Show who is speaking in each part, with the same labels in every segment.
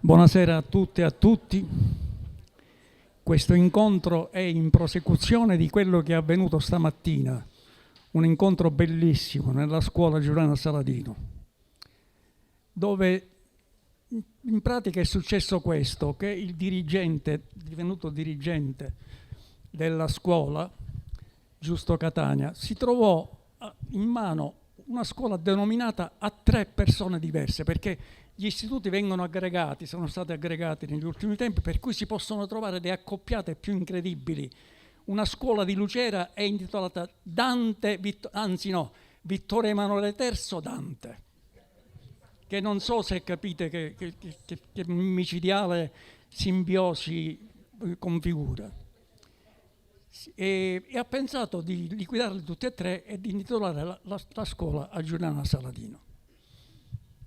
Speaker 1: Buonasera a tutte e a tutti. Questo incontro è in prosecuzione di quello che è avvenuto stamattina, un incontro bellissimo nella scuola Giuliano Saladino, dove in pratica è successo questo, che il dirigente, divenuto dirigente della scuola, Giusto Catania, si trovò in mano una scuola denominata a 3 persone diverse, perché gli istituti vengono aggregati, sono stati aggregati negli ultimi tempi, per cui si possono trovare le accoppiate più incredibili. Una scuola di Lucera è intitolata Vittorio Emanuele III Dante, che non so se capite che micidiale simbiosi configura. E ha pensato di liquidarli tutti e 3 e di intitolare la scuola a Giuliano Saladino.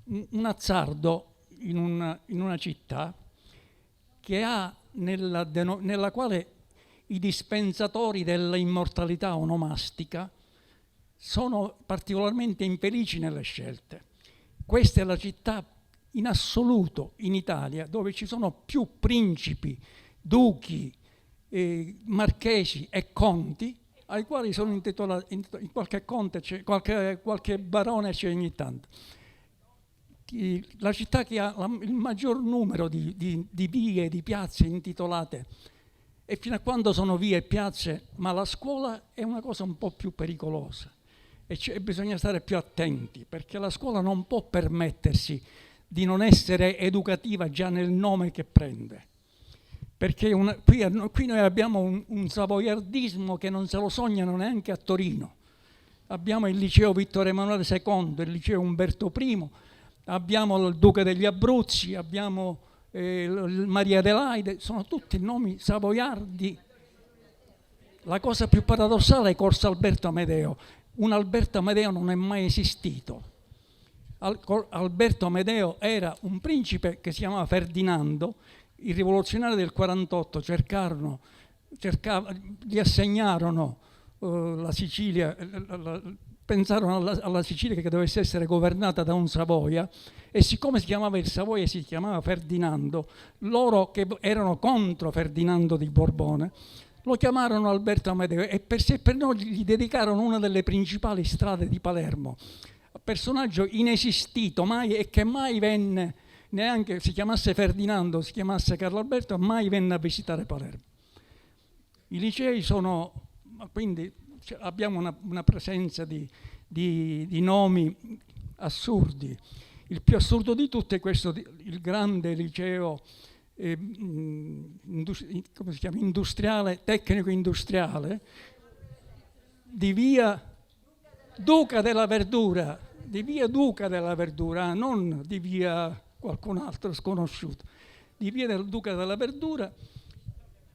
Speaker 1: Un azzardo in una città che ha nella quale i dispensatori dell'immortalità onomastica sono particolarmente infelici nelle scelte. Questa è la città in assoluto in Italia dove ci sono più principi, duchi, marchesi e conti ai quali sono intitolati, in qualche conte c'è, qualche barone c'è ogni tanto. La città che ha il maggior numero di vie, di piazze intitolate, e fino a quando sono vie e piazze, ma la scuola è una cosa un po' più pericolosa e bisogna stare più attenti, perché la scuola non può permettersi di non essere educativa già nel nome che prende, perché qui noi abbiamo un savoiardismo che non se lo sognano neanche a Torino. Abbiamo il liceo Vittorio Emanuele II, il liceo Umberto I, abbiamo il Duca degli Abruzzi, abbiamo Maria Adelaide, sono tutti nomi savoiardi. La cosa più paradossale è Corso Alberto Amedeo. Un Alberto Amedeo non è mai esistito. Alberto Amedeo era un principe che si chiamava Ferdinando. I rivoluzionari del 48 gli assegnarono la Sicilia, pensarono alla Sicilia che dovesse essere governata da un Savoia, e siccome si chiamava il Savoia, si chiamava Ferdinando, loro che erano contro Ferdinando di Borbone lo chiamarono Alberto Amedeo e per noi gli dedicarono una delle principali strade di Palermo, personaggio inesistito mai, e che mai venne, neanche si chiamasse Ferdinando, si chiamasse Carlo Alberto, mai venne a visitare Palermo. I licei sono, quindi abbiamo una presenza di nomi assurdi. Il più assurdo di tutti è questo, il grande liceo come si chiama? Industriale, tecnico industriale di via Duca della Verdura, non di via qualcun altro sconosciuto, di via del Duca della Verdura,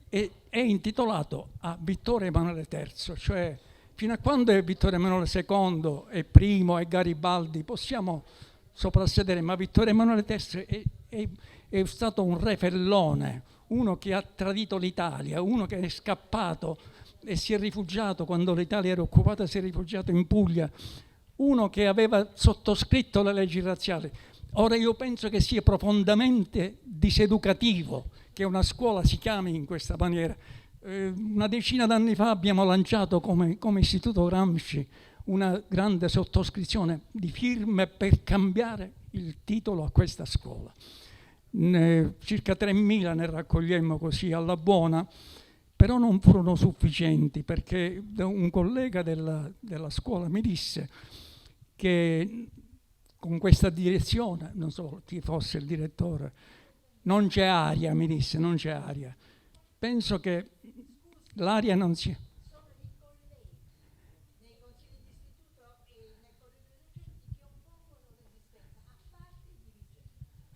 Speaker 1: e è intitolato a Vittorio Emanuele III, cioè fino a quando è Vittorio Emanuele II e I e Garibaldi possiamo soprassedere, ma Vittorio Emanuele III è stato un re fellone, uno che ha tradito l'Italia, uno che è scappato e si è rifugiato quando l'Italia era occupata, si è rifugiato in Puglia, uno che aveva sottoscritto le leggi razziali. Ora io penso che sia profondamente diseducativo che una scuola si chiami in questa maniera. Una decina d'anni fa abbiamo lanciato come Istituto Gramsci una grande sottoscrizione di firme per cambiare il titolo a questa scuola. Circa 3.000 ne raccogliemmo così alla buona, però non furono sufficienti, perché un collega della scuola mi disse che con questa direzione, non so chi fosse il direttore, non c'è aria, mi disse, non c'è aria. Penso che l'aria non sia...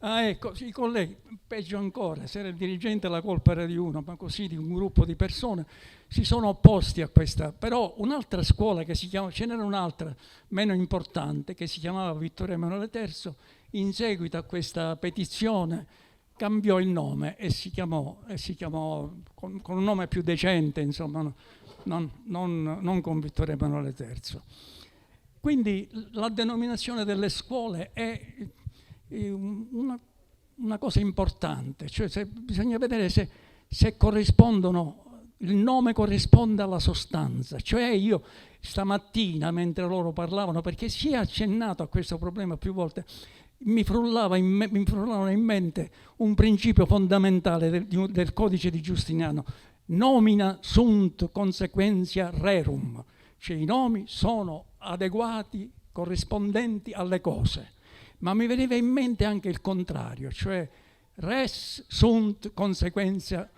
Speaker 1: Ah, ecco, i colleghi, peggio ancora, se era il dirigente la colpa era di uno, ma così di un gruppo di persone si sono opposti a questa. Però un'altra scuola che si chiama, ce n'era un'altra meno importante che si chiamava Vittorio Emanuele III, in seguito a questa petizione cambiò il nome e si chiamò con un nome più decente, insomma, non con Vittorio Emanuele III. Quindi la denominazione delle scuole è una cosa importante, cioè bisogna vedere se corrispondono, il nome corrisponde alla sostanza. Cioè io stamattina, mentre loro parlavano, perché si è accennato a questo problema più volte, mi frullavano in mente un principio fondamentale del codice di Giustiniano: nomina sunt consequentia rerum, cioè i nomi sono adeguati, corrispondenti alle cose. Ma mi veniva in mente anche il contrario, cioè res sunt consequentia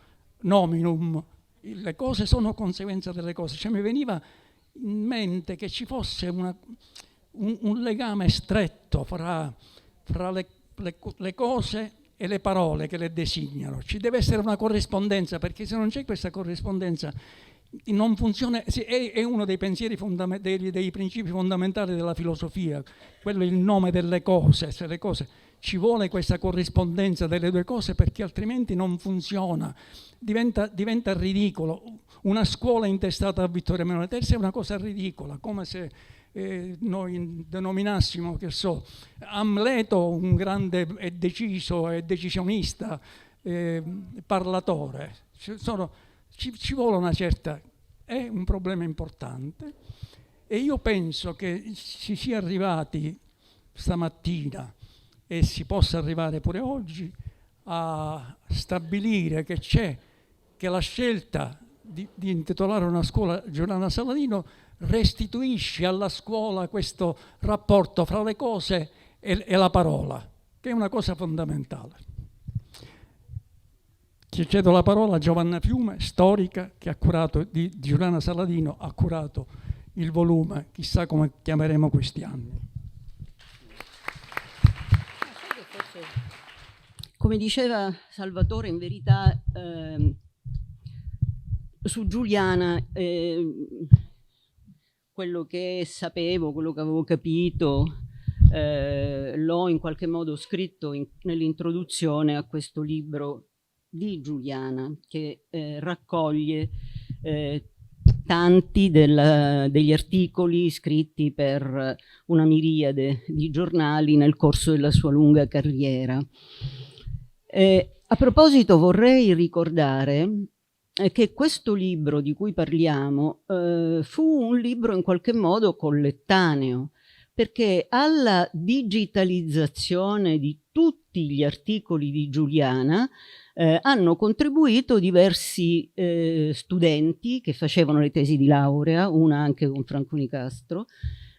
Speaker 1: nominum, le cose sono conseguenza delle cose. Cioè mi veniva in mente che ci fosse un legame stretto fra le cose e le parole che le designano. Ci deve essere una corrispondenza, perché se non c'è questa corrispondenza non funziona. È uno dei pensieri dei principi fondamentali della filosofia, quello è il nome delle cose. Se le cose, ci vuole questa corrispondenza delle due cose, perché altrimenti non funziona, diventa ridicolo. Una scuola intestata a Vittorio Emanuele III è una cosa ridicola, come se noi denominassimo, che so, Amleto un grande e deciso e decisionista parlatore. Ci vuole una certa, è un problema importante, e io penso che si sia arrivati stamattina, e si possa arrivare pure oggi, a stabilire che la scelta di intitolare una scuola Giuliana Saladino restituisce alla scuola questo rapporto fra le cose e la parola, che è una cosa fondamentale. Ci cedo la parola a Giovanna Fiume, storica, che ha curato, di Giuliana Saladino, ha curato il volume, chissà come chiameremo questi anni.
Speaker 2: Come diceva Salvatore, in verità su Giuliana quello che sapevo, quello che avevo capito, l'ho in qualche modo scritto nell'introduzione a questo libro di Giuliana, che raccoglie tanti degli articoli scritti per una miriade di giornali nel corso della sua lunga carriera. A proposito, vorrei ricordare che questo libro di cui parliamo fu un libro in qualche modo collettaneo, perché alla digitalizzazione di tutti gli articoli di Giuliana hanno contribuito diversi studenti che facevano le tesi di laurea, una anche con Franco Nicastro,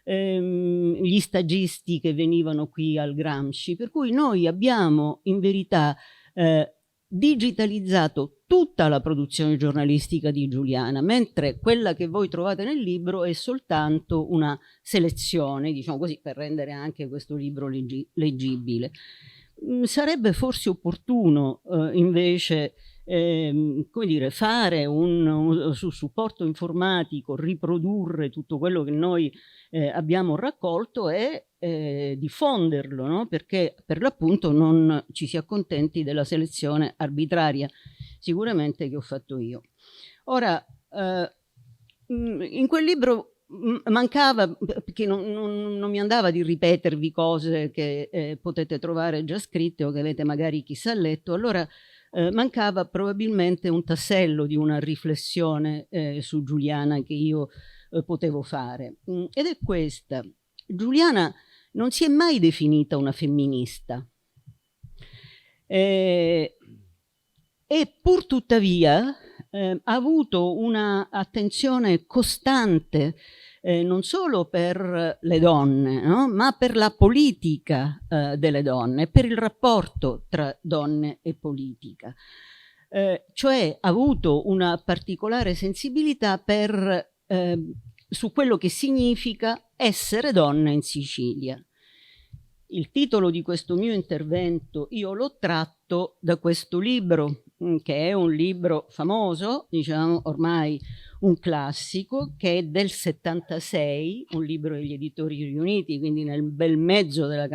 Speaker 2: gli stagisti che venivano qui al Gramsci, per cui noi abbiamo in verità digitalizzato tutta la produzione giornalistica di Giuliana, mentre quella che voi trovate nel libro è soltanto una selezione, diciamo così, per rendere anche questo libro leggibile. Sarebbe forse opportuno invece come dire, fare su supporto informatico, riprodurre tutto quello che noi abbiamo raccolto e diffonderlo, no? Perché per l'appunto non ci si accontenti della selezione arbitraria, sicuramente, che ho fatto io. Ora, in quel libro mancava, perché non mi andava di ripetervi cose che potete trovare già scritte o che avete magari chissà letto, allora mancava probabilmente un tassello di una riflessione su Giuliana che io potevo fare, ed è questa: Giuliana non si è mai definita una femminista, e pur tuttavia ha avuto una attenzione costante non solo per le donne, no? Ma per la politica delle donne, per il rapporto tra donne e politica. Cioè ha avuto una particolare sensibilità su quello che significa essere donna in Sicilia. Il titolo di questo mio intervento io l'ho tratto da questo libro, che è un libro famoso, diciamo ormai un classico, che è del 76, un libro degli Editori Riuniti, quindi nel bel mezzo della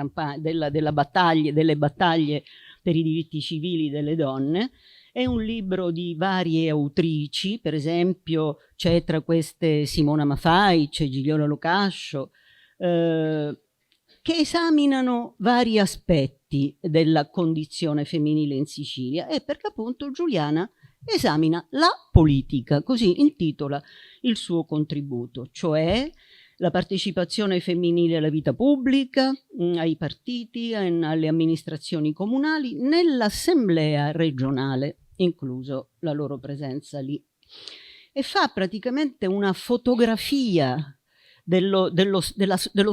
Speaker 2: delle battaglie per i diritti civili delle donne. È un libro di varie autrici, per esempio c'è tra queste Simona Mafai, c'è Gigliola Locascio, che esaminano vari aspetti della condizione femminile in Sicilia, e per l'appunto Giuliana esamina la politica, così intitola il suo contributo, cioè la partecipazione femminile alla vita pubblica, ai partiti, alle amministrazioni comunali, nell'assemblea regionale, incluso la loro presenza lì. E fa praticamente una fotografia dello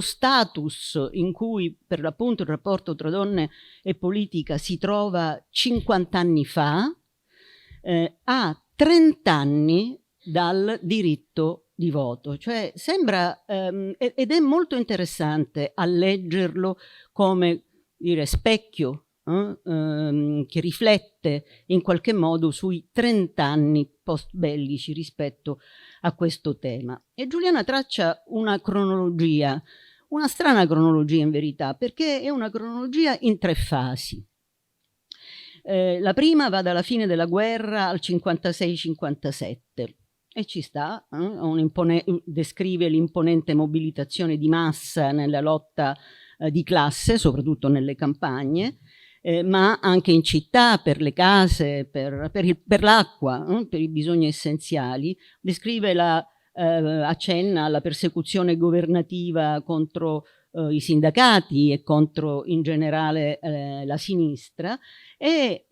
Speaker 2: status in cui per l'appunto il rapporto tra donne e politica si trova 50 anni fa, a 30 anni dal diritto di voto. Cioè sembra, ed è molto interessante a leggerlo come dire specchio, che riflette in qualche modo sui 30 anni post-bellici rispetto a questo tema. E Giuliana traccia una cronologia, una strana cronologia in verità, perché è una cronologia in 3 fasi. La prima va dalla fine della guerra al 56-57 e ci sta, descrive l'imponente mobilitazione di massa nella lotta di classe, soprattutto nelle campagne, ma anche in città, per le case, per l'acqua, per i bisogni essenziali. Descrive accenna alla persecuzione governativa contro i sindacati e contro in generale la sinistra, e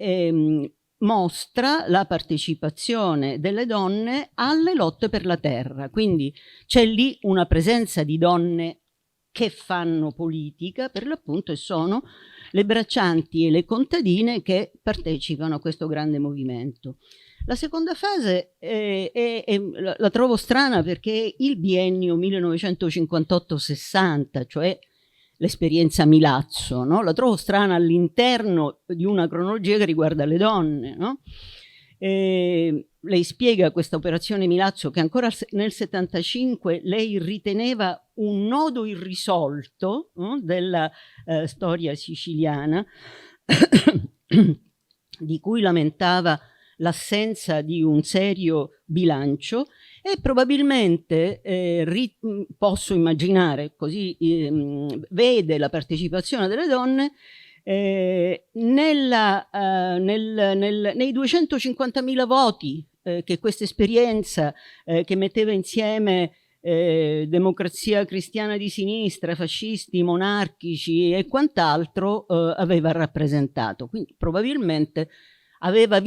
Speaker 2: mostra la partecipazione delle donne alle lotte per la terra. Quindi c'è lì una presenza di donne che fanno politica, per l'appunto, e sono le braccianti e le contadine che partecipano a questo grande movimento. La seconda fase la trovo strana perché il biennio 1958-60, cioè l'esperienza Milazzo, no? La trovo strana all'interno di una cronologia che riguarda le donne, no? Lei spiega questa operazione Milazzo che ancora nel 75 lei riteneva un nodo irrisolto, no? Della storia siciliana di cui lamentava l'assenza di un serio bilancio, e probabilmente posso immaginare, così vede la partecipazione delle donne nei 250.000 voti che questa esperienza che metteva insieme democrazia cristiana di sinistra, fascisti, monarchici e quant'altro aveva rappresentato. Quindi probabilmente aveva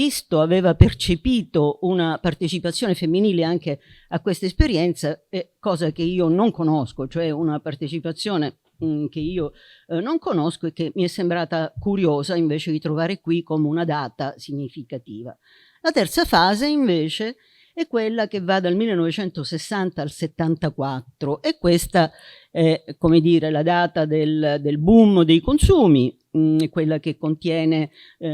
Speaker 2: percepito una partecipazione femminile anche a questa esperienza, cosa che io non conosco, cioè una partecipazione che io non conosco e che mi è sembrata curiosa invece di trovare qui come una data significativa. La terza fase invece è quella che va dal 1960 al 74, e questa è, come dire, la data del boom dei consumi, quella che contiene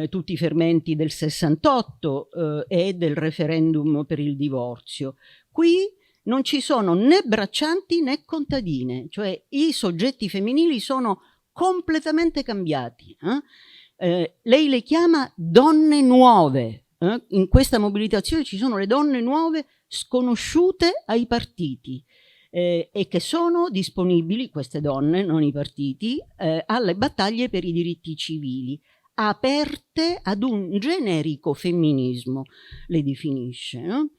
Speaker 2: tutti i fermenti del 68 e del referendum per il divorzio. Qui non ci sono né braccianti né contadine, cioè i soggetti femminili sono completamente cambiati. Lei le chiama donne nuove. In questa mobilitazione ci sono le donne nuove sconosciute ai partiti e che sono disponibili, queste donne, non i partiti, alle battaglie per i diritti civili, aperte ad un generico femminismo, le definisce, no?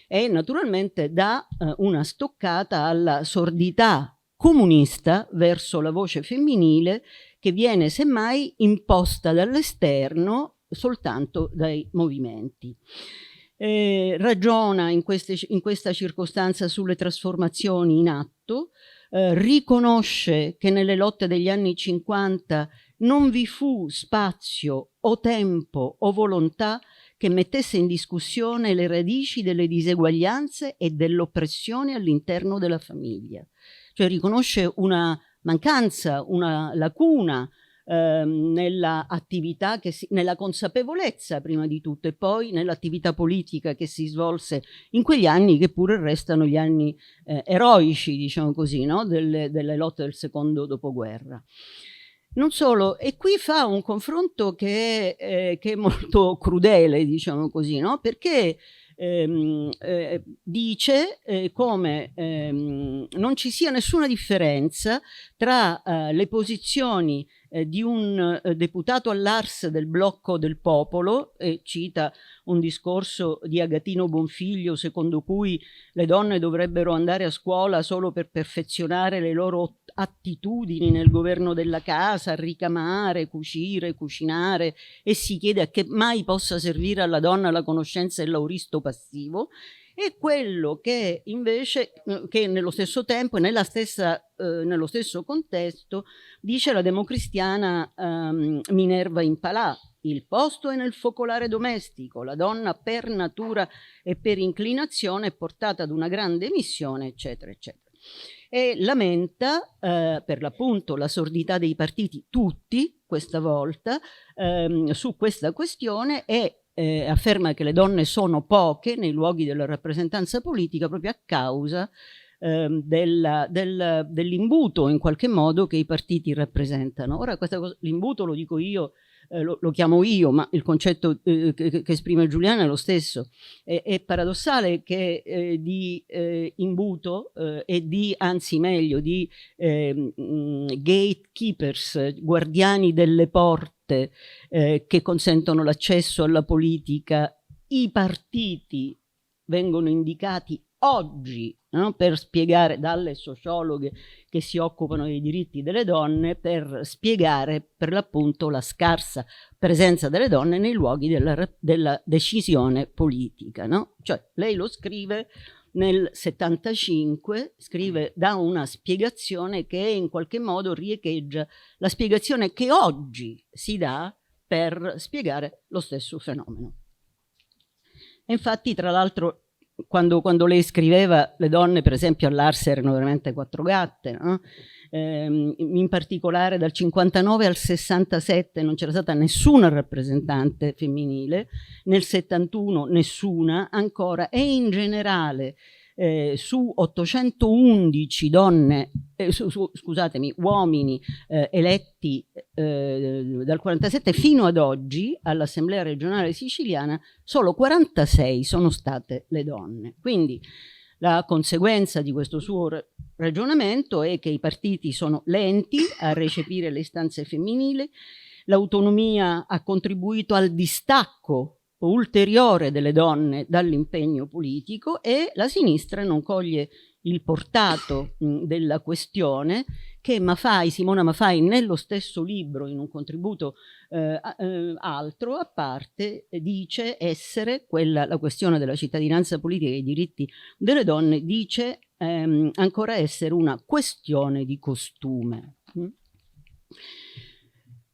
Speaker 2: E naturalmente dà una stoccata alla sordità comunista verso la voce femminile, che viene semmai imposta dall'esterno soltanto dai movimenti. Ragiona in questa circostanza sulle trasformazioni in atto, riconosce che nelle lotte degli anni 50 non vi fu spazio o tempo o volontà che mettesse in discussione le radici delle diseguaglianze e dell'oppressione all'interno della famiglia. Cioè riconosce una mancanza, una lacuna nella attività, nella consapevolezza prima di tutto, e poi nell'attività politica che si svolse in quegli anni, che pure restano gli anni eroici, diciamo così, no? delle lotte del secondo dopoguerra. Non solo, e qui fa un confronto che è molto crudele, diciamo così, no? Perché dice come non ci sia nessuna differenza tra le posizioni di un deputato all'Ars del Blocco del Popolo, e cita un discorso di Agatino Bonfiglio secondo cui le donne dovrebbero andare a scuola solo per perfezionare le loro attitudini nel governo della casa, ricamare, cucire, cucinare, e si chiede a che mai possa servire alla donna la conoscenza e l'auristo passivo, e quello che invece, che nello stesso tempo e nello stesso contesto, dice la democristiana Minerva Impalà: il posto è nel focolare domestico, la donna per natura e per inclinazione è portata ad una grande missione, eccetera, eccetera. E lamenta per l'appunto la sordità dei partiti, tutti questa volta, su questa questione, e afferma che le donne sono poche nei luoghi della rappresentanza politica proprio a causa dell'imbuto in qualche modo che i partiti rappresentano. Ora questa cosa, l'imbuto lo dico io, lo chiamo io, ma il concetto che esprime Giuliana è lo stesso. È paradossale che di imbuto e di, anzi meglio, di gatekeepers, guardiani delle porte che consentono l'accesso alla politica, i partiti vengono indicati oggi, no? Per spiegare, dalle sociologhe che si occupano dei diritti delle donne, per spiegare per l'appunto la scarsa presenza delle donne nei luoghi della decisione politica, no? Cioè lei lo scrive nel 75, dà una spiegazione che in qualche modo riecheggia la spiegazione che oggi si dà per spiegare lo stesso fenomeno. E infatti, tra l'altro, quando lei scriveva, le donne per esempio all'Ars erano veramente quattro gatte, no? In particolare dal 59 al 67 non c'era stata nessuna rappresentante femminile, nel 71 nessuna ancora, e in generale su 811 donne, uomini eletti dal 47 fino ad oggi all'Assemblea regionale siciliana, solo 46 sono state le donne. Quindi la conseguenza di questo suo ragionamento è che i partiti sono lenti a recepire le istanze femminili, l'autonomia ha contribuito al distacco ulteriore delle donne dall'impegno politico, e la sinistra non coglie il portato della questione che Simona Mafai nello stesso libro, in un contributo altro a parte, dice essere la questione della cittadinanza politica e dei diritti delle donne, dice ancora essere una questione di costume.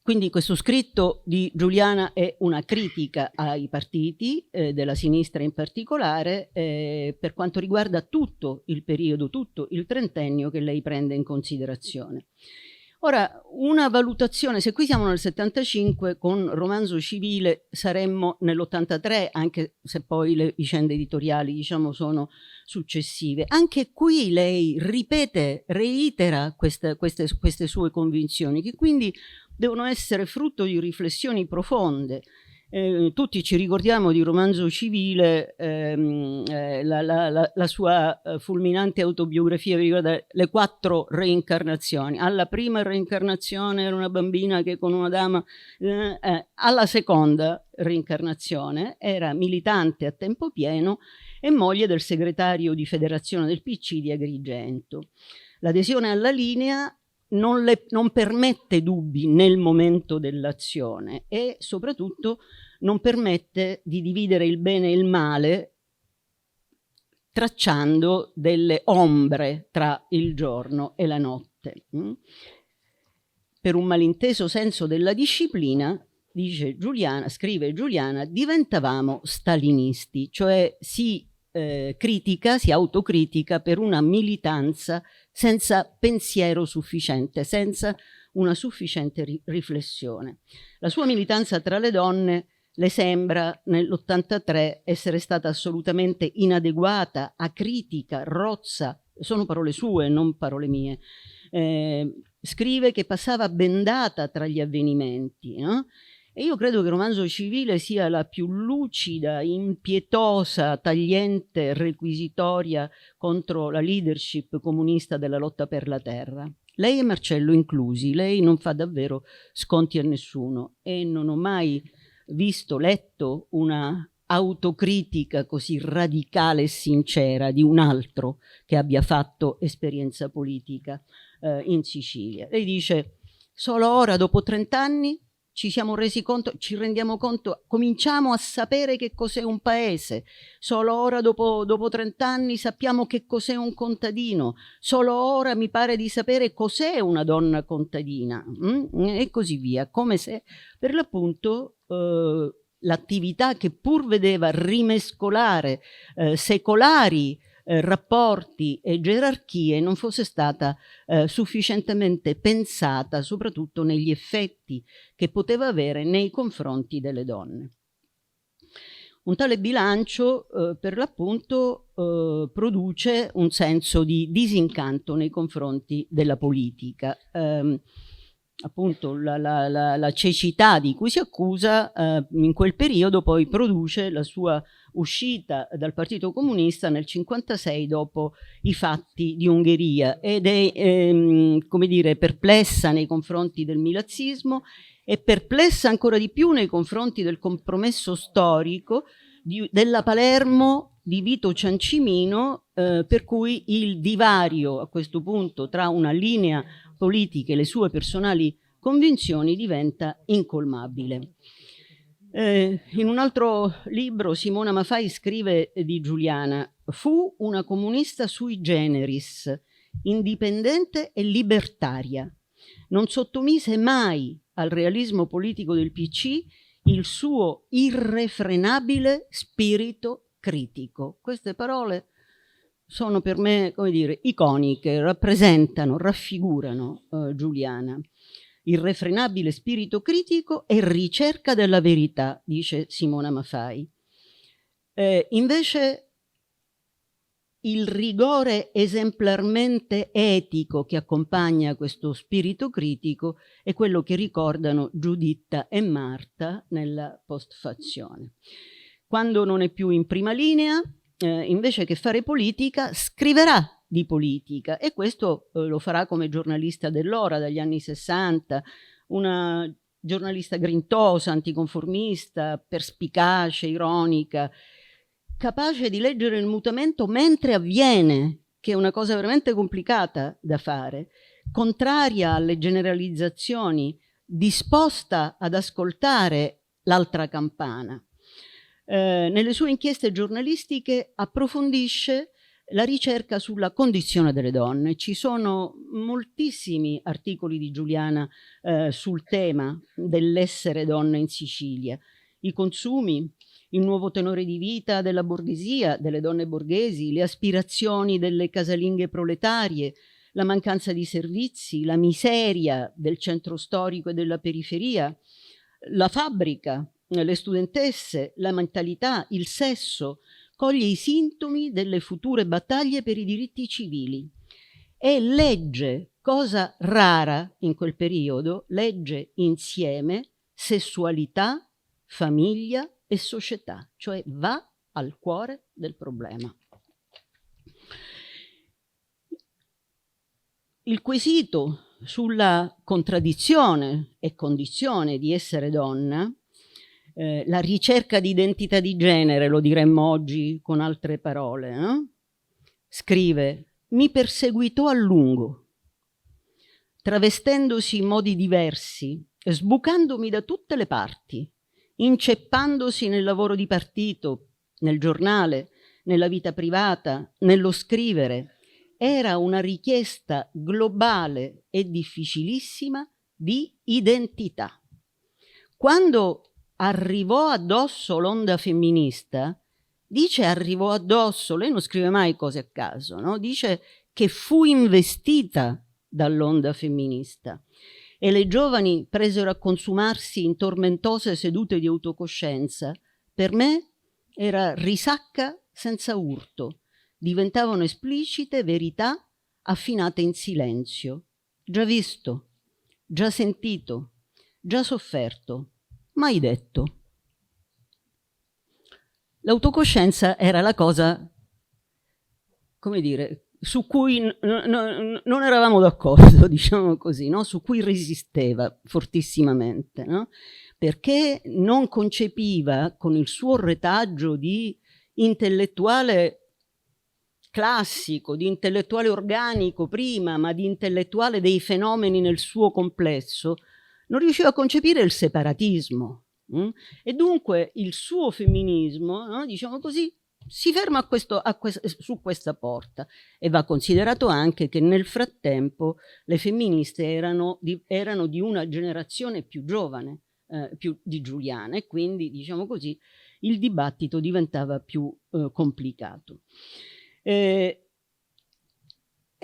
Speaker 2: Quindi questo scritto di Giuliana è una critica ai partiti, della sinistra in particolare, per quanto riguarda tutto il periodo, tutto il trentennio che lei prende in considerazione. Ora, una valutazione, se qui siamo nel 75, con Romanzo Civile saremmo nell'83, anche se poi le vicende editoriali, diciamo, sono successive. Anche qui lei reitera queste sue convinzioni, che quindi devono essere frutto di riflessioni profonde. Tutti ci ricordiamo di Romanzo Civile, la sua fulminante autobiografia, vi ricordate, le 4 reincarnazioni. Alla prima reincarnazione era una bambina che con una dama, alla seconda reincarnazione era militante a tempo pieno e moglie del segretario di federazione del PC di Agrigento. L'adesione alla linea non permette dubbi nel momento dell'azione, e soprattutto non permette di dividere il bene e il male, tracciando delle ombre tra il giorno e la notte. Per un malinteso senso della disciplina, scrive Giuliana, diventavamo stalinisti, cioè si autocritica per una militanza senza pensiero sufficiente, senza una sufficiente riflessione. La sua militanza tra le donne le sembra nell'83 essere stata assolutamente inadeguata, acritica, rozza, sono parole sue, non parole mie. Scrive che passava bendata tra gli avvenimenti, no? E io credo che il romanzo civile sia la più lucida, impietosa, tagliente, requisitoria contro la leadership comunista della lotta per la terra. Lei e Marcello inclusi, lei non fa davvero sconti a nessuno e non ho mai visto, letto una autocritica così radicale e sincera di un altro che abbia fatto esperienza politica in Sicilia. Lei dice: solo ora, dopo 30 anni, ci siamo resi conto, ci rendiamo conto, cominciamo a sapere che cos'è un paese. Solo ora, dopo 30 anni, sappiamo che cos'è un contadino. Solo ora mi pare di sapere cos'è una donna contadina, e così via. Come se, per l'appunto, l'attività che pur vedeva rimescolare secolari rapporti e gerarchie non fosse stata sufficientemente pensata, soprattutto negli effetti che poteva avere nei confronti delle donne. Un tale bilancio per l'appunto produce un senso di disincanto nei confronti della politica. Appunto la cecità di cui si accusa in quel periodo poi produce la sua uscita dal Partito Comunista nel 1956 dopo i fatti di Ungheria ed è come dire, perplessa nei confronti del milazzismo e perplessa ancora di più nei confronti del compromesso storico della Palermo di Vito Ciancimino, per cui il divario a questo punto tra una linea politica e le sue personali convinzioni diventa incolmabile. In un altro libro Simona Mafai scrive di Giuliana: fu una comunista sui generis, indipendente e libertaria. Non sottomise mai al realismo politico del PC il suo irrefrenabile spirito critico. Queste parole sono per me, come dire, iconiche, rappresentano, raffigurano Giuliana. Irrefrenabile spirito critico e ricerca della verità, dice Simona Mafai. Invece il rigore esemplarmente etico che accompagna questo spirito critico è quello che ricordano Giuditta e Marta nella postfazione. Quando non è più in prima linea, invece che fare politica, scriverà di politica e questo lo farà come giornalista dell'Ora dagli anni 60, una giornalista grintosa, anticonformista, perspicace, ironica, capace di leggere il mutamento mentre avviene, che è una cosa veramente complicata da fare, contraria alle generalizzazioni, disposta ad ascoltare l'altra campana. Nelle sue inchieste giornalistiche approfondisce la ricerca sulla condizione delle donne. Ci sono moltissimi articoli di Giuliana sul tema dell'essere donna in Sicilia. I consumi, il nuovo tenore di vita della borghesia, delle donne borghesi, le aspirazioni delle casalinghe proletarie, la mancanza di servizi, la miseria del centro storico e della periferia, la fabbrica, le studentesse, la mentalità, il sesso, coglie i sintomi delle future battaglie per i diritti civili e legge, cosa rara in quel periodo, legge insieme sessualità, famiglia e società, cioè va al cuore del problema. Il quesito sulla contraddizione e condizione di essere donna, la ricerca di identità di genere, lo diremmo oggi con altre parole, no? Scrive: mi perseguitò a lungo, travestendosi in modi diversi, sbucandomi da tutte le parti, inceppandosi nel lavoro di partito, nel giornale, nella vita privata, nello scrivere. Era una richiesta globale e difficilissima di identità. Quando arrivò addosso l'onda femminista, dice arrivò addosso, lei non scrive mai cose a caso, no? Dice che fu investita dall'onda femminista e le giovani presero a consumarsi in tormentose sedute di autocoscienza. Per me era risacca senza urto, diventavano esplicite verità affinate in silenzio. Già visto, già sentito, già sofferto, mai detto. L'autocoscienza era la cosa, come dire, su cui non eravamo d'accordo, diciamo così, no? Su cui resisteva fortissimamente, no? Perché non concepiva con il suo retaggio di intellettuale classico, di intellettuale organico prima, ma di intellettuale dei fenomeni nel suo complesso, non riusciva a concepire il separatismo. E dunque il suo femminismo, no, diciamo così, si ferma su questa porta. E va considerato anche che nel frattempo le femministe erano di una generazione più giovane, più di Giuliana, e quindi, diciamo così, il dibattito diventava più complicato.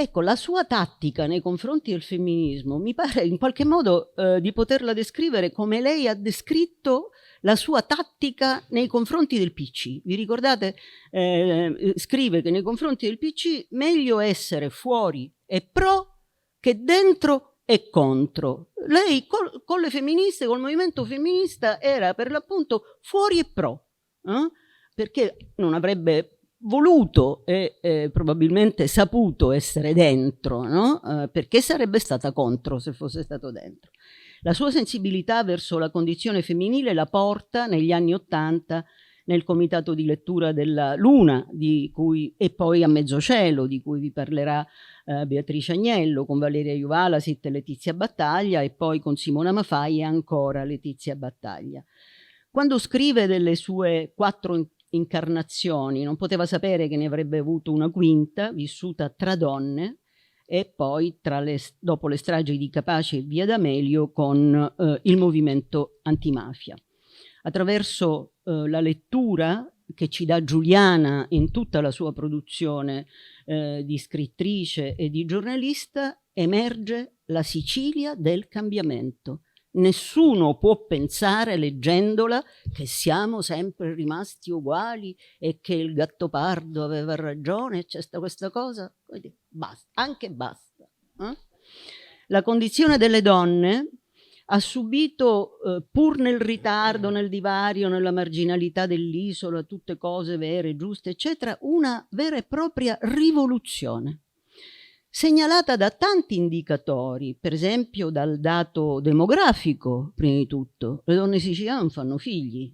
Speaker 2: Ecco, la sua tattica nei confronti del femminismo mi pare in qualche modo di poterla descrivere come lei ha descritto la sua tattica nei confronti del PC. Vi ricordate? Scrive che nei confronti del PC meglio essere fuori e pro che dentro e contro. Lei con le femministe, col movimento femminista, era per l'appunto fuori e pro, perché non avrebbe voluto e probabilmente saputo essere dentro, no? Perché sarebbe stata contro se fosse stato dentro. La sua sensibilità verso la condizione femminile la porta negli anni '80 nel comitato di lettura della Luna, e poi a Mezzocielo, di cui vi parlerà Beatrice Agnello, con Valeria Juvalasit e Letizia Battaglia, e poi con Simona Mafai e ancora Letizia Battaglia. Quando scrive delle sue 4 incarnazioni, non poteva sapere che ne avrebbe avuto una quinta, vissuta tra donne, e poi dopo le stragi di Capaci e Via D'Amelio con il movimento antimafia. Attraverso la lettura che ci dà Giuliana in tutta la sua produzione di scrittrice e di giornalista, emerge la Sicilia del cambiamento. Nessuno può pensare, leggendola, che siamo sempre rimasti uguali e che il Gattopardo aveva ragione, c'è questa cosa. Basta, anche basta. La condizione delle donne ha subito, pur nel ritardo, nel divario, nella marginalità dell'isola, tutte cose vere, giuste, eccetera, una vera e propria rivoluzione, segnalata da tanti indicatori, per esempio dal dato demografico, prima di tutto. Le donne siciliane non fanno figli.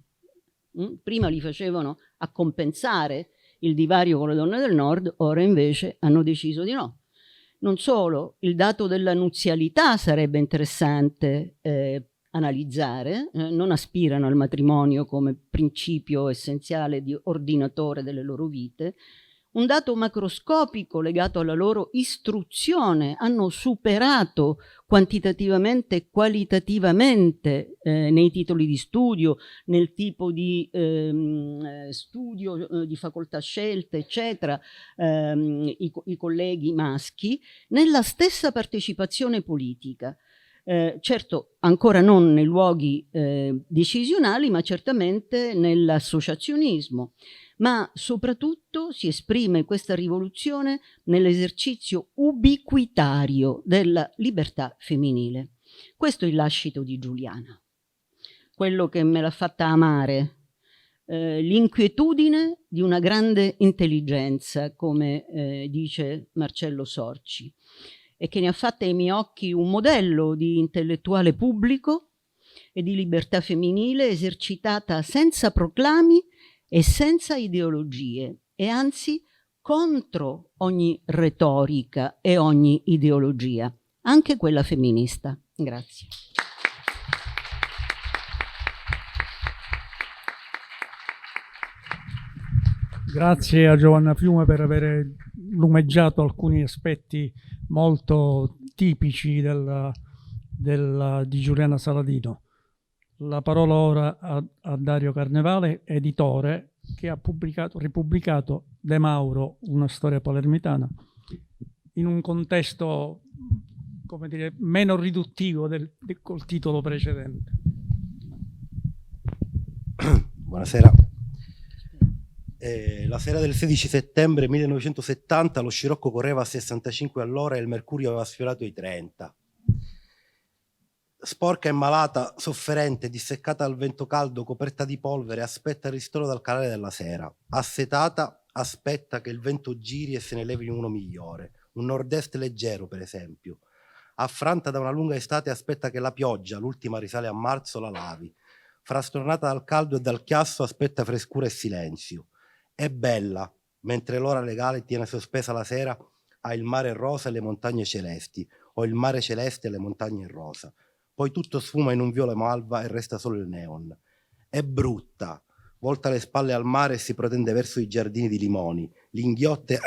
Speaker 2: Prima li facevano a compensare il divario con le donne del nord, ora invece hanno deciso di no. Non solo, il dato della nuzialità sarebbe interessante analizzare, non aspirano al matrimonio come principio essenziale di ordinatore delle loro vite. Un dato macroscopico legato alla loro istruzione, hanno superato quantitativamente e qualitativamente nei titoli di studio, nel tipo di studio di facoltà scelte, eccetera, i colleghi maschi, nella stessa partecipazione politica. Certo, ancora non nei luoghi decisionali, ma certamente nell'associazionismo. Ma soprattutto si esprime questa rivoluzione nell'esercizio ubiquitario della libertà femminile. Questo è il lascito di Giuliana, quello che me l'ha fatta amare, l'inquietudine di una grande intelligenza, come dice Marcello Sorci, e che ne ha fatta ai miei occhi un modello di intellettuale pubblico e di libertà femminile esercitata senza proclami e senza ideologie, e anzi contro ogni retorica e ogni ideologia, anche quella femminista. Grazie.
Speaker 1: Grazie a Giovanna Fiume per aver lumeggiato alcuni aspetti molto tipici di Giuliana Saladino. La parola ora a Dario Carnevale, editore, che ha ripubblicato De Mauro, una storia palermitana, in un contesto, come dire, meno riduttivo col titolo precedente.
Speaker 3: Buonasera. La sera del 16 settembre 1970 lo scirocco correva a 65 all'ora e il mercurio aveva sfiorato i 30. sporca e malata, sofferente, disseccata al vento caldo, coperta di polvere, aspetta il ristoro dal calare della sera. Assetata, aspetta che il vento giri e se ne levi uno migliore. Un nord-est leggero, per esempio. Affranta da una lunga estate, aspetta che la pioggia, l'ultima risale a marzo, la lavi. Frastornata dal caldo e dal chiasso, aspetta frescura e silenzio. È bella, mentre l'ora legale tiene sospesa la sera, ha il mare rosa e le montagne celesti, o il mare celeste e le montagne rosa. Poi tutto sfuma in un viola malva e resta solo il neon. È brutta, volta le spalle al mare e si protende verso i giardini di limoni, li inghiotte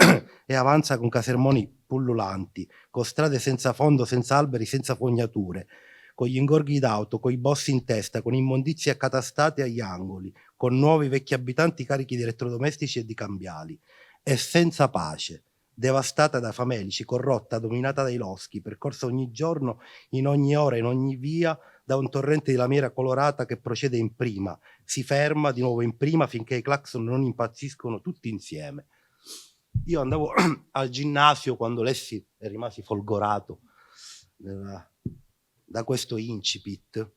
Speaker 3: e avanza con casermoni pullulanti, con strade senza fondo, senza alberi, senza fognature, con gli ingorghi d'auto, con i bossi in testa, con immondizie accatastate agli angoli, con nuovi vecchi abitanti carichi di elettrodomestici e di cambiali. È senza pace, devastata da famelici, corrotta, dominata dai loschi, percorsa ogni giorno, in ogni ora, in ogni via, da un torrente di lamiera colorata che procede in prima, si ferma di nuovo in prima finché i clacson non impazziscono tutti insieme. Io andavo al ginnasio quando lessi e rimasi folgorato da questo incipit,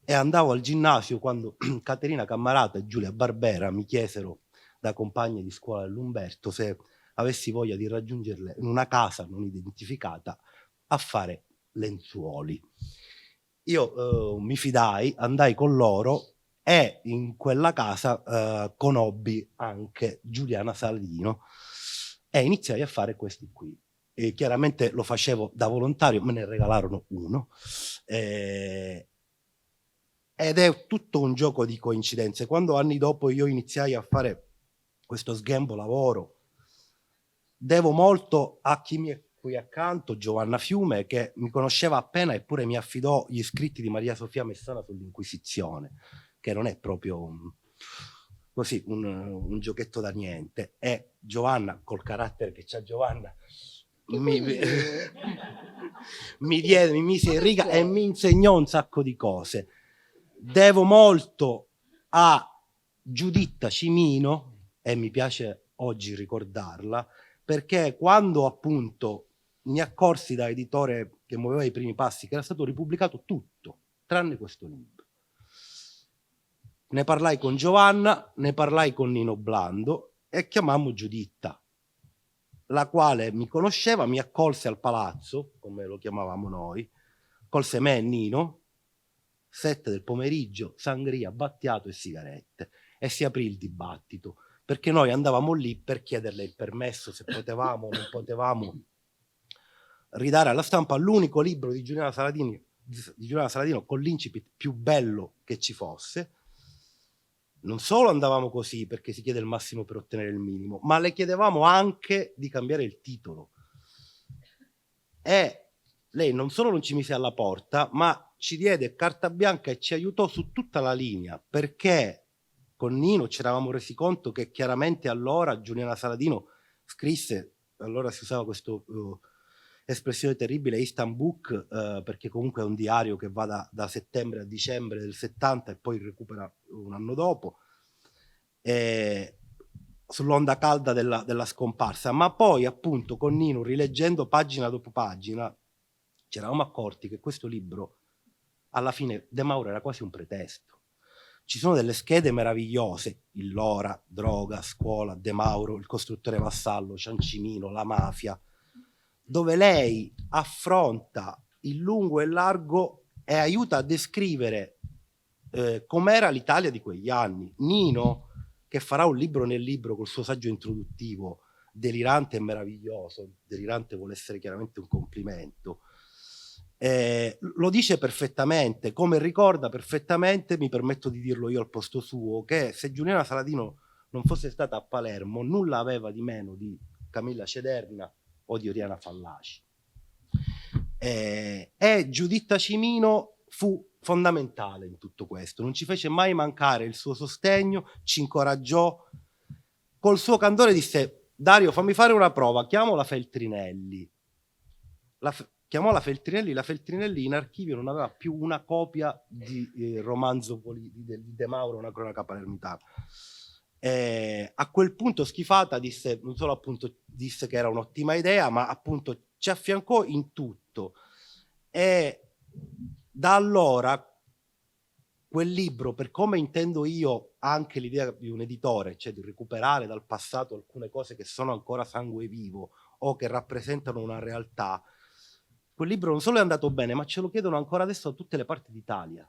Speaker 3: e andavo al ginnasio quando Caterina Cammarata e Giulia Barbera mi chiesero, da compagne di scuola dell'Umberto, se avessi voglia di raggiungerle in una casa non identificata a fare lenzuoli. Io mi fidai, andai con loro e in quella casa conobbi anche Giuliana Saladino e iniziai a fare questi qui. E chiaramente lo facevo da volontario, me ne regalarono uno, ed è tutto un gioco di coincidenze. Quando anni dopo io iniziai a fare questo sghembo lavoro, devo molto a chi mi è qui accanto, Giovanna Fiume, che mi conosceva appena eppure mi affidò gli scritti di Maria Sofia Messana sull'Inquisizione, che non è proprio un giochetto da niente. E Giovanna, col carattere che c'ha Giovanna, mi mise in riga e mi insegnò un sacco di cose. Devo molto a Giuditta Cimino, e mi piace oggi ricordarla, perché quando appunto mi accorsi da editore che muoveva i primi passi che era stato ripubblicato tutto, tranne questo libro, ne parlai con Giovanna, ne parlai con Nino Blando e chiamammo Giuditta, la quale mi conosceva, mi accolse al palazzo, come lo chiamavamo noi, colse me e Nino, 7 del pomeriggio, sangria, battiato e sigarette, e si aprì il dibattito, perché noi andavamo lì per chiederle il permesso, se potevamo o non potevamo ridare alla stampa l'unico libro di Giuliana Saladino con l'incipit più bello che ci fosse. Non solo andavamo così perché si chiede il massimo per ottenere il minimo, ma le chiedevamo anche di cambiare il titolo. E lei non solo non ci mise alla porta, ma ci diede carta bianca e ci aiutò su tutta la linea, perché con Nino ci eravamo resi conto che chiaramente allora Giuliana Saladino scrisse, allora si usava questa espressione terribile, instant book, perché comunque è un diario che va da settembre a dicembre del 70 e poi recupera un anno dopo, sull'onda calda della scomparsa. Ma poi appunto con Nino, rileggendo pagina dopo pagina, ci eravamo accorti che questo libro alla fine De Mauro era quasi un pretesto. Ci sono delle schede meravigliose, il Lora, droga, scuola, De Mauro, il costruttore Vassallo, Ciancimino, la mafia, dove lei affronta il lungo e il largo e aiuta a descrivere com'era l'Italia di quegli anni. Nino, che farà un libro nel libro col suo saggio introduttivo, delirante e meraviglioso, delirante vuole essere chiaramente un complimento, lo dice perfettamente, come ricorda perfettamente, mi permetto di dirlo io al posto suo, che se Giuliana Saladino non fosse stata a Palermo nulla aveva di meno di Camilla Cederna o di Oriana Fallaci. E Giuditta Cimino fu fondamentale in tutto questo, non ci fece mai mancare il suo sostegno, ci incoraggiò, col suo candore disse: Dario, fammi fare una prova, chiamo la Feltrinelli. Chiamò la Feltrinelli in archivio non aveva più una copia di romanzo di De Mauro, una cronaca palermitana. A quel punto schifata disse, non solo appunto disse che era un'ottima idea, ma appunto ci affiancò in tutto. E Da allora quel libro, per come intendo io anche l'idea di un editore, cioè di recuperare dal passato alcune cose che sono ancora sangue vivo o che rappresentano una realtà, quel libro non solo è andato bene, ma ce lo chiedono ancora adesso da tutte le parti d'Italia.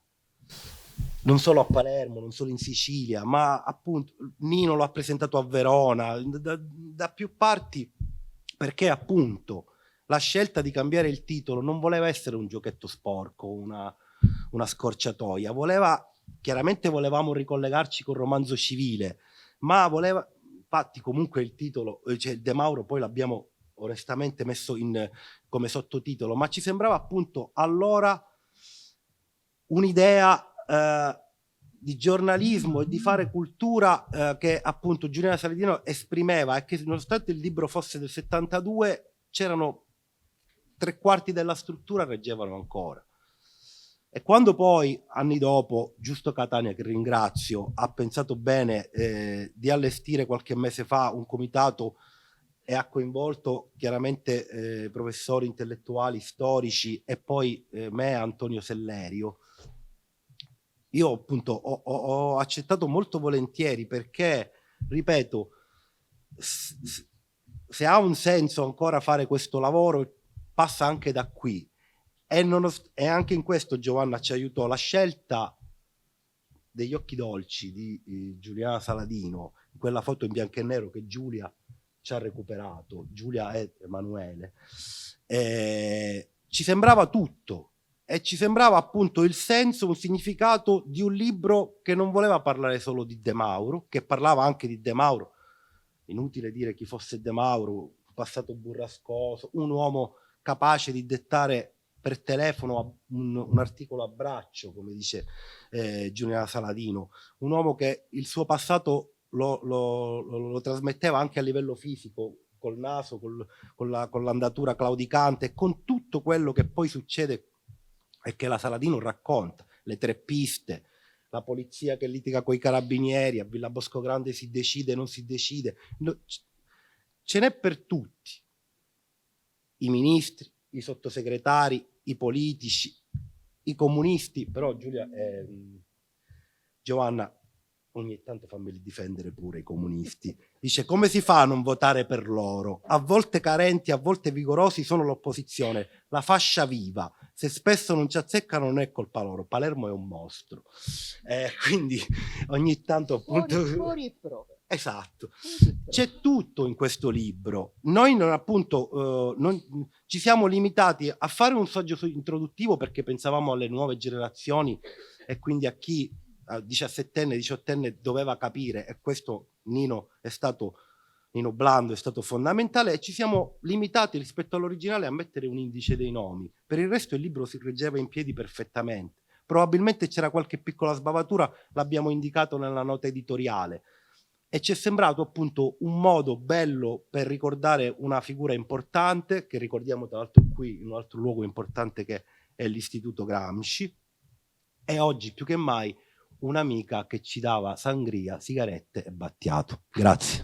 Speaker 3: Non solo a Palermo, non solo in Sicilia, ma appunto Nino lo ha presentato a Verona, da più parti, perché appunto la scelta di cambiare il titolo non voleva essere un giochetto sporco, una scorciatoia, chiaramente volevamo ricollegarci col romanzo civile, ma infatti comunque il titolo, cioè De Mauro poi l'abbiamo onestamente messo come sottotitolo, ma ci sembrava appunto allora un'idea di giornalismo e di fare cultura che appunto Giuliana Saladino esprimeva, e che nonostante il libro fosse del 72 c'erano 3/4 della struttura reggevano ancora. E quando poi, anni dopo, Giusto Catania, che ringrazio, ha pensato bene di allestire qualche mese fa un comitato e ha coinvolto chiaramente professori intellettuali, storici e poi me, Antonio Sellerio, io appunto ho accettato molto volentieri perché, ripeto, se ha un senso ancora fare questo lavoro passa anche da qui. E anche in questo Giovanna ci aiutò. La scelta degli occhi dolci di Giuliana Saladino, quella foto in bianco e nero che Giulia ci ha recuperato, Giulia e Emanuele, ci sembrava tutto, e ci sembrava appunto il senso, un significato di un libro che non voleva parlare solo di De Mauro, che parlava anche di De Mauro, inutile dire chi fosse De Mauro, passato burrascoso, un uomo capace di dettare per telefono un articolo a braccio, come dice Giuliana Saladino, un uomo che il suo passato lo trasmetteva anche a livello fisico, col naso, con l'andatura claudicante, e con tutto quello che poi succede e che la Saladino racconta, le 3 piste, la polizia che litiga coi carabinieri, a Villa Bosco Grande si decide, non si decide, ce n'è per tutti, i ministri, i sottosegretari, i politici, i comunisti, però Giovanna ogni tanto fammi difendere pure i comunisti, dice come si fa a non votare per loro, a volte carenti, a volte vigorosi sono l'opposizione, la fascia viva, se spesso non ci azzeccano non è colpa loro, Palermo è un mostro, quindi ogni tanto appunto
Speaker 2: fuori e pro.
Speaker 3: Esatto, c'è tutto in questo libro. Noi non ci siamo limitati a fare un saggio introduttivo perché pensavamo alle nuove generazioni e quindi a chi a 17enne, 18enne doveva capire, e questo Nino Blando è stato fondamentale, e ci siamo limitati rispetto all'originale a mettere un indice dei nomi. Per il resto il libro si reggeva in piedi perfettamente. Probabilmente c'era qualche piccola sbavatura, l'abbiamo indicato nella nota editoriale. E ci è sembrato appunto un modo bello per ricordare una figura importante, che ricordiamo tra l'altro qui in un altro luogo importante che è l'Istituto Gramsci, e oggi più che mai un'amica che ci dava sangria, sigarette e battiato. Grazie.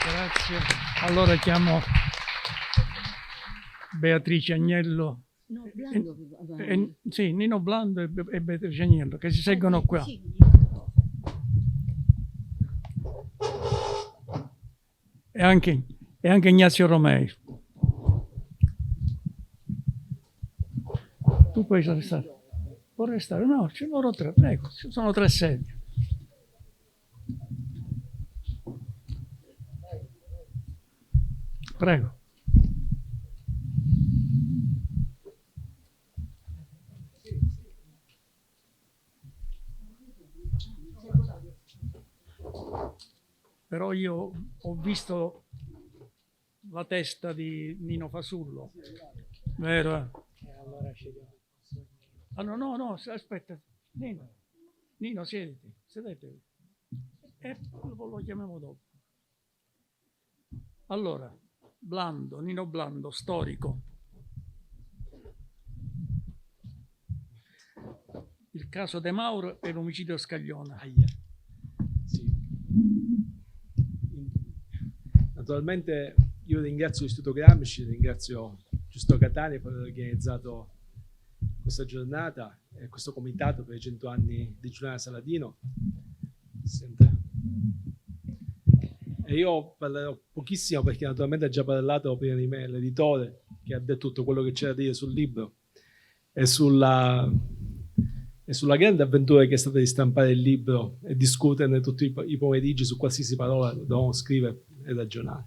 Speaker 1: Grazie. Allora chiamo Beatrice Agnello.
Speaker 2: No, Blando,
Speaker 1: sì, Nino Blando e Beatrice Agnello che si seggono qua.
Speaker 2: Sì.
Speaker 1: E anche Ignazio Romei. Tu puoi restare. Può restare? No, ci sono 3, prego, ci sono 3 sedie. Prego. Però io ho visto la testa di Nino Fasullo, vero? Ah, no, aspetta, Nino, sedetevi. E lo chiamiamo dopo. Allora, Nino Blando, storico. Il caso De Mauro e l'omicidio Scaglione.
Speaker 4: Sì. Naturalmente io ringrazio l'Istituto Gramsci, ringrazio Giusto Catania per aver organizzato questa giornata e questo comitato per i 100 anni di Giuliana Saladino. Sente? E io parlerò pochissimo perché naturalmente ha già parlato prima di me l'editore, che ha detto tutto quello che c'era da dire sul libro e sulla grande avventura che è stata di stampare il libro e discuterne tutti i pomeriggi su qualsiasi parola dovevamo scrivere e ragionare.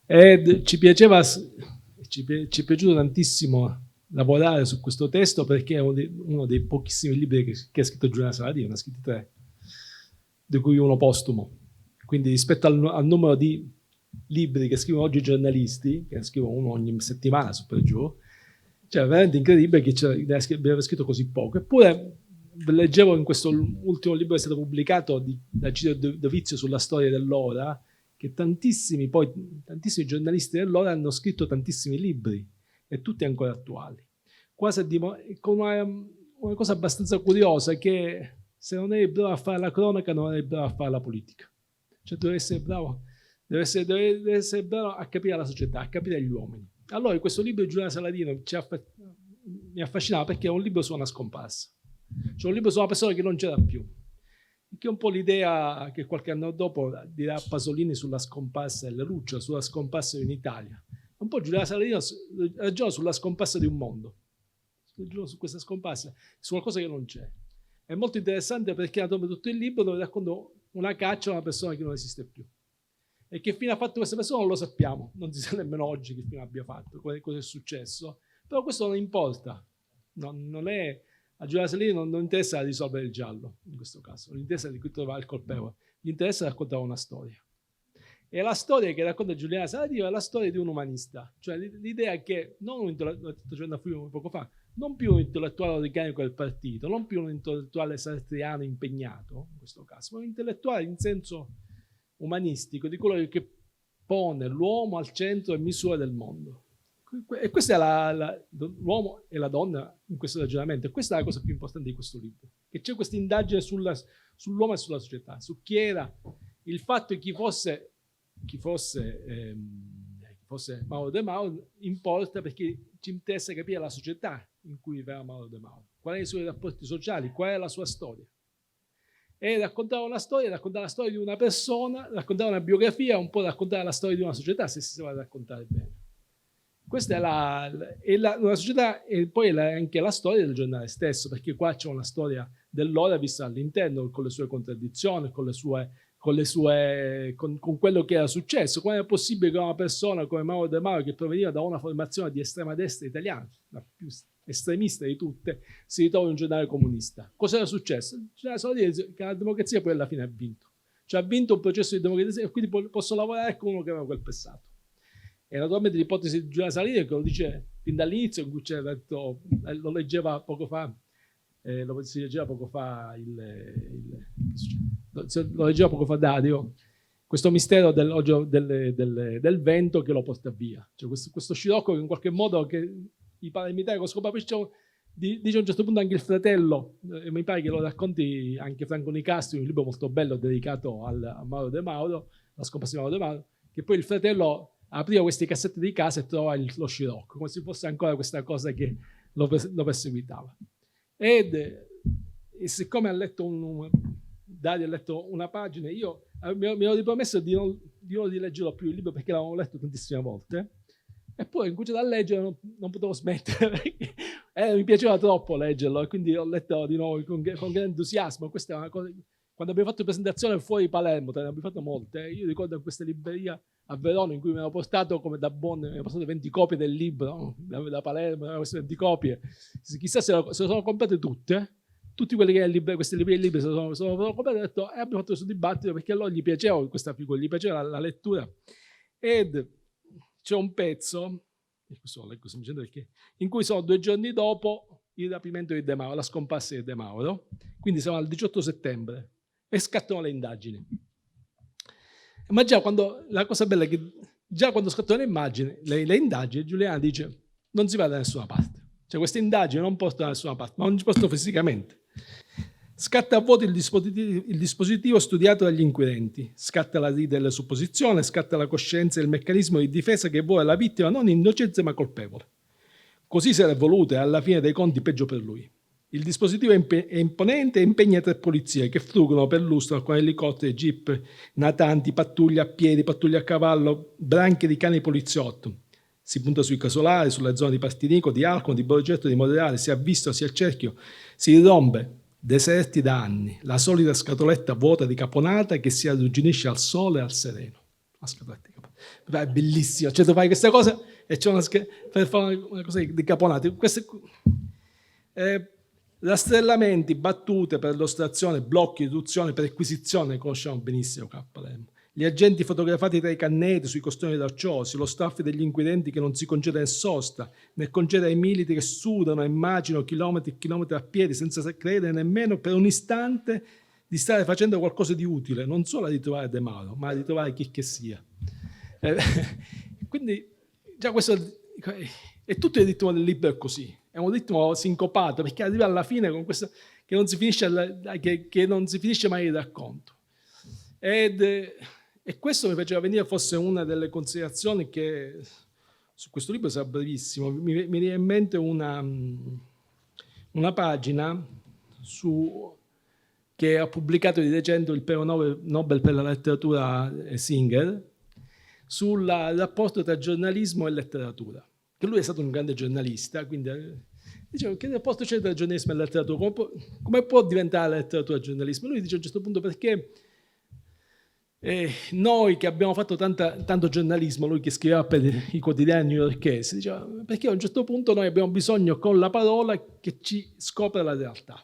Speaker 4: E ci è piaciuto tantissimo lavorare su questo testo perché è uno dei pochissimi libri che ha scritto Giuliana Saladino, ne ha scritti 3, di cui uno postumo. Quindi rispetto al numero di libri che scrivono oggi i giornalisti, che ne scrivono uno ogni settimana su per giù, cioè è veramente incredibile che abbia scritto così poco. Eppure leggevo in questo ultimo libro che è stato pubblicato da Ciro Dovizio sulla storia dell'ora, che tantissimi giornalisti dell'ora hanno scritto tantissimi libri e tutti ancora attuali. Con una cosa abbastanza curiosa, che se non eri bravo a fare la cronaca non eri bravo a fare la politica. Cioè deve essere bravo a capire la società, a capire gli uomini. Allora in questo libro di Giuliana Saladino mi affascinava perché è un libro su una scomparsa, cioè un libro su una persona che non c'era più, che è un po' l'idea che qualche anno dopo dirà Pasolini sulla scomparsa della Lucia, sulla scomparsa in Italia. Un po' Giuliana Saladino ragiona sulla scomparsa di un mondo, ragiona su questa scomparsa, su qualcosa che non c'è. È molto interessante perché naturalmente tutto il libro dove racconto una caccia a una persona che non esiste più. E che fine ha fatto questa persona non lo sappiamo, non si sa nemmeno oggi che fine abbia fatto, cosa è successo, però questo non importa, a Giuliana Saladino non interessa risolvere il giallo in questo caso, non interessa di trovare il colpevole, gli interessa raccontare una storia. E la storia che racconta Giuliana Saladino è la storia di un umanista, cioè l'idea che non un intellettuale, poco fa, non più un intellettuale organico del partito, non più un intellettuale sartriano impegnato, in questo caso, ma un intellettuale in senso umanistico, di quello che pone l'uomo al centro e misura del mondo. E questa è l'uomo e la donna in questo ragionamento, e questa è la cosa più importante di questo libro, che c'è questa indagine sull'uomo e sulla società, su chi era, il fatto che chi fosse Mauro De Mauro importa perché ci interessa capire la società in cui viveva Mauro De Mauro, quali sono i suoi rapporti sociali, qual è la sua storia. E raccontare una storia, raccontare la storia di una persona, raccontare una biografia, un po' raccontare la storia di una società, se si sa raccontare bene. Questa è una società, e poi è anche la storia del giornale stesso, perché qua c'è una storia dell'ora vista all'interno, con le sue contraddizioni, con quello che era successo. Come è possibile che una persona come Mauro De Mauro, che proveniva da una formazione di estrema destra italiana, la più estremista di tutte, si ritrova in un giornale comunista? Cosa era successo? C'era solo dire che la democrazia poi alla fine ha vinto. Cioè ha vinto un processo di democrazia e quindi posso lavorare con uno che aveva quel passato. E naturalmente l'ipotesi di Giuliana Saladino, che lo dice fin dall'inizio, in cui c'è detto, lo leggeva poco fa Dario, questo mistero del vento che lo porta via. Cioè questo scirocco che in qualche modo che i paramilitari con scopa dice a un certo punto anche il fratello, mi pare che lo racconti anche Franco Nicastri, un libro molto bello dedicato a Mauro De Mauro, la scomparsa di Mauro De Mauro, che poi il fratello apriva questi cassetti di casa e trovava lo scirocco, come se fosse ancora questa cosa che lo perseguitava. E siccome Dario ha letto una pagina, io mi ero ripromesso di non rileggerlo più il libro perché l'avevo letto tantissime volte, e poi cominciato a leggere, non potevo smettere perché mi piaceva troppo leggerlo, e quindi ho letto di nuovo con grande entusiasmo. Questa è una cosa, quando abbiamo fatto presentazione fuori Palermo, ne abbiamo fatto molte, io ricordo in questa libreria a Verona in cui mi hanno portato come da buon, mi hanno portato 20 copie del libro, no? Da Palermo, queste 20 copie, chissà se lo sono comprate tutte, tutti quelli che queste librerie libri se lo sono comprate, e ho detto, abbiamo fatto questo dibattito perché a loro gli piaceva questa figura, gli piaceva la lettura. Ed c'è un pezzo, questo lo leggo semplicemente perché, in cui sono 2 giorni dopo il rapimento di De Mauro, la scomparsa di De Mauro, quindi siamo al 18 settembre, e scattano le indagini. Ma già quando, la cosa bella è che già quando scattano le indagini, Giuliana dice non si va da nessuna parte. Cioè queste indagini non portano da nessuna parte, ma non ci portano fisicamente. Scatta a vuoto il dispositivo studiato dagli inquirenti, scatta la ride delle supposizioni, scatta la coscienza e il meccanismo di difesa che vuole la vittima non innocente ma colpevole. Così si è voluto e alla fine dei conti peggio per lui. Il dispositivo è imponente e impegna 3 polizie che frugano per lustro con elicotteri, jeep, natanti, pattuglie a piedi, pattuglie a cavallo, branche di cani poliziotto. Si punta sui casolari, sulle zone di Partinico, di Alcamo, di Borgetto, di Moderale, si avvista, si al cerchio, si rompe. Deserti da anni, la solita scatoletta vuota di caponata che si arrugginisce al sole e al sereno. La scatoletta di caponata. È bellissimo, cioè tu fai questa cosa e c'è per fare una cosa di caponata. Rastrellamenti, battute per illustrazione, blocchi, riduzione, perquisizione, conosciamo benissimo KLM. Gli agenti fotografati tra i canneti, sui costoni racciosi, lo staff degli inquirenti che non si congeda in sosta, né congeda i militi che sudano e immaginano chilometri e chilometri a piedi senza credere nemmeno per un istante di stare facendo qualcosa di utile, non solo a ritrovare De Mauro, ma a ritrovare chi che sia. Quindi già questo è tutto il ritmo del libro è così, è un ritmo sincopato perché arriva alla fine con questo che non si finisce mai il racconto. E questo mi faceva venire forse una delle considerazioni che su questo libro sarà brevissimo. Mi viene in mente una pagina che ha pubblicato di recente il premio Nobel per la letteratura Singer sul rapporto tra giornalismo e letteratura. Che lui è stato un grande giornalista, quindi dicevo che rapporto c'è tra giornalismo e letteratura? Come può diventare la letteratura giornalismo? Lui dice a un certo punto perché noi che abbiamo fatto tanto giornalismo, lui che scriveva per i quotidiani newyorkesi, diceva perché a un certo punto noi abbiamo bisogno con la parola che ci scopra la realtà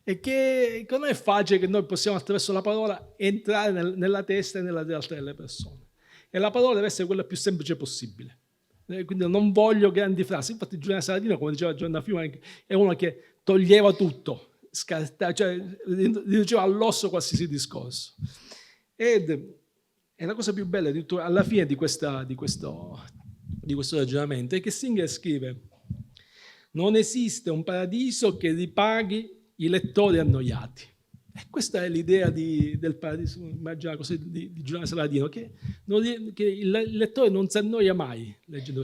Speaker 4: e che non è facile che noi possiamo attraverso la parola entrare nella testa e nella realtà delle persone e la parola deve essere quella più semplice possibile, quindi non voglio grandi frasi. Infatti Giuliano Saladino, come diceva Gianna Fiume, è uno che toglieva tutto, cioè riduceva all'osso qualsiasi discorso. Ed è la cosa più bella alla fine di questo ragionamento è che Singer scrive: non esiste un paradiso che ripaghi i lettori annoiati. E questa è l'idea del paradiso, immagina così, di Giuliano Saladino, che il lettore non si annoia mai leggendo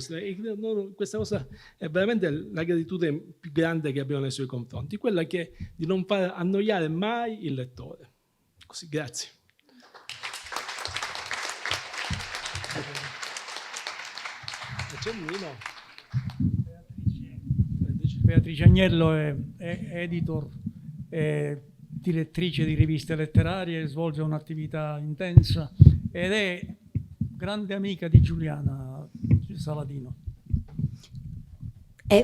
Speaker 4: questa cosa. È veramente la gratitudine più grande che abbiamo nei suoi confronti, quella di non far annoiare mai il lettore. Così, grazie.
Speaker 1: Beatrice Agnello è editor, è direttrice di riviste letterarie, svolge un'attività intensa ed è grande amica di Giuliana Saladino.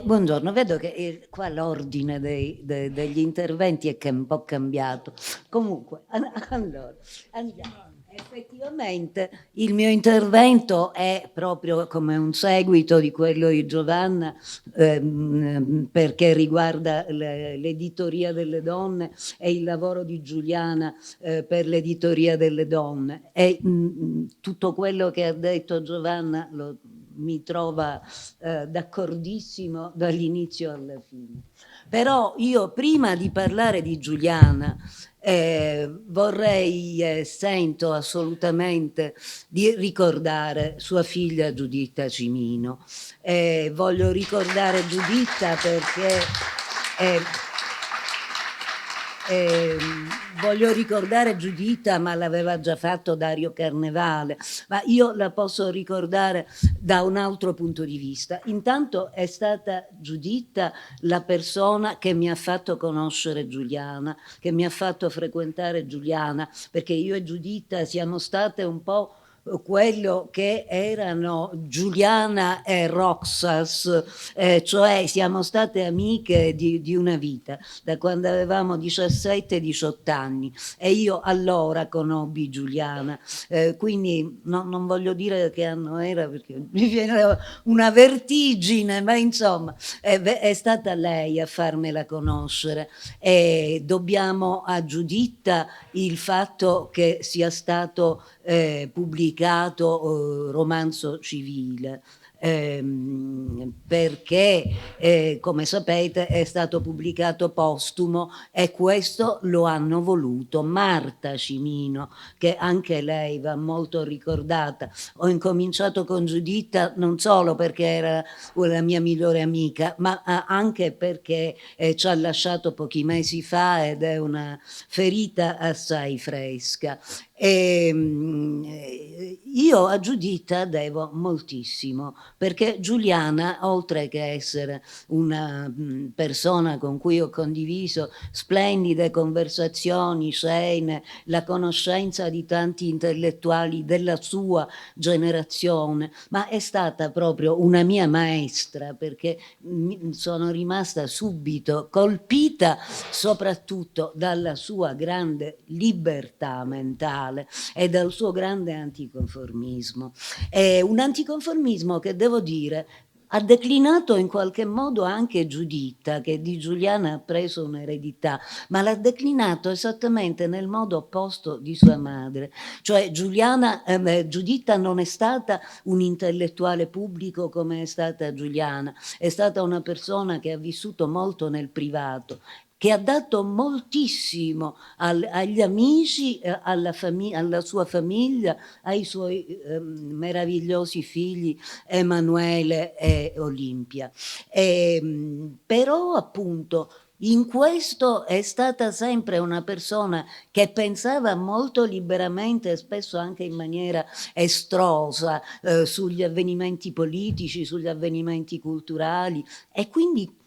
Speaker 5: Buongiorno, vedo che qua l'ordine degli interventi è un po' cambiato. Comunque, allora, andiamo. Effettivamente il mio intervento è proprio come un seguito di quello di Giovanna, perché riguarda l'editoria delle donne e il lavoro di Giuliana per l'editoria delle donne. E tutto quello che ha detto Giovanna mi trova d'accordissimo dall'inizio alla fine. Però io prima di parlare di Giuliana sento assolutamente di ricordare sua figlia Giuditta Cimino. Voglio ricordare Giuditta perché voglio ricordare Giuditta, ma l'aveva già fatto Dario Carnevale, ma io la posso ricordare da un altro punto di vista. Intanto è stata Giuditta la persona che mi ha fatto conoscere Giuliana, che mi ha fatto frequentare Giuliana, perché io e Giuditta siamo state un po' quello che erano Giuliana e Roxas, cioè siamo state amiche di una vita, da quando avevamo 17-18 anni, e io allora conobbi Giuliana, quindi non voglio dire che anno era perché mi viene una vertigine, ma insomma è stata lei a farmela conoscere, e dobbiamo a Giuditta il fatto che sia stato pubblicato Romanzo civile. perché come sapete è stato pubblicato postumo e questo lo hanno voluto. Marta Cimino, che anche lei va molto ricordata. Ho incominciato con Giuditta non solo perché era la mia migliore amica, ma anche perché ci ha lasciato pochi mesi fa ed è una ferita assai fresca. Io a Giuditta devo moltissimo, perché Giuliana, oltre che essere una persona con cui ho condiviso splendide conversazioni, scene, la conoscenza di tanti intellettuali della sua generazione, ma è stata proprio una mia maestra, perché sono rimasta subito colpita soprattutto dalla sua grande libertà mentale e dal suo grande anticonformismo. Un anticonformismo che, devo dire, ha declinato in qualche modo anche Giuditta, che di Giuliana ha preso un'eredità, ma l'ha declinato esattamente nel modo opposto di sua madre. Cioè Giuditta non è stata un intellettuale pubblico come è stata Giuliana, è stata una persona che ha vissuto molto nel privato, che ha dato moltissimo agli amici, alla sua famiglia, ai suoi meravigliosi figli Emanuele e Olimpia. Però appunto in questo è stata sempre una persona che pensava molto liberamente e spesso anche in maniera estrosa sugli avvenimenti politici, sugli avvenimenti culturali, e quindi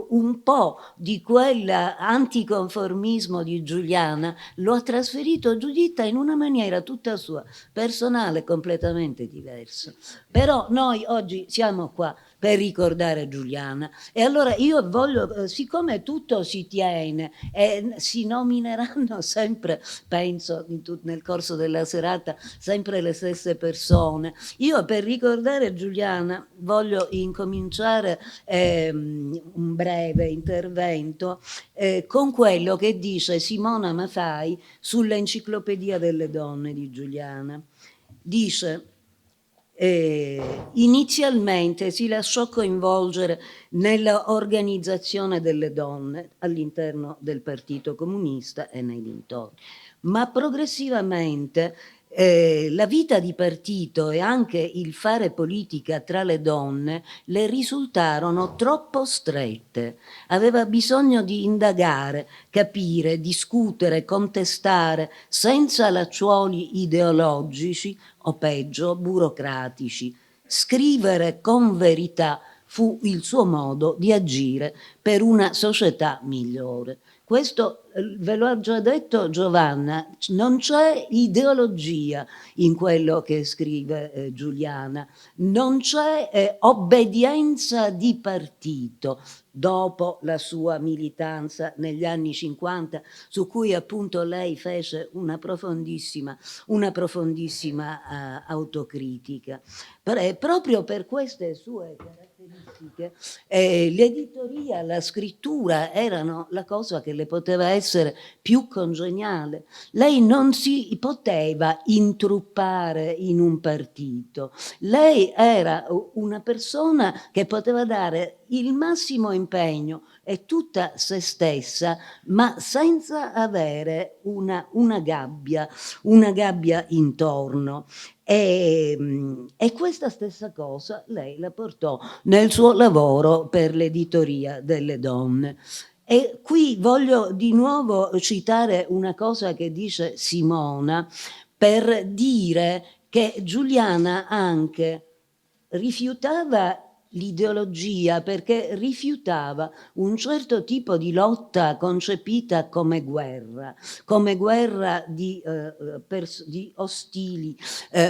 Speaker 5: un po' di quell'anticonformismo di Giuliana lo ha trasferito Giuditta in una maniera tutta sua, personale, completamente diversa. Però noi oggi siamo qua per ricordare Giuliana, e allora io voglio, siccome tutto si tiene e si nomineranno sempre, penso nel corso della serata, sempre le stesse persone, io per ricordare Giuliana voglio incominciare un breve intervento con quello che dice Simona Mafai sull'Enciclopedia delle donne di Giuliana. Dice: inizialmente si lasciò coinvolgere nell'organizzazione delle donne all'interno del Partito Comunista e nei dintorni, ma progressivamente la vita di partito e anche il fare politica tra le donne le risultarono troppo strette. Aveva bisogno di indagare, capire, discutere, contestare, senza lacciuoli ideologici o peggio burocratici. Scrivere con verità fu il suo modo di agire per una società migliore. Questo ve lo ha già detto Giovanna, non c'è ideologia in quello che scrive Giuliana, non c'è obbedienza di partito dopo la sua militanza negli anni 50, su cui appunto lei fece una profondissima autocritica. Proprio per queste sue caratteristiche l'editoria, la scrittura erano la cosa che le poteva essere più congeniale. Lei non si poteva intruppare in un partito, lei era una persona che poteva dare il massimo impegno e tutta se stessa, ma senza avere una gabbia intorno. E questa stessa cosa lei la portò nel suo lavoro per l'editoria delle donne. E qui voglio di nuovo citare una cosa che dice Simona per dire che Giuliana anche rifiutava l'ideologia perché rifiutava un certo tipo di lotta concepita come guerra di ostili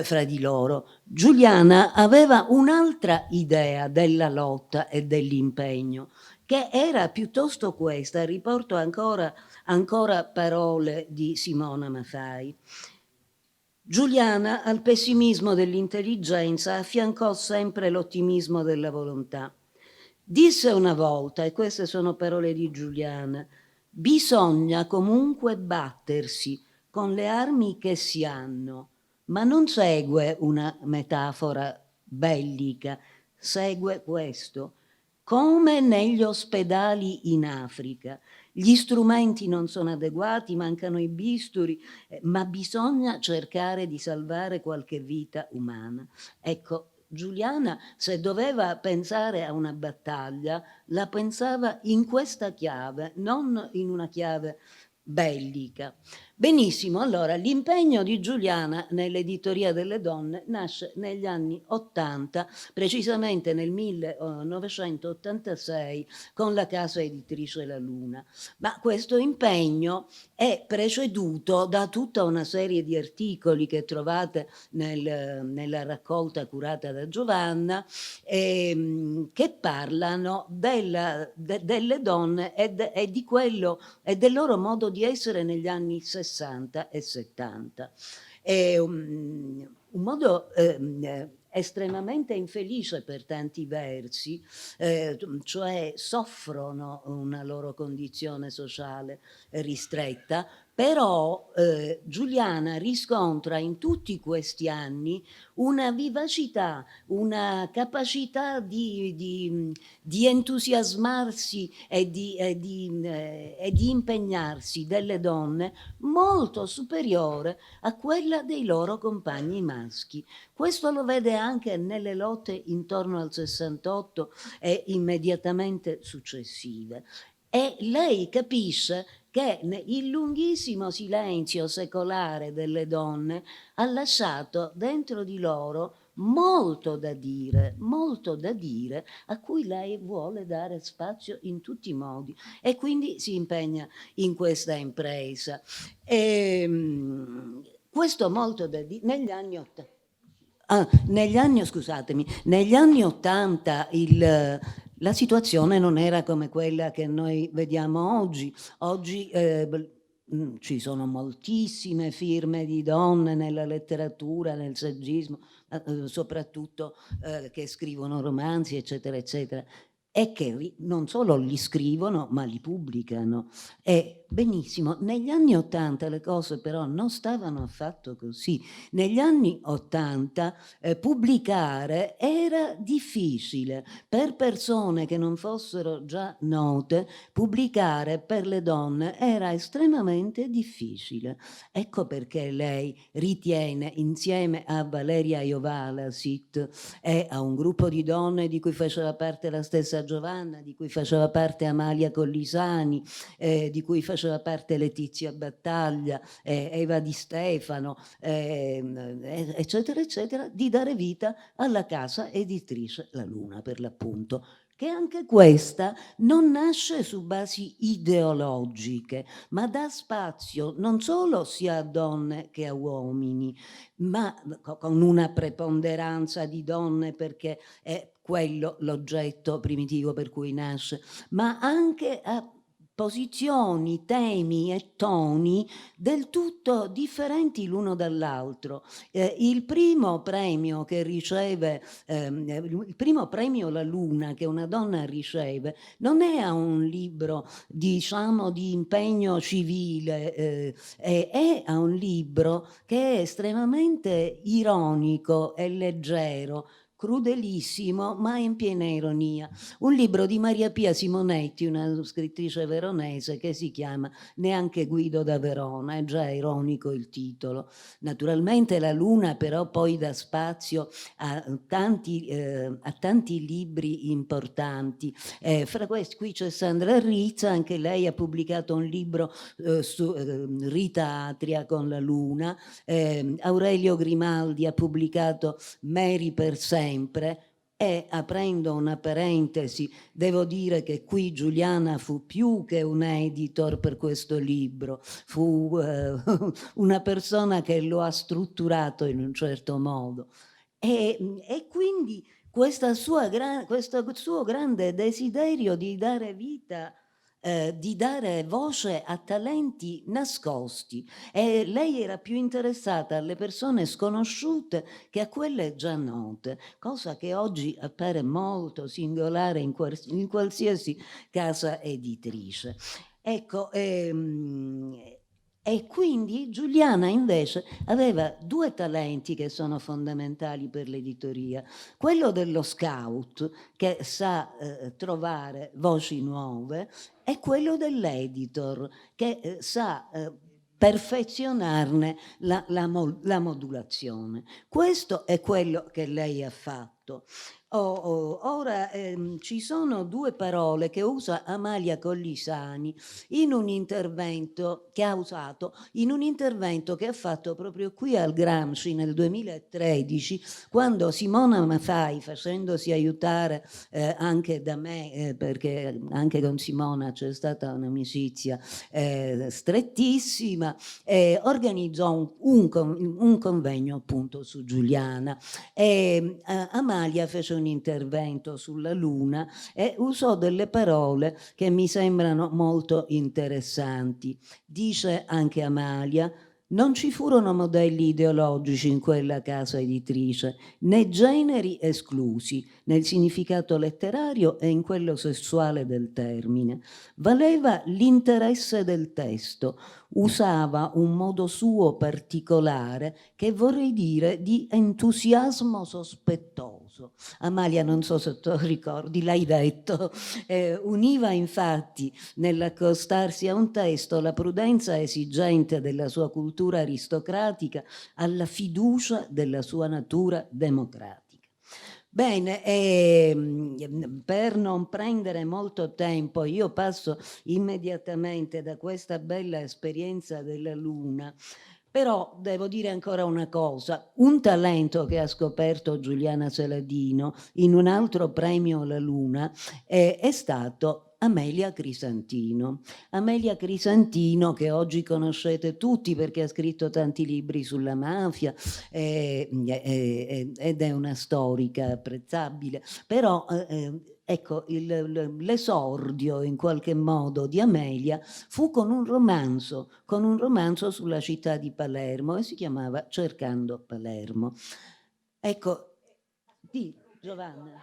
Speaker 5: fra di loro. Giuliana aveva un'altra idea della lotta e dell'impegno, che era piuttosto questa. Riporto ancora parole di Simona Mafai. Giuliana al pessimismo dell'intelligenza affiancò sempre l'ottimismo della volontà. Disse una volta, e queste sono parole di Giuliana: bisogna comunque battersi con le armi che si hanno, ma non segue una metafora bellica. Segue questo. Come negli ospedali in Africa. Gli strumenti non sono adeguati, mancano i bisturi, ma bisogna cercare di salvare qualche vita umana. Ecco, Giuliana, se doveva pensare a una battaglia, la pensava in questa chiave, non in una chiave bellica. Benissimo, allora l'impegno di Giuliana nell'editoria delle donne nasce negli anni 80, precisamente nel 1986 con la casa editrice La Luna. Ma questo impegno è preceduto da tutta una serie di articoli che trovate nella raccolta curata da Giovanna, che parlano delle donne e di quello e del loro modo di essere negli anni 60 e 70. È un modo estremamente infelice per tanti versi, cioè soffrono una loro condizione sociale ristretta, però Giuliana riscontra in tutti questi anni una vivacità, una capacità di entusiasmarsi e di impegnarsi delle donne molto superiore a quella dei loro compagni maschi. Questo lo vede anche nelle lotte intorno al 68 e immediatamente successive. E lei capisce che il lunghissimo silenzio secolare delle donne ha lasciato dentro di loro molto da dire, a cui lei vuole dare spazio in tutti i modi e quindi si impegna in questa impresa. Questo molto da dire negli anni 80. Negli anni 80 la situazione non era come quella che noi vediamo oggi. Oggi ci sono moltissime firme di donne nella letteratura, nel saggismo, soprattutto che scrivono romanzi, eccetera, eccetera, e che non solo li scrivono, ma li pubblicano. E benissimo, negli anni 80 le cose però non stavano affatto così. Negli anni 80 pubblicare era difficile. Per persone che non fossero già note, pubblicare per le donne era estremamente difficile. Ecco perché lei ritiene, insieme a Valeria Jovala-Sit e a un gruppo di donne di cui faceva parte la stessa Giovanna, di cui faceva parte Amalia Collisani, di cui faceva parte Letizia Battaglia, Eva Di Stefano, eccetera, eccetera, di dare vita alla casa editrice La Luna, per l'appunto, che anche questa non nasce su basi ideologiche, ma dà spazio non solo sia a donne che a uomini, ma con una preponderanza di donne perché è quello l'oggetto primitivo per cui nasce, ma anche a posizioni, temi e toni del tutto differenti l'uno dall'altro. Il primo premio che riceve, il primo premio La Luna che una donna riceve non è a un libro, diciamo, di impegno civile, è a un libro che è estremamente ironico e leggero, crudelissimo, ma in piena ironia. Un libro di Maria Pia Simonetti, una scrittrice veronese, che si chiama Neanche Guido da Verona, è già ironico il titolo. Naturalmente La Luna però poi dà spazio a tanti libri importanti. Fra questi qui c'è Sandra Rizza, anche lei ha pubblicato un libro su Rita Atria con La Luna. Aurelio Grimaldi ha pubblicato Mary per sempre. E aprendo una parentesi, devo dire che qui Giuliana fu più che un editor per questo libro, fu una persona che lo ha strutturato in un certo modo. E quindi questo suo grande desiderio di dare vita, di dare voce a talenti nascosti, e lei era più interessata alle persone sconosciute che a quelle già note, cosa che oggi appare molto singolare in qualsiasi casa editrice. Ecco, E quindi Giuliana invece aveva due talenti che sono fondamentali per l'editoria. Quello dello scout, che sa trovare voci nuove, e quello dell'editor, che sa perfezionarne la modulazione. Questo è quello che lei ha fatto. Ora ci sono due parole che usa Amalia Collisani in un intervento che ha usato, in un intervento che ha fatto proprio qui al Gramsci nel 2013, quando Simona Mafai, facendosi aiutare anche da me, perché anche con Simona c'è stata un'amicizia strettissima, organizzò un convegno appunto su Giuliana. Amalia fece un intervento sulla Luna e usò delle parole che mi sembrano molto interessanti. Dice anche Amalia: non ci furono modelli ideologici in quella casa editrice, né generi esclusi nel significato letterario e in quello sessuale del termine. Valeva l'interesse del testo, usava un modo suo particolare che vorrei dire di entusiasmo sospettoso. Amalia, non so se tu ricordi, l'hai detto, univa infatti nell'accostarsi a un testo la prudenza esigente della sua cultura aristocratica alla fiducia della sua natura democratica. Bene, per non prendere molto tempo, io passo immediatamente da questa bella esperienza della Luna. Però devo dire ancora una cosa: un talento che ha scoperto Giuliana Saladino in un altro premio alla Luna è stato Amelia Crisantino. Amelia Crisantino, che oggi conoscete tutti perché ha scritto tanti libri sulla mafia ed è una storica apprezzabile, però ecco, l'esordio in qualche modo di Amelia fu con un romanzo sulla città di Palermo e si chiamava Cercando Palermo. Ecco, di Giovanna.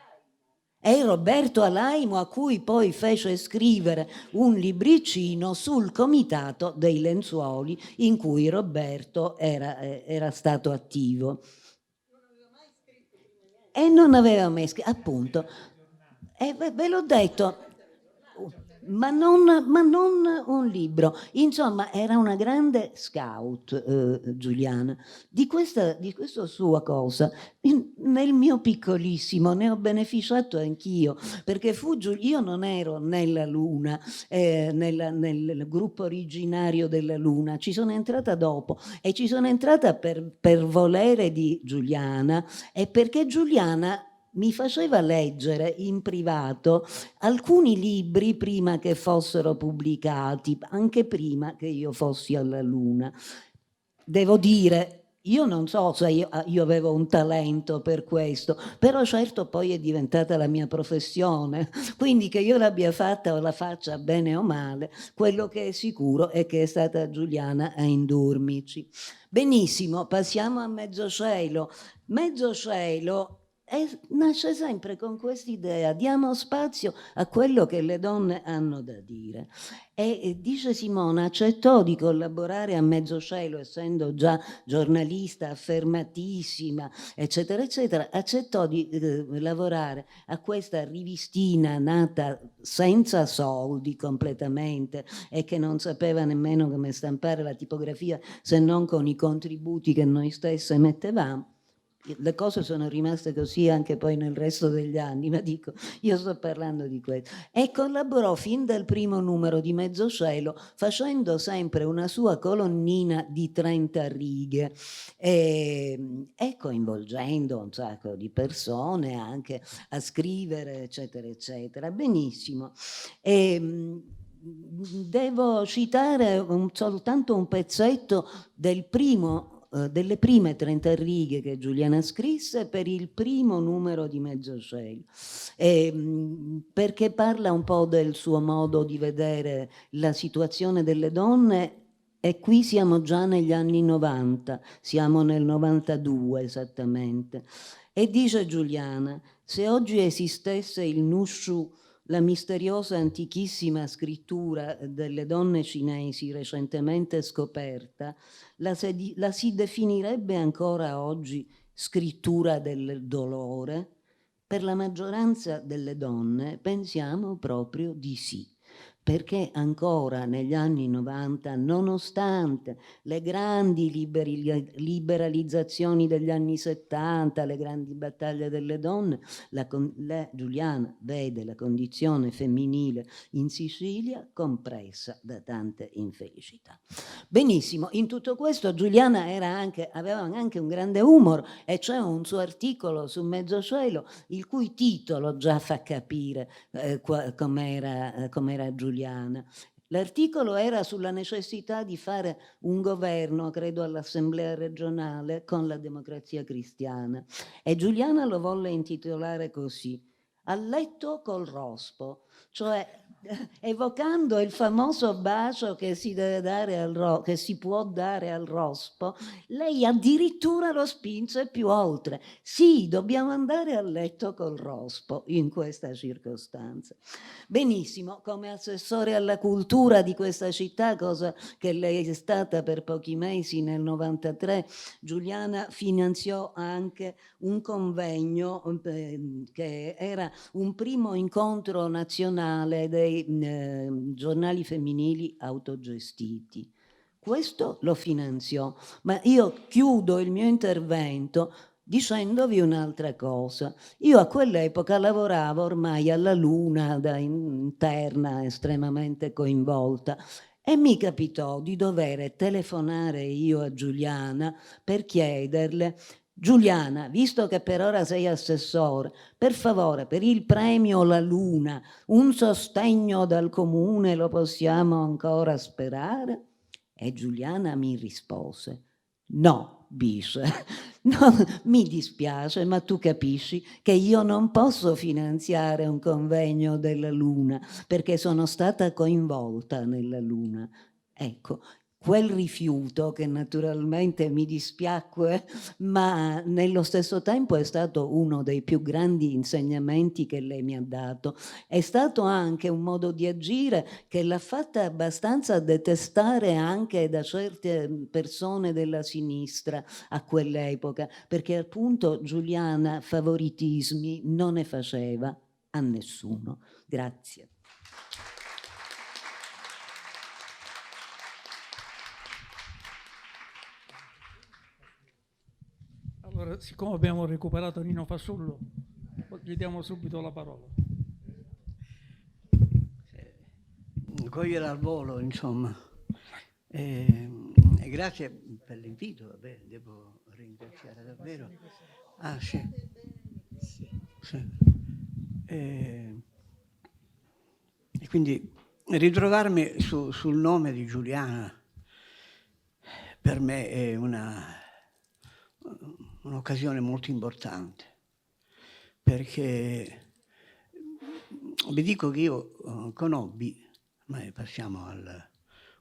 Speaker 5: È Roberto Alaimo, a cui poi fece scrivere un libricino sul comitato dei lenzuoli in cui Roberto era stato attivo. E non aveva mai scritto, appunto. Ve l'ho detto, ma non un libro. Insomma, era una grande scout, Giuliana. Di questa sua cosa, nel mio piccolissimo, ne ho beneficiato anch'io, perché io non ero nella Luna, nel gruppo originario della Luna, ci sono entrata dopo e ci sono entrata per volere di Giuliana e perché Giuliana mi faceva leggere in privato alcuni libri prima che fossero pubblicati, anche prima che io fossi alla Luna. Devo dire, io non so se io avevo un talento per questo, però certo poi è diventata la mia professione, quindi che io l'abbia fatta o la faccia bene o male, quello che è sicuro è che è stata Giuliana a indurmici. Benissimo, passiamo a Mezzocielo. Mezzocielo nasce sempre con quest'idea: diamo spazio a quello che le donne hanno da dire. E dice Simona, accettò di collaborare a Mezzocielo, essendo già giornalista affermatissima, eccetera, eccetera, accettò di lavorare a questa rivistina nata senza soldi completamente e che non sapeva nemmeno come stampare la tipografia se non con i contributi che noi stesse mettevamo. Le cose sono rimaste così anche poi nel resto degli anni, ma dico, io sto parlando di questo. E collaborò fin dal primo numero di Mezzocielo, facendo sempre una sua colonnina di 30 righe e coinvolgendo un sacco di persone anche a scrivere, eccetera, eccetera. Benissimo. Devo citare soltanto un pezzetto delle prime 30 righe che Giuliana scrisse per il primo numero di Mezzocielo, perché parla un po' del suo modo di vedere la situazione delle donne. E qui siamo già negli anni 90, siamo nel 92 esattamente. E dice Giuliana: se oggi esistesse il Nushu la misteriosa antichissima scrittura delle donne cinesi recentemente scoperta la si definirebbe ancora oggi scrittura del dolore? Per la maggioranza delle donne pensiamo proprio di sì, perché ancora negli anni 90, nonostante le grandi liberalizzazioni degli anni 70, le grandi battaglie delle donne, Giuliana vede la condizione femminile in Sicilia compressa da tante infelicità. Benissimo, in tutto questo Giuliana aveva anche un grande humor, e c'è un suo articolo su Mezzocielo il cui titolo già fa capire com'era Giuliana. L'articolo era sulla necessità di fare un governo, credo all'Assemblea regionale, con la Democrazia Cristiana, e Giuliana lo volle intitolare così: A letto col rospo, cioè evocando il famoso bacio che si deve dare che si può dare al rospo. Lei addirittura lo spinse più oltre: sì, dobbiamo andare a letto col rospo in questa circostanza. Benissimo, come assessore alla cultura di questa città, cosa che lei è stata per pochi mesi nel 93, Giuliana finanziò anche un convegno che era un primo incontro nazionale dei giornali femminili autogestiti. Questo lo finanziò, ma io chiudo il mio intervento dicendovi un'altra cosa. Io a quell'epoca lavoravo ormai alla Luna da interna estremamente coinvolta, e mi capitò di dover telefonare io a Giuliana per chiederle: Giuliana, visto che per ora sei assessore, per favore, per il premio La Luna, un sostegno dal comune lo possiamo ancora sperare? E Giuliana mi rispose: no, bis, no, mi dispiace, ma tu capisci che io non posso finanziare un convegno della Luna perché sono stata coinvolta nella Luna. Ecco, quel rifiuto, che naturalmente mi dispiacque, ma nello stesso tempo è stato uno dei più grandi insegnamenti che lei mi ha dato. È stato anche un modo di agire che l'ha fatta abbastanza detestare anche da certe persone della sinistra a quell'epoca, perché appunto Giuliana favoritismi non ne faceva a nessuno. Grazie.
Speaker 1: Allora, siccome abbiamo recuperato Nino Fasullo, gli diamo subito la parola.
Speaker 6: Cogliere al volo, insomma. Grazie per l'invito, vabbè, devo ringraziare davvero. Ah, sì. Sì. E quindi ritrovarmi sul nome di Giuliana per me è un'occasione molto importante, perché vi dico che io conobbi, ma passiamo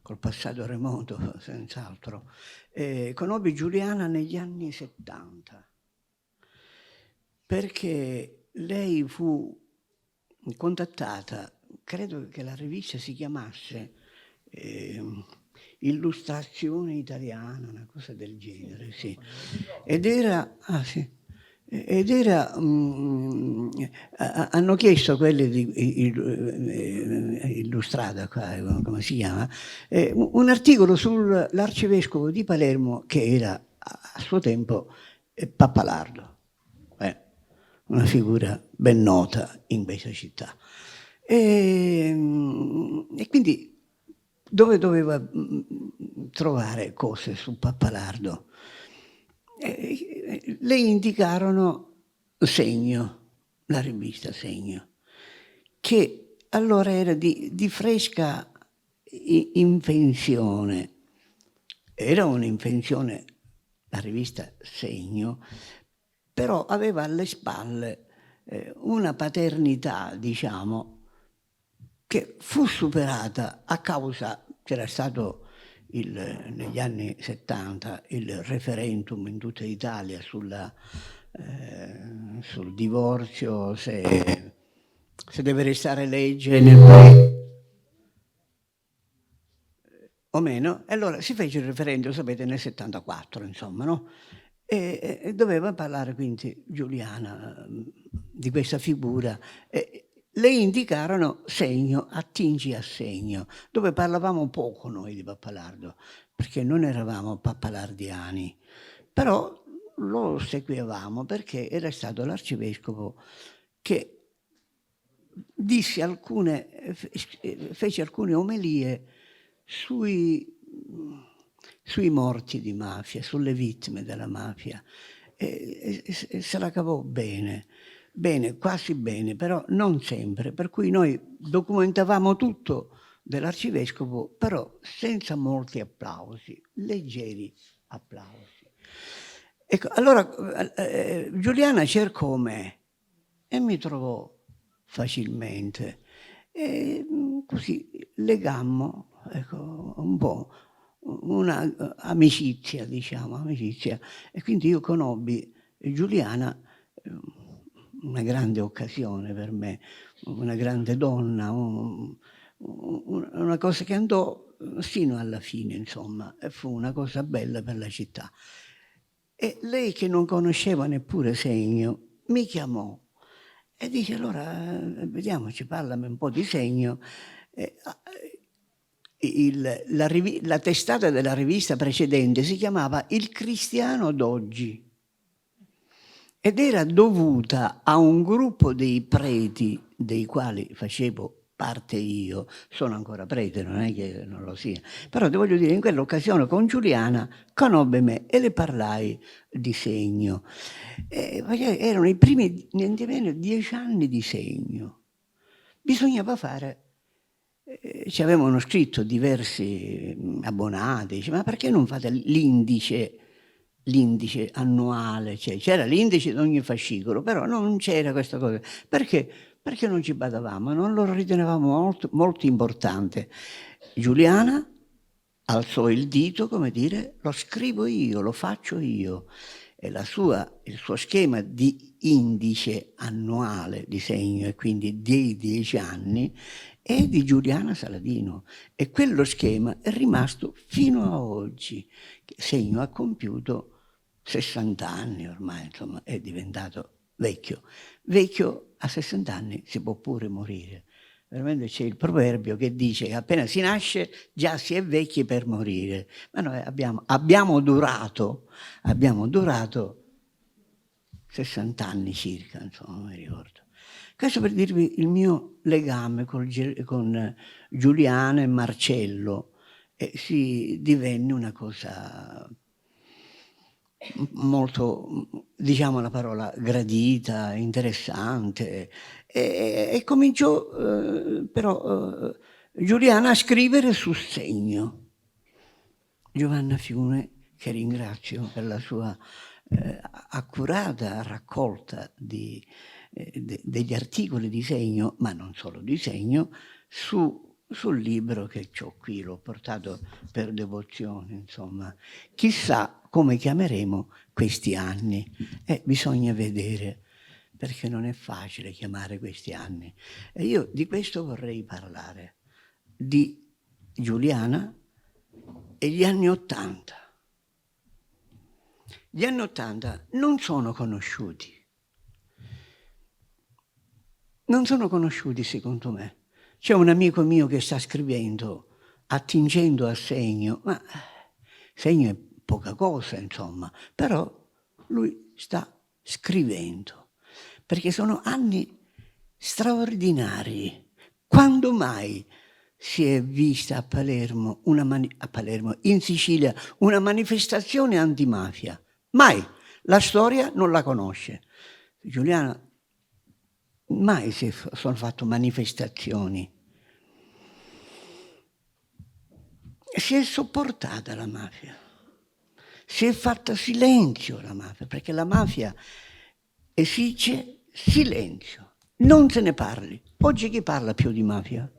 Speaker 6: col passato remoto senz'altro, conobbi Giuliana negli anni 70, perché lei fu contattata, credo che la rivista si chiamasse Illustrazione Italiana, una cosa del genere, sì. Ed era, hanno chiesto quelli di Illustrata, come si chiama, un articolo sull'arcivescovo di Palermo che era a suo tempo Pappalardo, una figura ben nota in questa città. E quindi dove doveva trovare cose su Pappalardo? Le indicarono Segno, la rivista Segno, che allora era di fresca invenzione. Era un'invenzione, la rivista Segno, però aveva alle spalle una paternità, diciamo, che fu superata a causa, c'era stato negli anni 70 il referendum in tutta Italia sul divorzio, se se deve restare legge nel paese o meno. E allora si fece il referendum, sapete, nel 74, insomma, no? E doveva parlare quindi Giuliana di questa figura. Le indicarono Segno, attingi a Segno, dove parlavamo poco noi di Pappalardo, perché non eravamo pappalardiani, però lo seguivamo perché era stato l'arcivescovo che fece alcune omelie sui morti di mafia, sulle vittime della mafia, e se la cavò bene, quasi bene, però non sempre, per cui noi documentavamo tutto dell'arcivescovo, però senza molti applausi, leggeri applausi. Ecco, allora Giuliana cercò me e mi trovò facilmente, e così legammo, ecco, un po' una amicizia, diciamo, amicizia. E quindi io conobbi Giuliana, una grande occasione per me, una grande donna, una cosa che andò sino alla fine, insomma, e fu una cosa bella per la città. E lei, che non conosceva neppure Segno, mi chiamò e dice: allora vediamoci, parlami un po' di Segno. La testata della rivista precedente si chiamava Il Cristiano d'Oggi ed era dovuta a un gruppo dei preti dei quali facevo parte io. Sono ancora prete, non è che non lo sia, però ti voglio dire, in quell'occasione con Giuliana conobbe me e le parlai di Segno. Erano i primi, niente meno, 10 anni di Segno. Bisognava fare, ci avevano scritto diversi abbonati, dice: ma perché non fate l'indice annuale? Cioè, c'era l'indice di ogni fascicolo, però non c'era questa cosa. Perché? Perché non ci badavamo, non lo ritenevamo molto, molto importante. Giuliana alzò il dito, come dire: lo scrivo io, lo faccio io. E il suo schema di indice annuale di Segno, e quindi dei 10 anni, è di Giuliana Saladino. E quello schema è rimasto fino a oggi. Segno ha compiuto 60 anni ormai, insomma, è diventato vecchio. Vecchio a 60 anni si può pure morire. Veramente c'è il proverbio che dice che appena si nasce già si è vecchi per morire. Ma noi abbiamo durato 60 anni circa, insomma, non mi ricordo. Questo per dirvi il mio legame con Giuliana e Marcello. Si divenne una cosa molto, diciamo la parola, gradita, interessante, e cominciò però Giuliana a scrivere su Segno. Giovanna Fiume, che ringrazio per la sua accurata raccolta degli articoli di Segno, ma non solo di Segno, sul libro che ho qui, l'ho portato per devozione, insomma. Chissà come chiameremo questi anni. Bisogna vedere, perché non è facile chiamare questi anni. E io di questo vorrei parlare, di Giuliana e gli anni '80. Gli anni '80 non sono conosciuti. Non sono conosciuti, secondo me. C'è un amico mio che sta scrivendo, attingendo a Segno, ma Segno è poca cosa, insomma, però lui sta scrivendo, perché sono anni straordinari. Quando mai si è vista a Palermo, in Sicilia, una manifestazione antimafia? Mai. La storia non la conosce. Giuliana, mai sono fatte manifestazioni. Si è sopportata la mafia, si è fatta silenzio la mafia, perché la mafia esige silenzio, non se ne parli. Oggi chi parla più di mafia?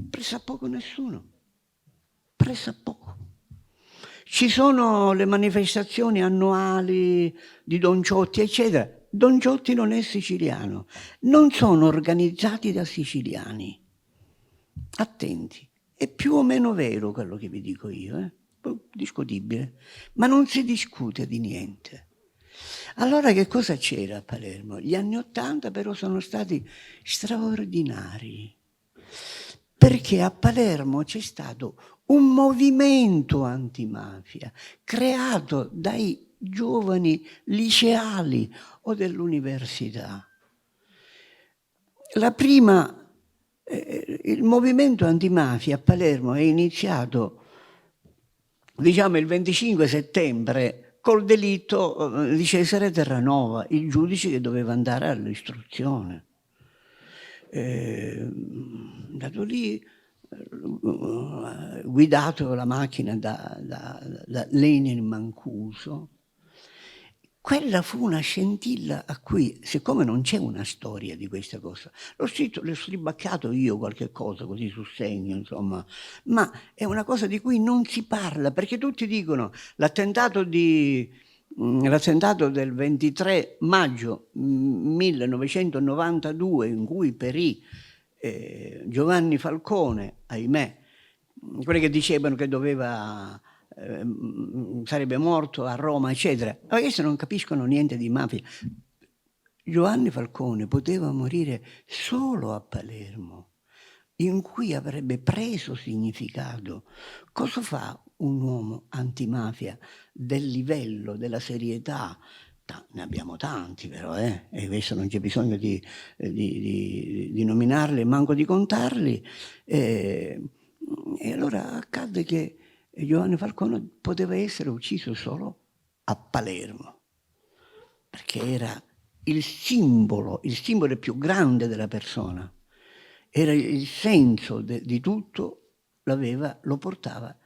Speaker 6: Pressappoco nessuno, pressappoco. Ci sono le manifestazioni annuali di Don Ciotti, eccetera, Don Giotti non è siciliano, non sono organizzati da siciliani. Attenti, è più o meno vero quello che vi dico io, discutibile, ma non si discute di niente. Allora che cosa c'era a Palermo? Gli anni '80 però sono stati straordinari, perché a Palermo c'è stato un movimento antimafia creato dai giovani liceali o dell'università. Il movimento antimafia a Palermo è iniziato, diciamo, il 25 settembre col delitto di Cesare Terranova, il giudice che doveva andare all'istruzione. Dato lì, guidato la macchina da Lenin Mancuso, quella fu una scintilla a cui, siccome non c'è una storia di questa cosa, l'ho stribaccato io qualche cosa così sul segno, insomma, ma è una cosa di cui non si parla, perché tutti dicono l'attentato del 23 maggio 1992 in cui perì Giovanni Falcone, ahimè, quelli che dicevano che sarebbe morto a Roma, eccetera. Ma questi non capiscono niente di mafia. Giovanni Falcone poteva morire solo a Palermo, in cui avrebbe preso significato. Cosa fa un uomo antimafia del livello, della serietà? Ne abbiamo tanti però, e questo non c'è bisogno di nominarli, manco di contarli. E allora accadde che Giovanni Falcone poteva essere ucciso solo a Palermo, perché era il simbolo più grande della persona, era il senso di tutto, lo portava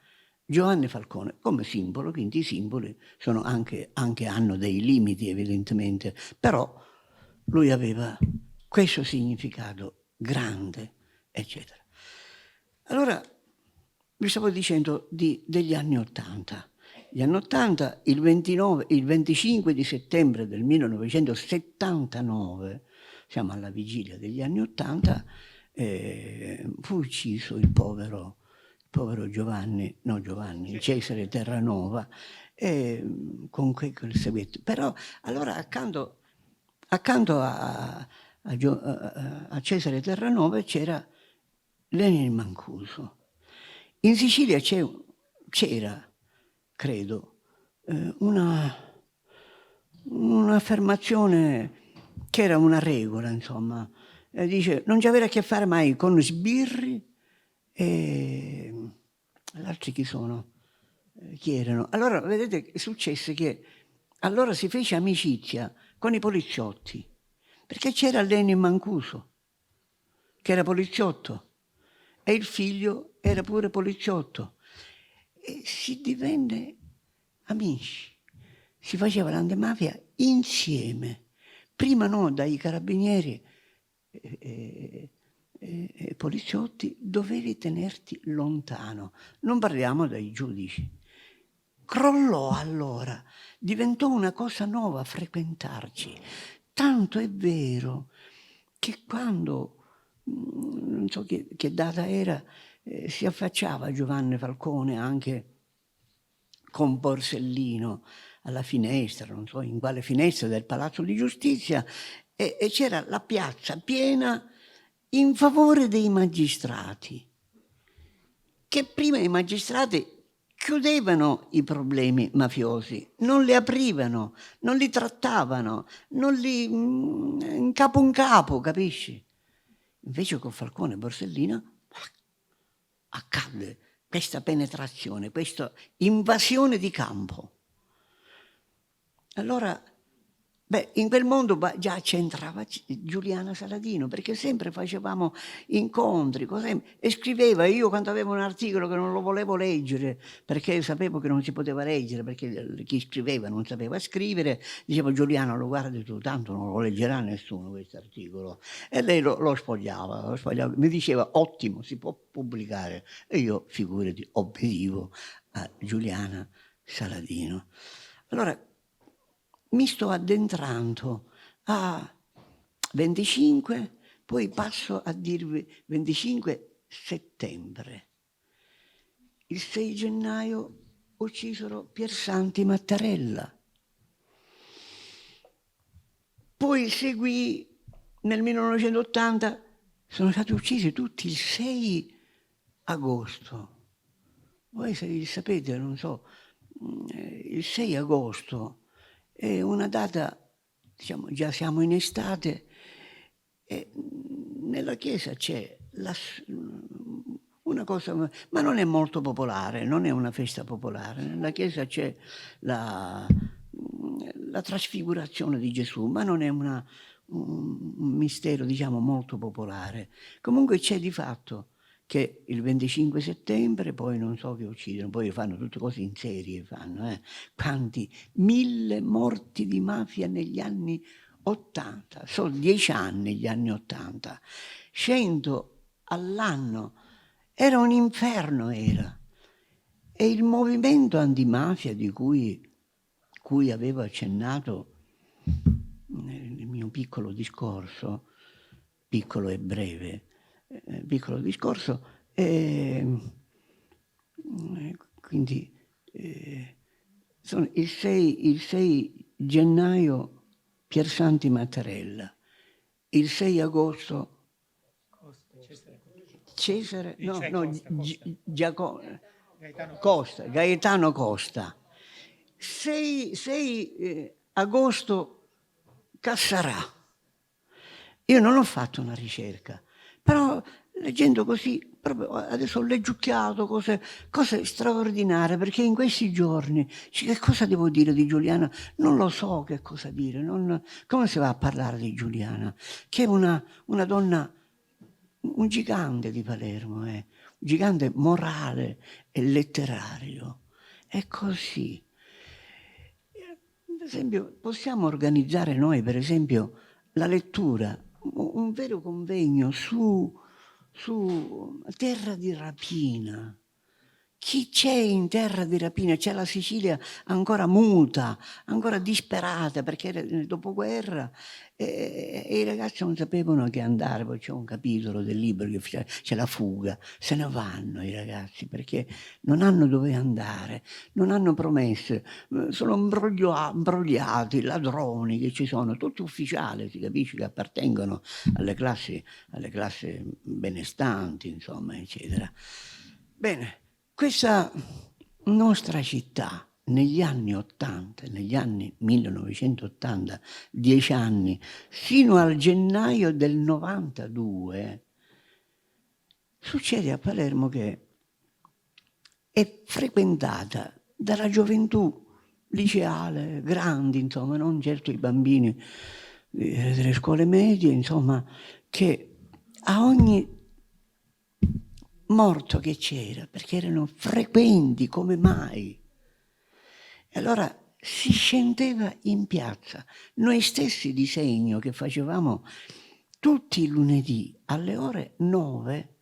Speaker 6: Giovanni Falcone come simbolo, quindi i simboli sono anche hanno dei limiti evidentemente, però lui aveva questo significato grande, eccetera. Allora, vi stavo dicendo degli anni '80. Gli anni '80, il 25 di settembre del 1979, siamo alla vigilia degli anni '80, fu ucciso il povero Cesare Terranova, con quel seguetto. Però allora accanto a Cesare Terranova c'era Lenin Mancuso. In Sicilia c'era, credo, un'affermazione che era una regola, insomma. Dice, non ci avere a che fare mai con sbirri e altri chi sono? Chi erano? Allora, vedete, successe che allora si fece amicizia con i poliziotti, perché c'era Lenin Mancuso, che era poliziotto, e il figlio era pure poliziotto. E si divenne amici, si faceva l'antimafia insieme. Prima no, dai carabinieri e poliziotti dovevi tenerti lontano, non parliamo dai giudici. Crollò allora, diventò una cosa nuova frequentarci, tanto è vero che quando, non so che data era, si affacciava Giovanni Falcone anche con Borsellino alla finestra, non so in quale finestra del Palazzo di Giustizia, e c'era la piazza piena in favore dei magistrati, che prima i magistrati chiudevano i problemi mafiosi, non li aprivano, non li trattavano, non li in capo, capisci? Invece con Falcone e Borsellino accadde questa penetrazione, questa invasione di campo. Allora, in quel mondo già c'entrava Giuliana Saladino, perché sempre facevamo incontri, e scriveva. Io quando avevo un articolo che non lo volevo leggere, perché sapevo che non si poteva leggere, perché chi scriveva non sapeva scrivere, dicevo Giuliana lo guardi tu, tanto non lo leggerà nessuno questo articolo. E lei lo spogliava, mi diceva ottimo, si può pubblicare. E io, figurati, obbedivo a Giuliana Saladino. Allora, mi sto addentrando a 25, poi passo a dirvi 25 settembre. Il 6 gennaio uccisero Piersanti Mattarella. Poi seguì nel 1980, sono stati uccisi tutti il 6 agosto. Voi sapete, non so, il 6 agosto è una data, diciamo, già siamo in estate, e nella chiesa c'è una cosa, ma non è molto popolare, non è una festa popolare. Nella chiesa c'è la trasfigurazione di Gesù, ma non è un mistero, diciamo, molto popolare. Comunque c'è di fatto che il 25 settembre, poi non so che uccidono, poi fanno tutte cose in serie, fanno, quanti? 1000 morti di mafia negli anni 80, sono 10 anni gli anni 80, 100 all'anno, era un inferno, era. E il movimento antimafia di cui avevo accennato nel mio piccolo discorso, piccolo e breve, piccolo discorso, quindi sono il 6 gennaio Piersanti Mattarella, il 6 agosto Cesare, Gaetano Costa, 6 agosto Cassarà. Io non ho fatto una ricerca, però leggendo così, proprio adesso ho leggiucchiato cose straordinarie, perché in questi giorni, che cosa devo dire di Giuliana? Non lo so che cosa dire, come si va a parlare di Giuliana? Che è una donna, un gigante di Palermo, un gigante morale e letterario. È così. Per esempio, possiamo organizzare noi, per esempio, la lettura, un vero convegno su terra di rapina. Chi c'è in terra di rapina? C'è la Sicilia ancora muta, ancora disperata, perché era nel dopoguerra e i ragazzi non sapevano che andare. Poi c'è un capitolo del libro che c'è la fuga, se ne vanno i ragazzi perché non hanno dove andare, non hanno promesse, sono imbrogliati, ladroni che ci sono, tutti ufficiali, si capisce che appartengono alle classi benestanti, insomma, eccetera. Bene. Questa nostra città negli anni 80, negli anni 1980, 10 anni, fino al gennaio del 92, succede a Palermo che è frequentata dalla gioventù liceale, grandi, insomma, non certo i bambini delle scuole medie, insomma, che a ogni morto che c'era, perché erano frequenti come mai. E allora si scendeva in piazza. Noi stessi di Segno che facevamo tutti i lunedì alle ore 9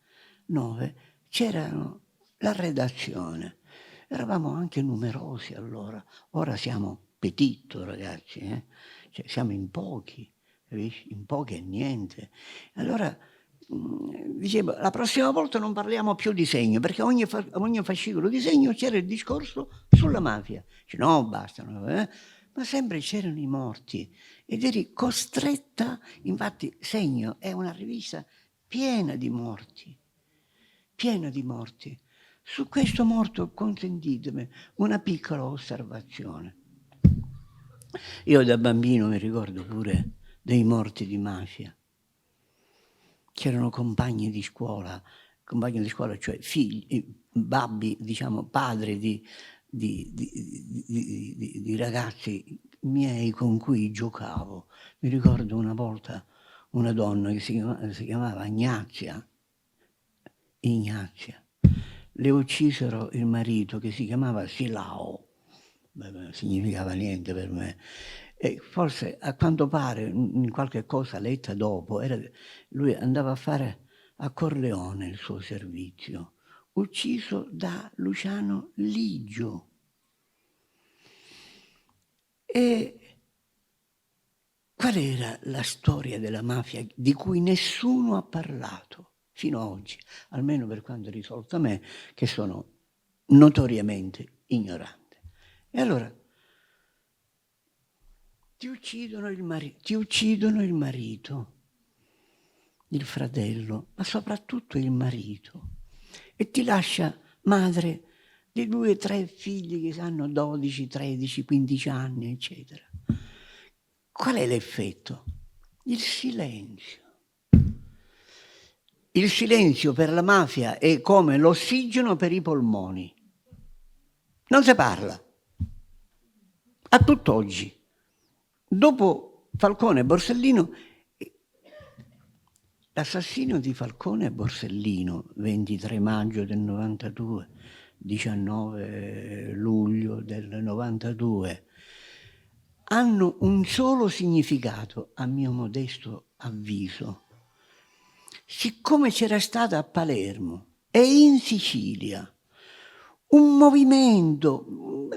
Speaker 6: c'era la redazione. Eravamo anche numerosi allora. Ora siamo petitto, ragazzi, cioè, siamo in pochi, capisci? In pochi e niente. Allora dicevo, la prossima volta non parliamo più di Segno, perché ogni fascicolo di Segno c'era il discorso sulla mafia. Dice, no, basta, ma sempre c'erano i morti ed eri costretta, infatti Segno è una rivista piena di morti. Su questo morto consentitemi una piccola osservazione. Io da bambino mi ricordo pure dei morti di mafia. C'erano compagni di scuola, cioè figli, babbi, diciamo, padri di ragazzi miei con cui giocavo. Mi ricordo una volta una donna che si chiamava Ignazia. Le uccisero il marito che si chiamava Silao. Beh, significava niente per me. E forse a quanto pare in qualche cosa letta dopo lui andava a fare a Corleone il suo servizio, ucciso da Luciano Ligio. E qual era la storia della mafia di cui nessuno ha parlato fino ad oggi, almeno per quanto è risolto a me, che sono notoriamente ignorante. E allora ti uccidono il marito, il fratello, ma soprattutto il marito, e ti lascia madre di 2 o 3 figli che hanno 12, 13, 15 anni, eccetera. Qual è l'effetto? Il silenzio. Il silenzio per la mafia è come l'ossigeno per i polmoni. Non si parla. A tutt'oggi. Dopo Falcone e Borsellino, l'assassinio di Falcone e Borsellino, 23 maggio del 92, 19 luglio del 92, hanno un solo significato, a mio modesto avviso. Siccome c'era stato a Palermo e in Sicilia un movimento,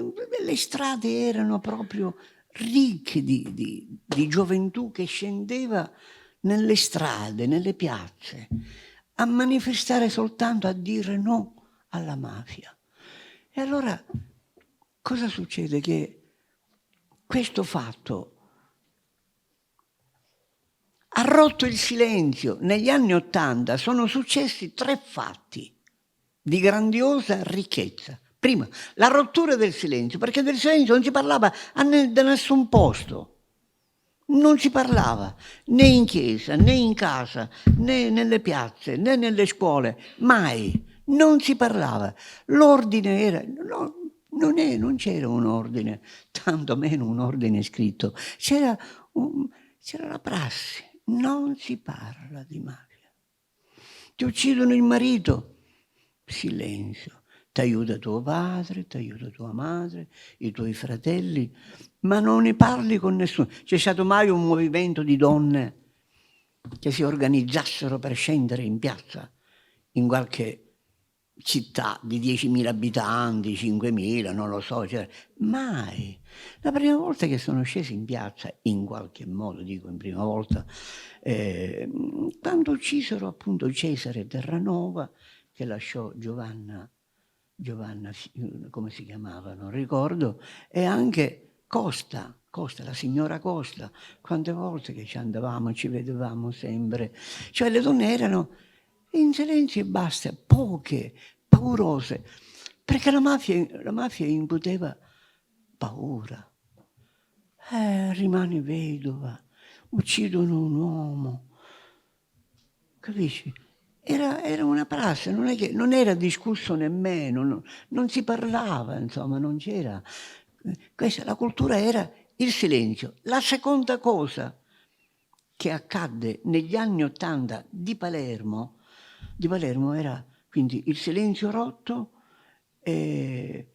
Speaker 6: le strade erano proprio ricche di gioventù che scendeva nelle strade, nelle piazze, a manifestare soltanto, a dire no alla mafia. E allora cosa succede? Che questo fatto ha rotto il silenzio. Negli anni '80 sono successi 3 fatti di grandiosa ricchezza. Prima, la rottura del silenzio, perché del silenzio non si parlava da nessun posto. Non si parlava né in chiesa, né in casa, né nelle piazze, né nelle scuole, mai. Non si parlava. L'ordine era... non c'era un ordine, tanto meno un ordine scritto. C'era la prassi. Non si parla di mafia. Ti uccidono il marito, silenzio. Ti aiuta tuo padre, ti aiuta tua madre, i tuoi fratelli, ma non ne parli con nessuno. C'è stato mai un movimento di donne che si organizzassero per scendere in piazza in qualche città di 10.000 abitanti, 5.000, non lo so, cioè, mai. La prima volta che sono scesi in piazza, in qualche modo, dico in prima volta, quando uccisero appunto Cesare Terranova, che lasciò Giovanna, come si chiamava, non ricordo, e anche Costa, la signora Costa, quante volte che ci andavamo, ci vedevamo sempre. Cioè le donne erano in silenzio e basta, poche, paurose, perché la mafia imputeva paura. Rimane vedova, uccidono un uomo, capisci? Era una prassi, non era discusso nemmeno, non si parlava, insomma, non c'era. La cultura era il silenzio. La seconda cosa che accadde negli anni '80 di Palermo era quindi il silenzio rotto e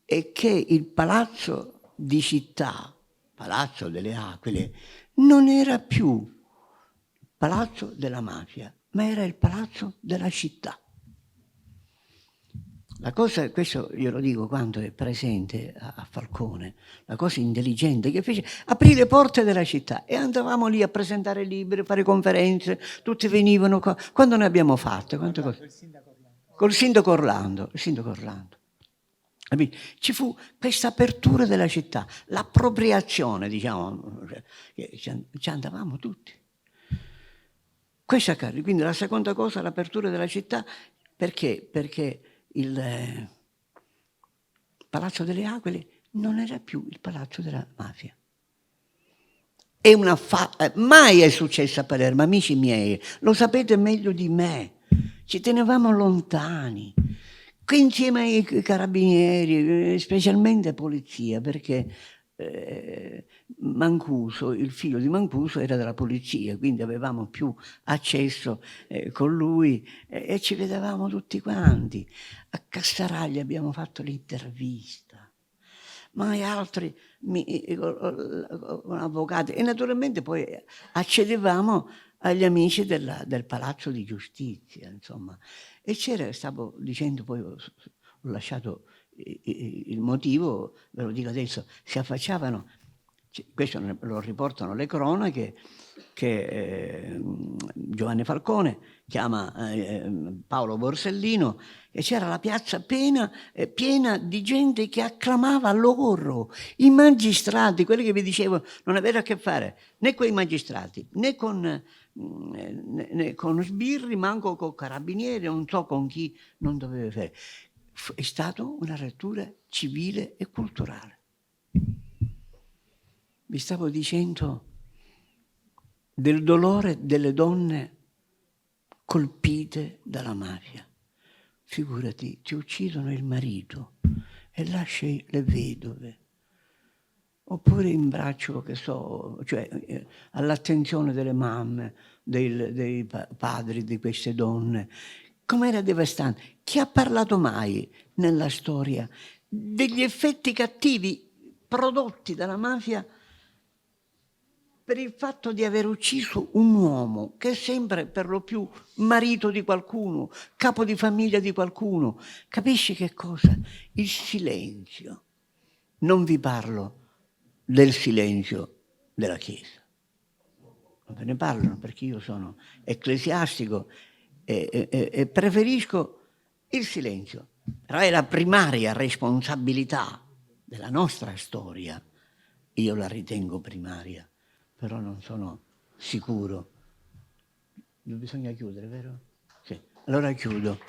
Speaker 6: che il palazzo di città, Palazzo delle Aquile, non era più il palazzo della mafia, ma era il palazzo della città. La cosa, questo io lo dico quando è presente a Falcone, la cosa intelligente che fece, aprì le porte della città e andavamo lì a presentare libri, a fare conferenze, tutti venivano qua. Quando ne abbiamo fatte? Quante cose? Col sindaco Orlando. Ci fu questa apertura della città, l'appropriazione, diciamo, ci andavamo tutti. Questa, quindi la seconda cosa, l'apertura della città, perché il Palazzo delle Aquile non era più il palazzo della mafia. Mai è successo a Palermo, amici miei, lo sapete meglio di me. Ci tenevamo lontani, qui insieme ai carabinieri, specialmente polizia, perché Mancuso, il figlio di Mancuso era della polizia, quindi avevamo più accesso con lui e ci vedevamo tutti quanti. A Castaraglia abbiamo fatto l'intervista, ma altri con avvocati, e naturalmente poi accedevamo agli amici del Palazzo di Giustizia, insomma. E stavo dicendo, poi ho lasciato il motivo, ve lo dico adesso, si affacciavano questo lo riportano le cronache, che Giovanni Falcone chiama Paolo Borsellino, e c'era la piazza piena di gente che acclamava loro, i magistrati, quelli che vi dicevo non aveva a che fare né con i magistrati né con sbirri, manco con carabinieri, non so con chi non doveva fare. È stata una lettura civile e culturale. Vi stavo dicendo del dolore delle donne colpite dalla mafia. Figurati, ti uccidono il marito e lasci le vedove. Oppure in braccio, che so, cioè all'attenzione delle mamme, dei padri di queste donne. Com'era devastante. Chi ha parlato mai nella storia degli effetti cattivi prodotti dalla mafia per il fatto di aver ucciso un uomo che è sempre per lo più marito di qualcuno, capo di famiglia di qualcuno? Capisci che cosa? Il silenzio. Non vi parlo del silenzio della Chiesa. Non ve ne parlano perché io sono ecclesiastico e preferisco il silenzio. Però è la primaria responsabilità della nostra storia. Io la ritengo primaria, però non sono sicuro. Bisogna chiudere, vero? Sì. Allora chiudo.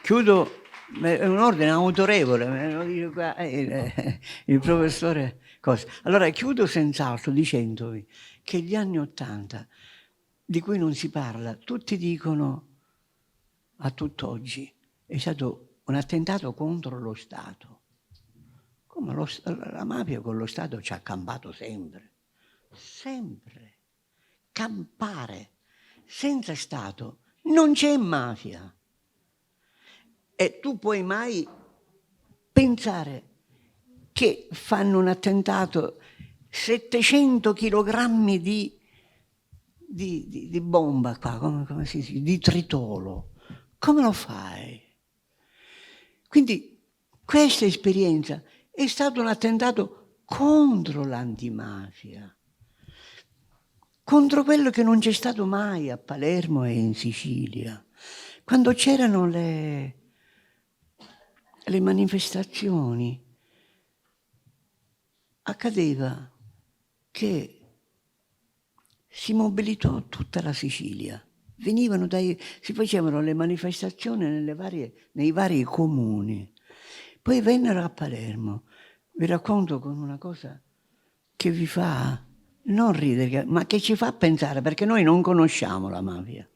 Speaker 6: È un ordine autorevole, me lo dice qua il professore Costa. Allora chiudo senz'altro dicendovi che gli anni '80, di cui non si parla, tutti dicono a tutt'oggi, è stato un attentato contro lo Stato. Come la mafia con lo Stato ci ha campato sempre. Sempre. Campare. Senza Stato non c'è mafia. E tu puoi mai pensare che fanno un attentato 700 chilogrammi di bomba qua, come si dice, di tritolo. Come lo fai? Quindi questa esperienza è stato un attentato contro l'antimafia, contro quello che non c'è stato mai a Palermo e in Sicilia. Quando c'erano le manifestazioni, accadeva che si mobilitò tutta la Sicilia. Si facevano le manifestazioni nei vari comuni. Poi vennero a Palermo. Vi racconto con una cosa che vi fa non ridere, ma che ci fa pensare, perché noi non conosciamo la mafia.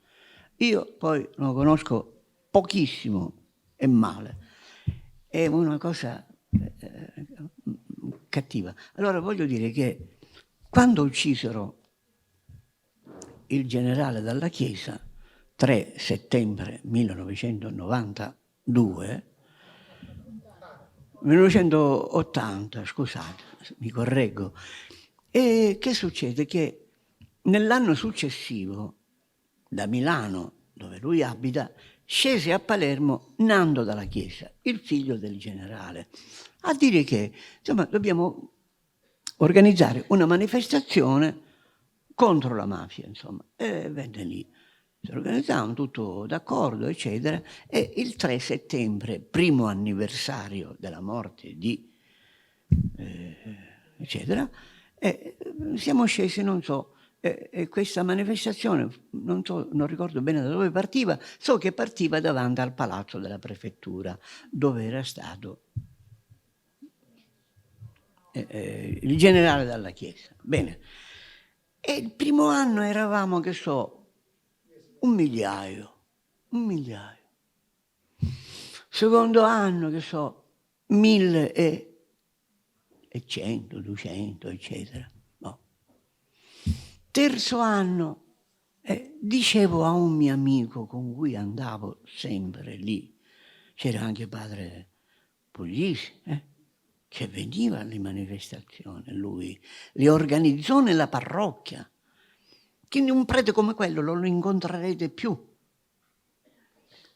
Speaker 6: Io poi lo conosco pochissimo e male. È una cosa cattiva. Allora voglio dire che quando uccisero il generale Dalla Chiesa, 3 settembre 1980, scusate, mi correggo. E che succede? Che nell'anno successivo, da Milano, dove lui abita, scese a Palermo Nando Dalla Chiesa, il figlio del generale, a dire che insomma, dobbiamo organizzare una manifestazione contro la mafia, insomma. E venne lì. Si organizzavano tutto d'accordo, eccetera, e il 3 settembre, primo anniversario della morte di eccetera, siamo scesi, non so, questa manifestazione, non ricordo bene da dove partiva, so che partiva davanti al palazzo della prefettura, dove era stato il generale Dalla Chiesa. Bene. E il primo anno eravamo, che so, 1 migliaio. Secondo anno, che so, 1.100, 200, eccetera. No. Terzo anno, dicevo a un mio amico con cui andavo sempre lì, c'era anche padre Puglisi, che veniva alle manifestazioni, lui le organizzò nella parrocchia. Quindi un prete come quello non lo incontrerete più.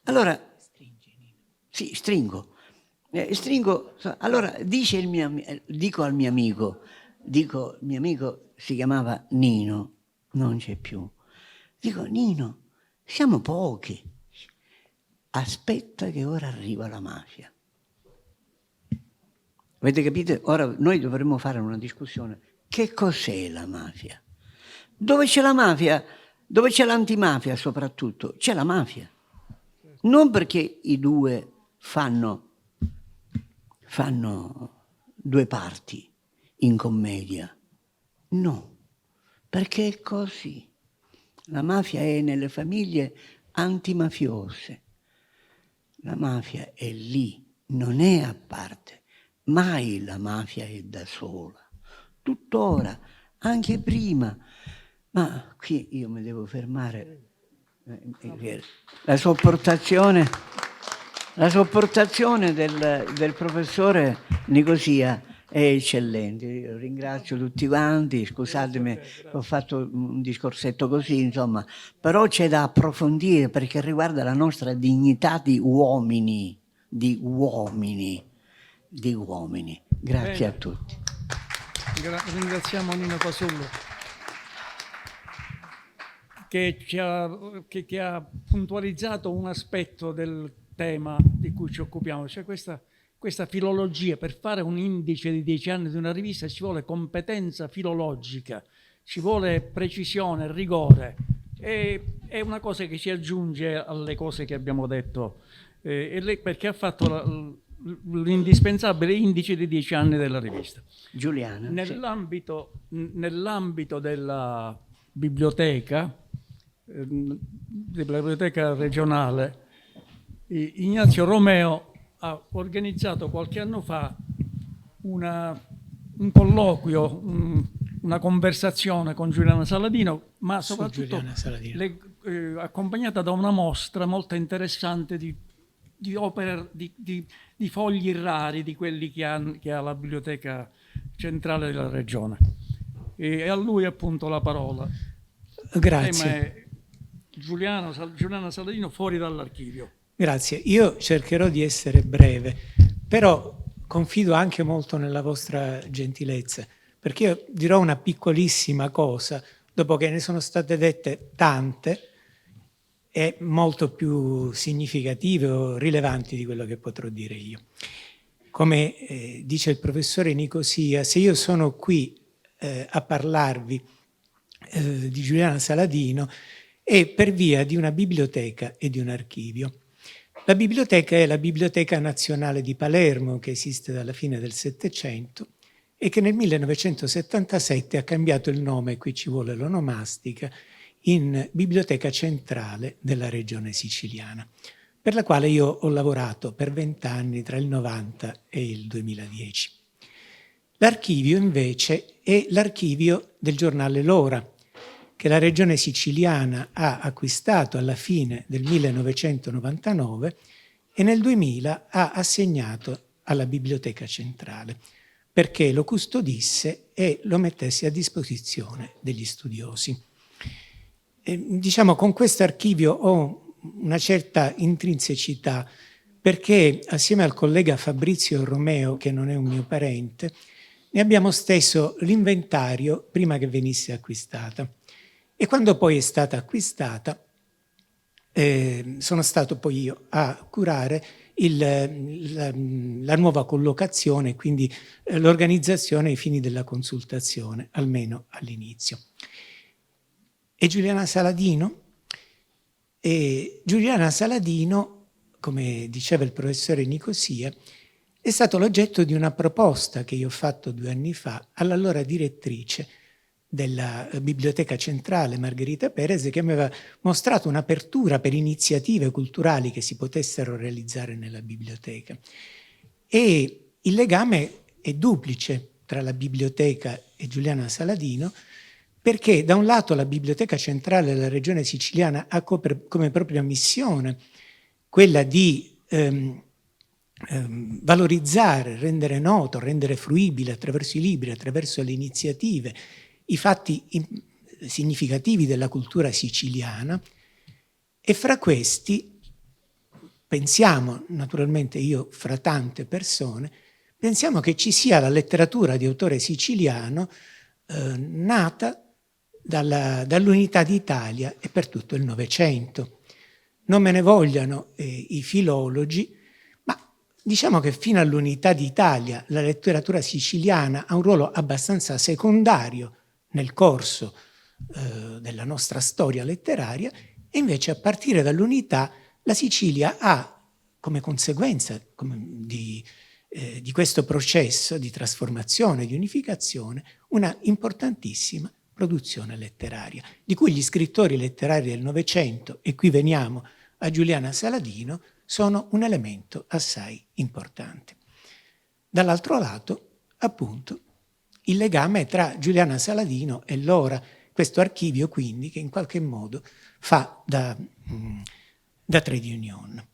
Speaker 6: Allora, sì, stringo. Allora dico al mio amico, dico, il mio amico si chiamava Nino, non c'è più. Dico, Nino, siamo pochi. Aspetta che ora arriva la mafia. Avete capito? Ora noi dovremmo fare una discussione. Che cos'è la mafia? Dove c'è la mafia? Dove c'è l'antimafia soprattutto? C'è la mafia. Non perché i due fanno due parti in commedia. No, perché è così. La mafia è nelle famiglie antimafiose. La mafia è lì, non è a parte. Mai la mafia è da sola. Tuttora, anche prima. Ma qui io mi devo fermare. La sopportazione del professore Nicosia è eccellente. Io ringrazio tutti quanti, scusatemi, ho fatto un discorsetto così, insomma, però c'è da approfondire perché riguarda la nostra dignità di uomini, di uomini. Grazie
Speaker 1: Bene.
Speaker 6: a tutti.
Speaker 1: Ringraziamo Nino Fasullo che ha puntualizzato un aspetto del tema di cui ci occupiamo, cioè questa filologia. Per fare un indice di 10 anni di una rivista ci vuole competenza filologica, ci vuole precisione, rigore. È una cosa che si aggiunge alle cose che abbiamo detto, perché ha fatto l'indispensabile indice di 10 anni della rivista.
Speaker 6: Giuliana.
Speaker 1: Nell'ambito della biblioteca regionale, Ignazio Romeo ha organizzato qualche anno fa un colloquio, una conversazione con Giuliana Saladino, ma soprattutto accompagnata da una mostra molto interessante di opere, di fogli rari, di quelli che ha la biblioteca centrale della regione. E a lui appunto la parola.
Speaker 7: Grazie.
Speaker 1: Il tema è Giuliana Saladino fuori dall'archivio.
Speaker 7: Grazie, io cercherò di essere breve, però confido anche molto nella vostra gentilezza, perché io dirò una piccolissima cosa, dopo che ne sono state dette tante e molto più significative o rilevanti di quello che potrò dire io. Come dice il professore Nicosia, se io sono qui a parlarvi di Giuliana Saladino è per via di una biblioteca e di un archivio. La biblioteca è la Biblioteca Nazionale di Palermo, che esiste dalla fine del Settecento e che nel 1977 ha cambiato il nome, qui ci vuole l'onomastica, in Biblioteca Centrale della Regione Siciliana, per la quale io ho lavorato per 20 anni tra il 90 e il 2010. L'archivio invece è l'archivio del giornale L'Ora, che la Regione Siciliana ha acquistato alla fine del 1999 e nel 2000 ha assegnato alla Biblioteca Centrale, perché lo custodisse e lo mettesse a disposizione degli studiosi. Diciamo, con questo archivio ho una certa intrinsecità, perché assieme al collega Fabrizio Romeo, che non è un mio parente, ne abbiamo steso l'inventario prima che venisse acquistata. E quando poi è stata acquistata, sono stato poi io a curare la nuova collocazione, quindi l'organizzazione ai fini della consultazione, almeno all'inizio. E Giuliana Saladino? Giuliana Saladino, come diceva il professore Nicosia, è stato l'oggetto di una proposta che io ho fatto 2 anni fa all'allora direttrice della Biblioteca Centrale, Margherita Perez, che mi aveva mostrato un'apertura per iniziative culturali che si potessero realizzare nella biblioteca. E il legame è duplice tra la biblioteca e Giuliana Saladino, perché da un lato la Biblioteca Centrale della Regione Siciliana ha come propria missione quella di valorizzare, rendere noto, rendere fruibile attraverso i libri, attraverso le iniziative, i fatti significativi della cultura siciliana, e fra questi pensiamo, naturalmente io fra tante persone, pensiamo che ci sia la letteratura di autore siciliano nata dall'Unità d'Italia e per tutto il Novecento. Non me ne vogliano i filologi, ma diciamo che fino all'Unità d'Italia la letteratura siciliana ha un ruolo abbastanza secondario nel corso della nostra storia letteraria, e invece a partire dall'Unità la Sicilia ha, come conseguenza di questo processo di trasformazione, di unificazione, una importantissima produzione letteraria, di cui gli scrittori letterari del Novecento, e qui veniamo a Giuliana Saladino, sono un elemento assai importante. Dall'altro lato, appunto, il legame tra Giuliana Saladino e Lora, questo archivio quindi che in qualche modo fa da trade union.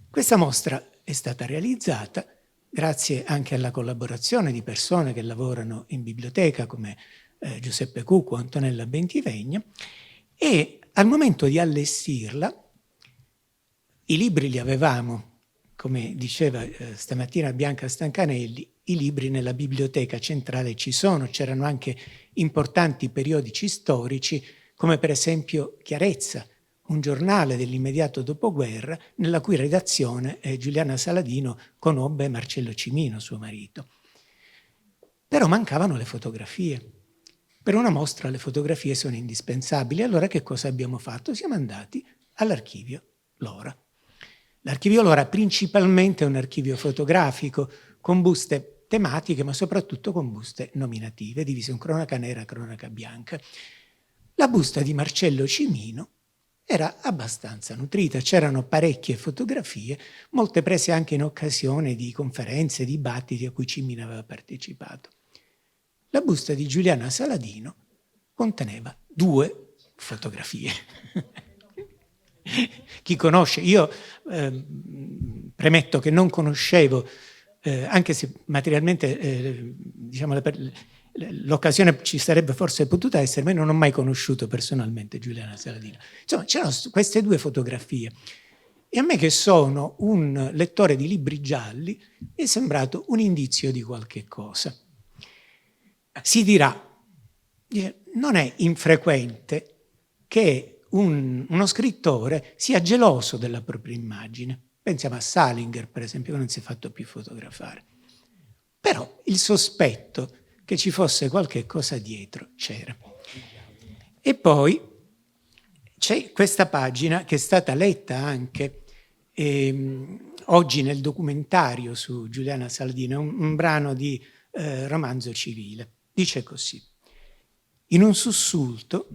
Speaker 7: Questa mostra è stata realizzata grazie anche alla collaborazione di persone che lavorano in biblioteca come Giuseppe Cucco, Antonella Bentivegna, e al momento di allestirla i libri li avevamo, come diceva stamattina Bianca Stancanelli, i libri nella biblioteca centrale ci sono, c'erano anche importanti periodici storici come per esempio Chiarezza, un giornale dell'immediato dopoguerra nella cui redazione Giuliana Saladino conobbe Marcello Cimino, suo marito. Però mancavano le fotografie. Per una mostra le fotografie sono indispensabili. Allora che cosa abbiamo fatto? Siamo andati all'archivio Lora. L'archivio Lora principalmente è un archivio fotografico con buste tematiche, ma soprattutto con buste nominative, divise in cronaca nera e cronaca bianca. La busta di Marcello Cimino era abbastanza nutrita, c'erano parecchie fotografie, molte prese anche in occasione di conferenze, dibattiti a cui Cimino aveva partecipato. La busta di Giuliana Saladino conteneva 2 fotografie. Chi conosce, io premetto che non conoscevo, anche se materialmente diciamo, l'occasione ci sarebbe forse potuta essere, ma non ho mai conosciuto personalmente Giuliana Saladino. Insomma, c'erano queste 2 fotografie. E a me, che sono un lettore di libri gialli, mi è sembrato un indizio di qualche cosa. Si dirà, non è infrequente che uno scrittore sia geloso della propria immagine. Pensiamo a Salinger, per esempio, che non si è fatto più fotografare. Però il sospetto che ci fosse qualche cosa dietro c'era. E poi c'è questa pagina che è stata letta anche oggi nel documentario su Giuliana Saladino, un brano di Romanzo civile. Dice così: in un sussulto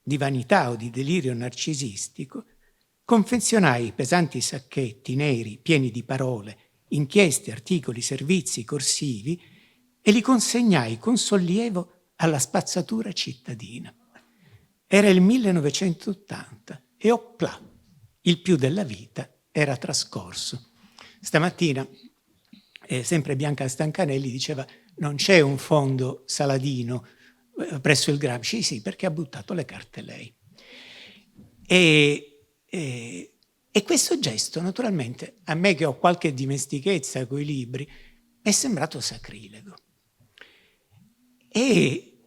Speaker 7: di vanità o di delirio narcisistico, confezionai pesanti sacchetti neri pieni di parole, inchieste, articoli, servizi, corsivi, e li consegnai con sollievo alla spazzatura cittadina. Era il 1980 e opplà, il più della vita era trascorso. Stamattina, sempre Bianca Stancanelli diceva: non c'è un fondo Saladino presso il Gramsci? Sì, perché ha buttato le carte lei. E questo gesto, naturalmente, a me che ho qualche dimestichezza coi libri, è sembrato sacrilego. E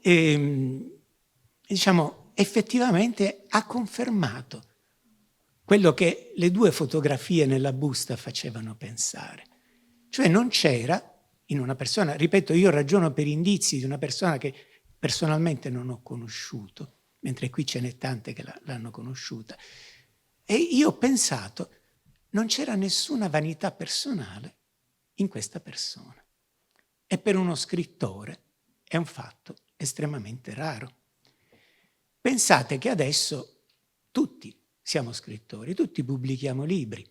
Speaker 7: diciamo, effettivamente ha confermato quello che le 2 fotografie nella busta facevano pensare. Cioè non c'era in una persona, ripeto, io ragiono per indizi di una persona che personalmente non ho conosciuto, mentre qui ce n'è tante che l'hanno conosciuta. E io ho pensato, non c'era nessuna vanità personale in questa persona. E per uno scrittore è un fatto estremamente raro. Pensate che adesso tutti siamo scrittori, tutti pubblichiamo libri,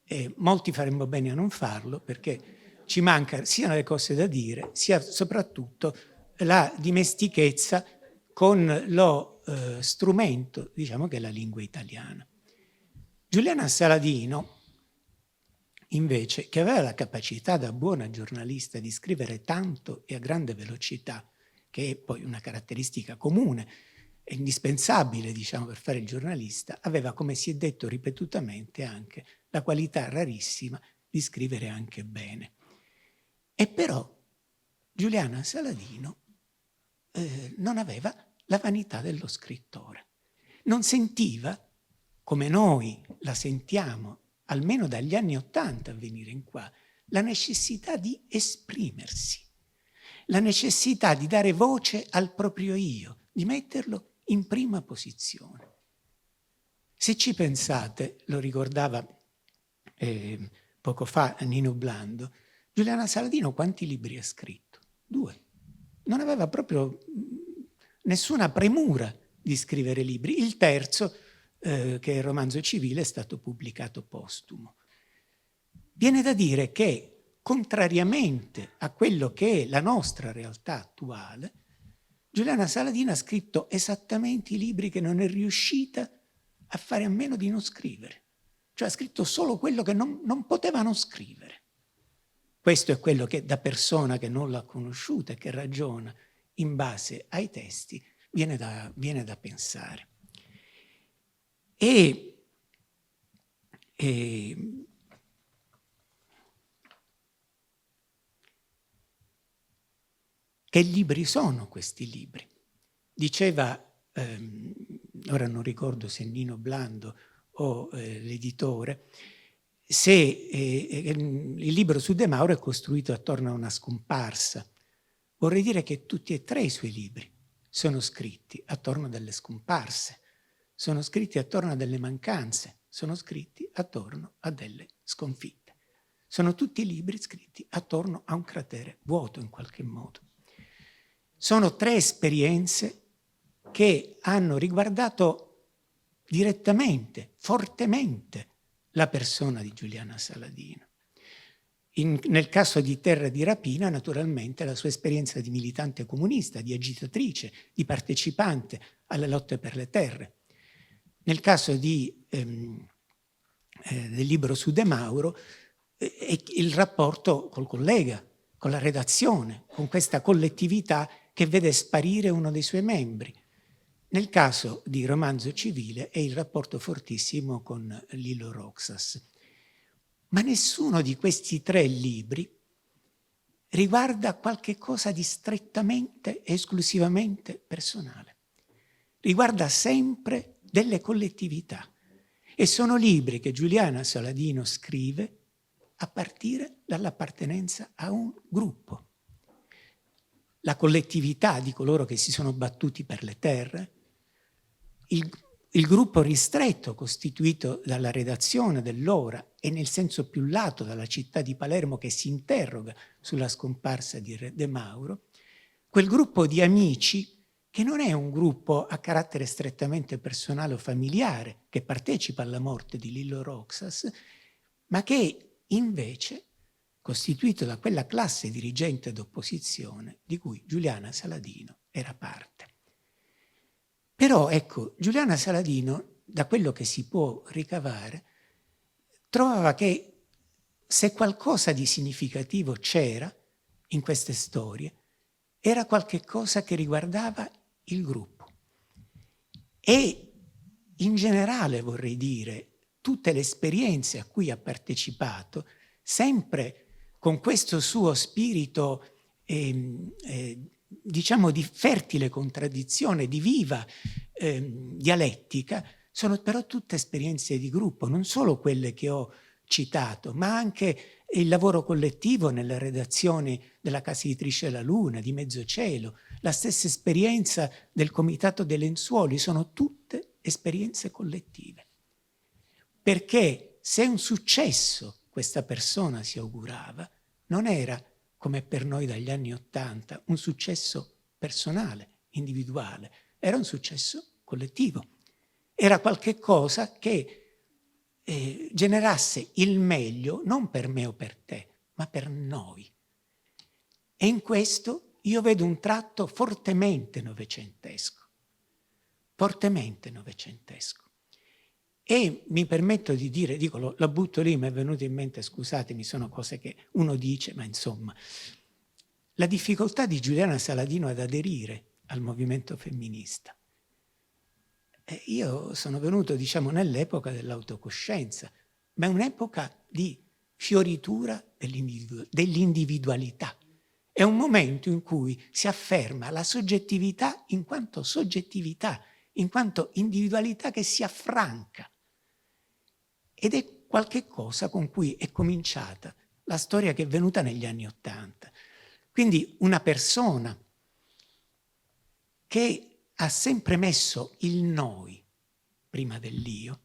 Speaker 7: e molti faremmo bene a non farlo perché ci manca sia le cose da dire, sia soprattutto la dimestichezza con lo strumento, diciamo, che è la lingua italiana. Giuliana Saladino, invece, che aveva la capacità da buona giornalista di scrivere tanto e a grande velocità, che è poi una caratteristica comune e indispensabile, diciamo, per fare il giornalista, aveva, come si è detto ripetutamente, anche la qualità rarissima di scrivere anche bene. E E però Giuliana Saladino non aveva la vanità dello scrittore. Non sentiva, come noi la sentiamo, almeno dagli anni '80 a venire in qua, la necessità di esprimersi, la necessità di dare voce al proprio io, di metterlo in prima posizione. Se ci pensate, lo ricordava poco fa Nino Blando, Giuliana Saladino quanti libri ha scritto? 2. Non aveva proprio nessuna premura di scrivere libri. Il terzo, che è il romanzo civile, è stato pubblicato postumo. Viene da dire che, contrariamente a quello che è la nostra realtà attuale, Giuliana Saladino ha scritto esattamente i libri che non è riuscita a fare a meno di non scrivere. Cioè ha scritto solo quello che non poteva non scrivere. Questo è quello che da persona che non l'ha conosciuta e che ragiona in base ai testi viene da pensare. Che libri sono questi libri? Diceva, ora non ricordo se Nino Blando o l'editore, se il libro su De Mauro è costruito attorno a una scomparsa. Vorrei dire che tutti e 3 i suoi libri sono scritti attorno a delle scomparse, sono scritti attorno a delle mancanze, sono scritti attorno a delle sconfitte. Sono tutti libri scritti attorno a un cratere vuoto in qualche modo. Sono 3 esperienze che hanno riguardato direttamente, fortemente, la persona di Giuliana Saladino. Nel caso di Terra di rapina, naturalmente, la sua esperienza di militante comunista, di agitatrice, di partecipante alle lotte per le terre. Nel caso del libro su De Mauro, il rapporto col collega, con la redazione, con questa collettività che vede sparire uno dei suoi membri. Nel caso di Romanzo civile è il rapporto fortissimo con Lillo Roxas. Ma nessuno di questi 3 libri riguarda qualche cosa di strettamente e esclusivamente personale. Riguarda sempre delle collettività. E sono libri che Giuliana Saladino scrive a partire dall'appartenenza a un gruppo. La collettività di coloro che si sono battuti per le terre, il gruppo ristretto costituito dalla redazione dell'Ora e nel senso più lato dalla città di Palermo che si interroga sulla scomparsa di De Mauro, quel gruppo di amici che non è un gruppo a carattere strettamente personale o familiare che partecipa alla morte di Lillo Roxas, ma che invece costituito da quella classe dirigente d'opposizione di cui Giuliana Saladino era parte. Però ecco, Giuliana Saladino, da quello che si può ricavare, trovava che se qualcosa di significativo c'era in queste storie, era qualche cosa che riguardava il gruppo. E in generale, vorrei dire, tutte le esperienze a cui ha partecipato, sempre con questo suo spirito, diciamo, di fertile contraddizione, di viva dialettica, sono però tutte esperienze di gruppo, non solo quelle che ho citato, ma anche il lavoro collettivo nelle redazioni della casa editrice La Luna, di Mezzocielo, la stessa esperienza del Comitato dei Lenzuoli, sono tutte esperienze collettive. Perché se un successo questa persona si augurava, non era, come per noi dagli anni '80, un successo personale, individuale, era un successo collettivo. Era qualche cosa che generasse il meglio non per me o per te, ma per noi. E in questo io vedo un tratto fortemente novecentesco, fortemente novecentesco. E mi permetto di dire, dico, la butto lì, mi è venuto in mente, scusatemi, sono cose che uno dice, ma insomma, la difficoltà di Giuliana Saladino ad aderire al movimento femminista. Io sono venuto, diciamo, nell'epoca dell'autocoscienza, ma è un'epoca di fioritura dell'individualità. È un momento in cui si afferma la soggettività, in quanto individualità che si affranca. Ed è qualche cosa con cui è cominciata la storia che è venuta negli anni '80. Quindi una persona che ha sempre messo il noi prima dell'io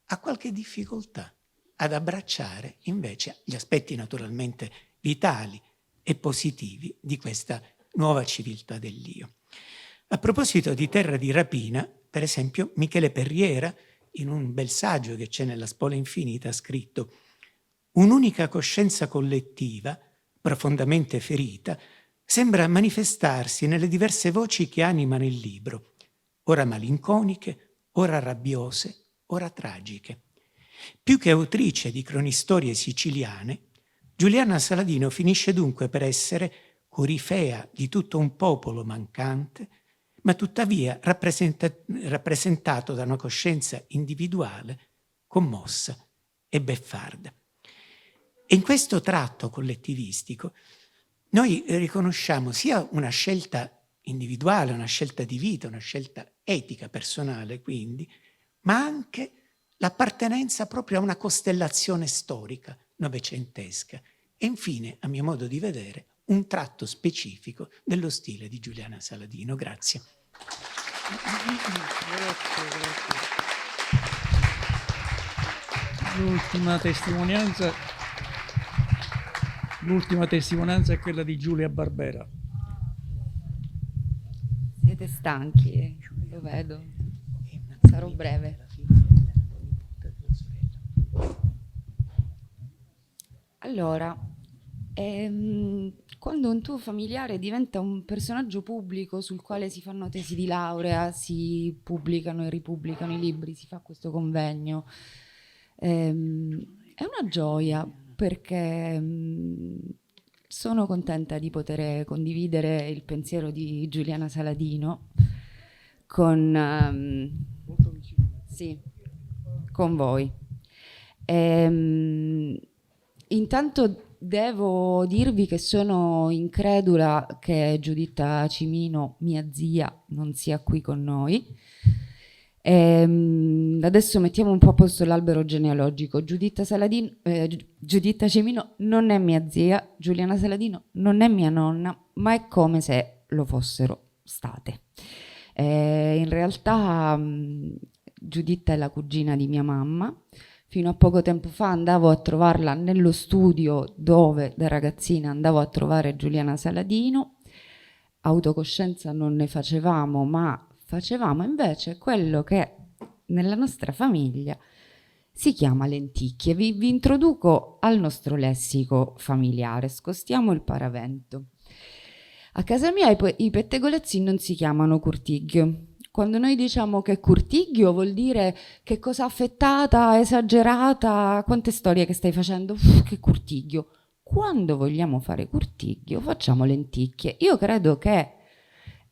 Speaker 7: ha qualche difficoltà ad abbracciare invece gli aspetti naturalmente vitali e positivi di questa nuova civiltà dell'io. A proposito di terra di rapina, per esempio, Michele Perriera, in un bel saggio che c'è nella Spola Infinita, ha scritto: un'unica coscienza collettiva, profondamente ferita, sembra manifestarsi nelle diverse voci che animano il libro, ora malinconiche, ora rabbiose, ora tragiche. Più che autrice di cronistorie siciliane, Giuliana Saladino finisce dunque per essere corifea di tutto un popolo mancante, ma tuttavia rappresentato da una coscienza individuale, commossa e beffarda. E in questo tratto collettivistico noi riconosciamo sia una scelta individuale, una scelta di vita, una scelta etica, personale quindi, ma anche l'appartenenza proprio a una costellazione storica novecentesca e infine, a mio modo di vedere, un tratto specifico dello stile di Giuliana Saladino. Grazie.
Speaker 1: L'ultima testimonianza è quella di Giulia Barbera.
Speaker 8: Siete stanchi, lo vedo. Sarò breve. Allora, quando un tuo familiare diventa un personaggio pubblico sul quale si fanno tesi di laurea, si pubblicano e ripubblicano i libri, si fa questo convegno, è una gioia, perché sono contenta di poter condividere il pensiero di Giuliana Saladino con voi. Intanto devo dirvi che sono incredula che Giuditta Cimino, mia zia, non sia qui con noi. Adesso mettiamo un po' a posto l'albero genealogico. Giuditta Cimino non è mia zia, Giuliana Saladino non è mia nonna, ma è come se lo fossero state. In realtà Giuditta è la cugina di mia mamma. Fino a poco tempo fa andavo a trovarla nello studio dove da ragazzina andavo a trovare Giuliana Saladino. Autocoscienza non ne facevamo, ma facevamo invece quello che nella nostra famiglia si chiama lenticchie. Vi introduco al nostro lessico familiare, spostiamo il paravento. A casa mia i pettegolezzi non si chiamano curtiglio. Quando noi diciamo che curtiglio vuol dire che cosa affettata, esagerata, quante storie che stai facendo, che curtiglio. Quando vogliamo fare curtiglio facciamo lenticchie. Io credo che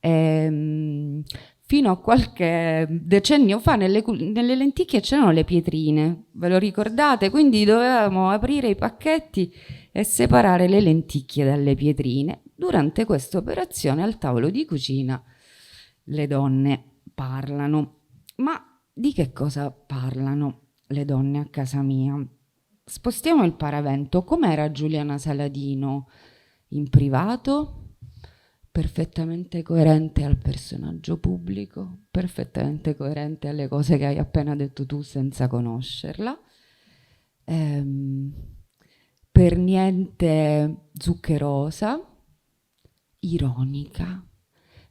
Speaker 8: fino a qualche decennio fa nelle lenticchie c'erano le pietrine, ve lo ricordate? Quindi dovevamo aprire i pacchetti e separare le lenticchie dalle pietrine. Durante questa operazione al tavolo di cucina le donne parlano. Ma di che cosa parlano le donne a casa mia? Spostiamo il paravento. Com'era Giuliana Saladino in privato? Perfettamente coerente al personaggio pubblico, perfettamente coerente alle cose che hai appena detto tu senza conoscerla. Per niente zuccherosa, ironica.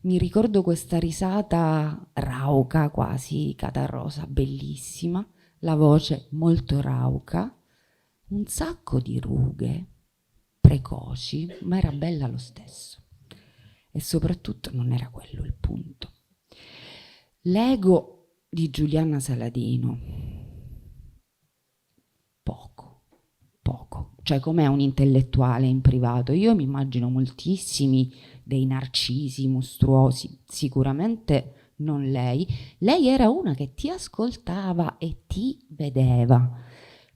Speaker 8: Mi ricordo questa risata rauca, quasi catarrosa, bellissima, la voce molto rauca, un sacco di rughe precoci, ma era bella lo stesso. E soprattutto non era quello il punto. L'ego di Giuliana Saladino, poco, cioè com'è un intellettuale in privato. Io mi immagino moltissimi dei narcisi mostruosi, sicuramente non lei. Lei era una che ti ascoltava e ti vedeva,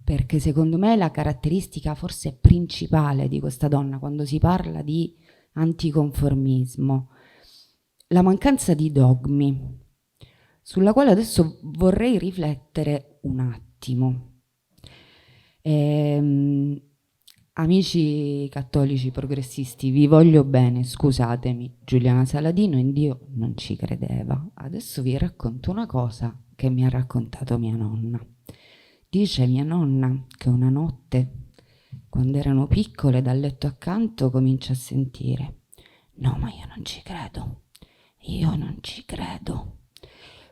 Speaker 8: perché secondo me la caratteristica forse principale di questa donna quando si parla di anticonformismo, la mancanza di dogmi, sulla quale adesso vorrei riflettere un attimo. Amici cattolici progressisti, vi voglio bene, scusatemi, Giuliana Saladino in Dio non ci credeva. Adesso vi racconto una cosa che mi ha raccontato mia nonna. Dice mia nonna che una notte, quando erano piccole, dal letto accanto comincia a sentire: no, ma io non ci credo, io non ci credo.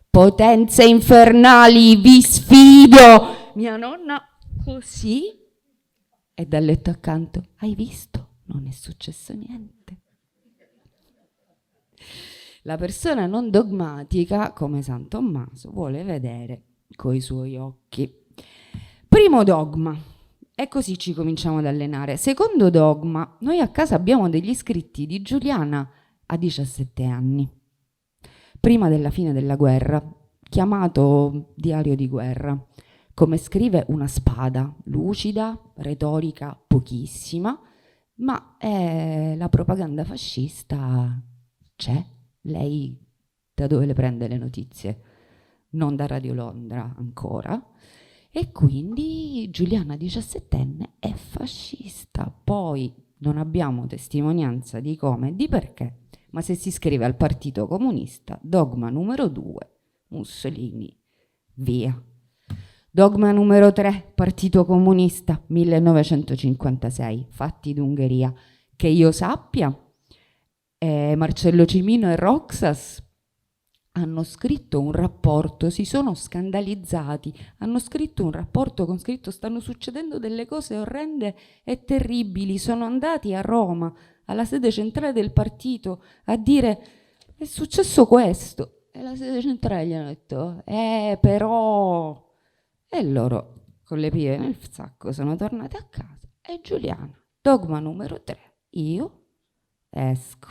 Speaker 8: Potenze infernali, vi sfido! Mia nonna così, e dal letto accanto: hai visto? Non è successo niente. La persona non dogmatica, come San Tommaso, vuole vedere coi suoi occhi. Primo dogma, e così ci cominciamo ad allenare. Secondo dogma, noi a casa abbiamo degli scritti di Giuliana a 17 anni, prima della fine della guerra, chiamato diario di guerra. Come scrive, una spada, lucida, retorica pochissima, ma la propaganda fascista c'è. Lei da dove le prende le notizie? Non da Radio Londra ancora. E quindi Giuliana, 17enne, è fascista. Poi non abbiamo testimonianza di come e di perché, ma se si iscrive al Partito Comunista, dogma numero 2, Mussolini, via. Dogma numero 3, Partito Comunista, 1956, fatti d'Ungheria. Che io sappia, Marcello Cimino e Roxas hanno scritto un rapporto, si sono scandalizzati, hanno scritto un rapporto con scritto: stanno succedendo delle cose orrende e terribili. Sono andati a Roma, alla sede centrale del partito, a dire: è successo questo. E la sede centrale gli hanno detto: però... E loro, con le pive nel sacco, sono tornati a casa. E Giuliana, dogma numero 3, io esco.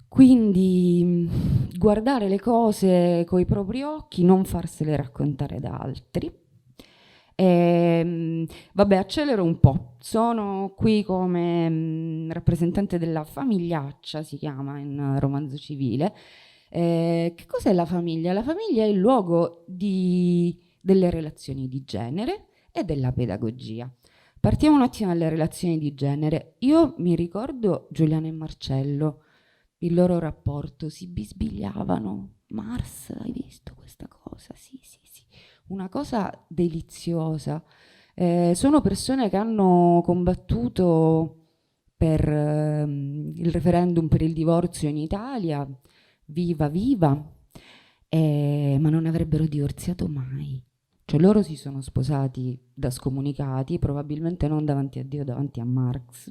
Speaker 8: Quindi guardare le cose coi propri occhi, non farsele raccontare da altri. Vabbè, accelero un po'. Sono qui come rappresentante della famigliaccia, si chiama in romanzo civile. Che cos'è la famiglia? La famiglia è il luogo delle relazioni di genere e della pedagogia. Partiamo un attimo dalle relazioni di genere. Io mi ricordo Giuliana e Marcello, il loro rapporto, si bisbigliavano. Mars, hai visto questa cosa? Sì, sì, sì. Una cosa deliziosa. Sono persone che hanno combattuto per il referendum per il divorzio in Italia, viva viva, ma non avrebbero divorziato mai. Cioè loro si sono sposati da scomunicati, probabilmente non davanti a Dio, davanti a Marx,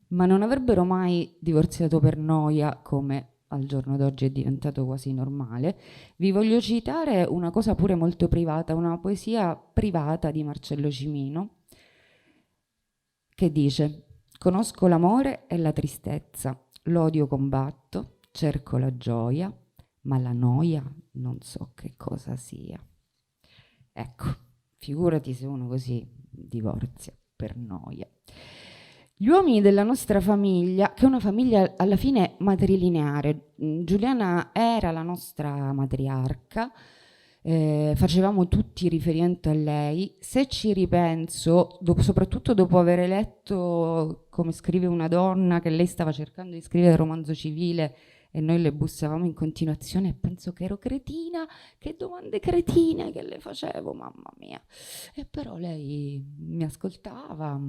Speaker 8: ma non avrebbero mai divorziato per noia, come al giorno d'oggi è diventato quasi normale. Vi voglio citare una cosa pure molto privata, una poesia privata di Marcello Cimino, che dice: conosco l'amore e la tristezza, l'odio combatto, cerco la gioia, ma la noia non so che cosa sia. Ecco, figurati se uno così divorzia per noia. Gli uomini della nostra famiglia, che è una famiglia alla fine matrilineare, Giuliana era la nostra matriarca, facevamo tutti riferimento a lei. Se ci ripenso, soprattutto dopo aver letto come scrive una donna, che lei stava cercando di scrivere romanzo civile e noi le bussavamo in continuazione, e penso che ero cretina, che domande cretine che le facevo, mamma mia. E però lei mi ascoltava.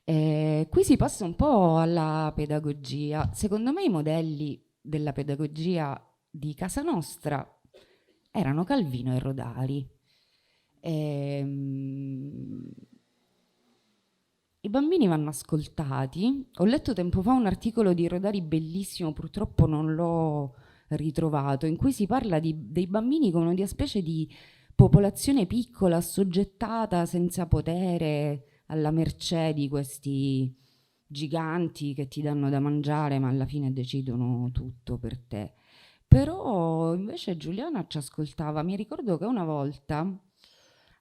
Speaker 8: Qui si passa un po' alla pedagogia. Secondo me i modelli della pedagogia di casa nostra erano Calvino e Rodari. I bambini vanno ascoltati. Ho letto tempo fa un articolo di Rodari bellissimo, purtroppo non l'ho ritrovato, in cui si parla dei bambini come una specie di popolazione piccola, assoggettata, senza potere, alla mercé di questi giganti che ti danno da mangiare, ma alla fine decidono tutto per te. Però invece Giuliana ci ascoltava. Mi ricordo che una volta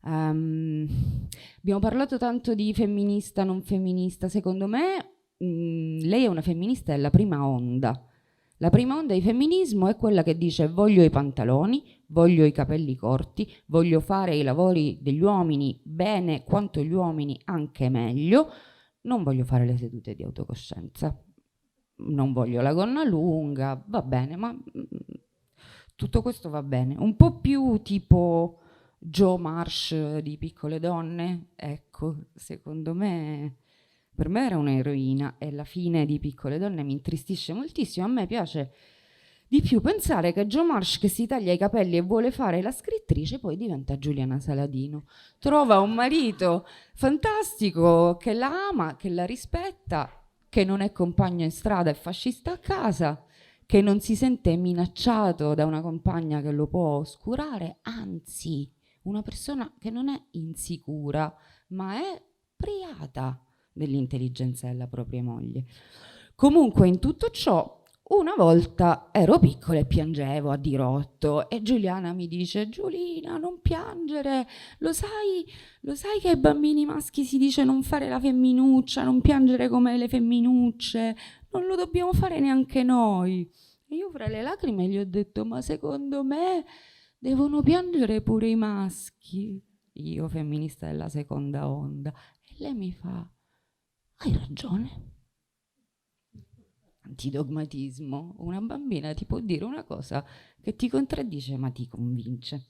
Speaker 8: Abbiamo parlato tanto di femminista, non femminista. Secondo me lei è una femminista della prima onda. La prima onda di femminismo è quella che dice: voglio i pantaloni, voglio i capelli corti, voglio fare i lavori degli uomini bene quanto gli uomini, anche meglio, non voglio fare le sedute di autocoscienza, non voglio la gonna lunga, va bene, ma tutto questo va bene. Un po' più tipo Jo Marsh di Piccole Donne, ecco, secondo me, per me era un'eroina, e la fine di Piccole Donne mi intristisce moltissimo. A me piace di più pensare che Jo Marsh, che si taglia i capelli e vuole fare la scrittrice, poi diventa Giuliana Saladino. Trova un marito fantastico che la ama, che la rispetta, che non è compagno in strada e fascista a casa, che non si sente minacciato da una compagna che lo può oscurare, anzi, una persona che non è insicura, ma è priata dell'intelligenza della propria moglie. Comunque, in tutto ciò, una volta ero piccola e piangevo a dirotto, e Giuliana mi dice: Giulina, non piangere, lo sai che ai bambini maschi si dice non fare la femminuccia, non piangere come le femminucce, non lo dobbiamo fare neanche noi. E io fra le lacrime gli ho detto: ma secondo me devono piangere pure i maschi. Io, femminista della seconda onda. E lei mi fa: hai ragione. Antidogmatismo. Una bambina ti può dire una cosa che ti contraddice ma ti convince.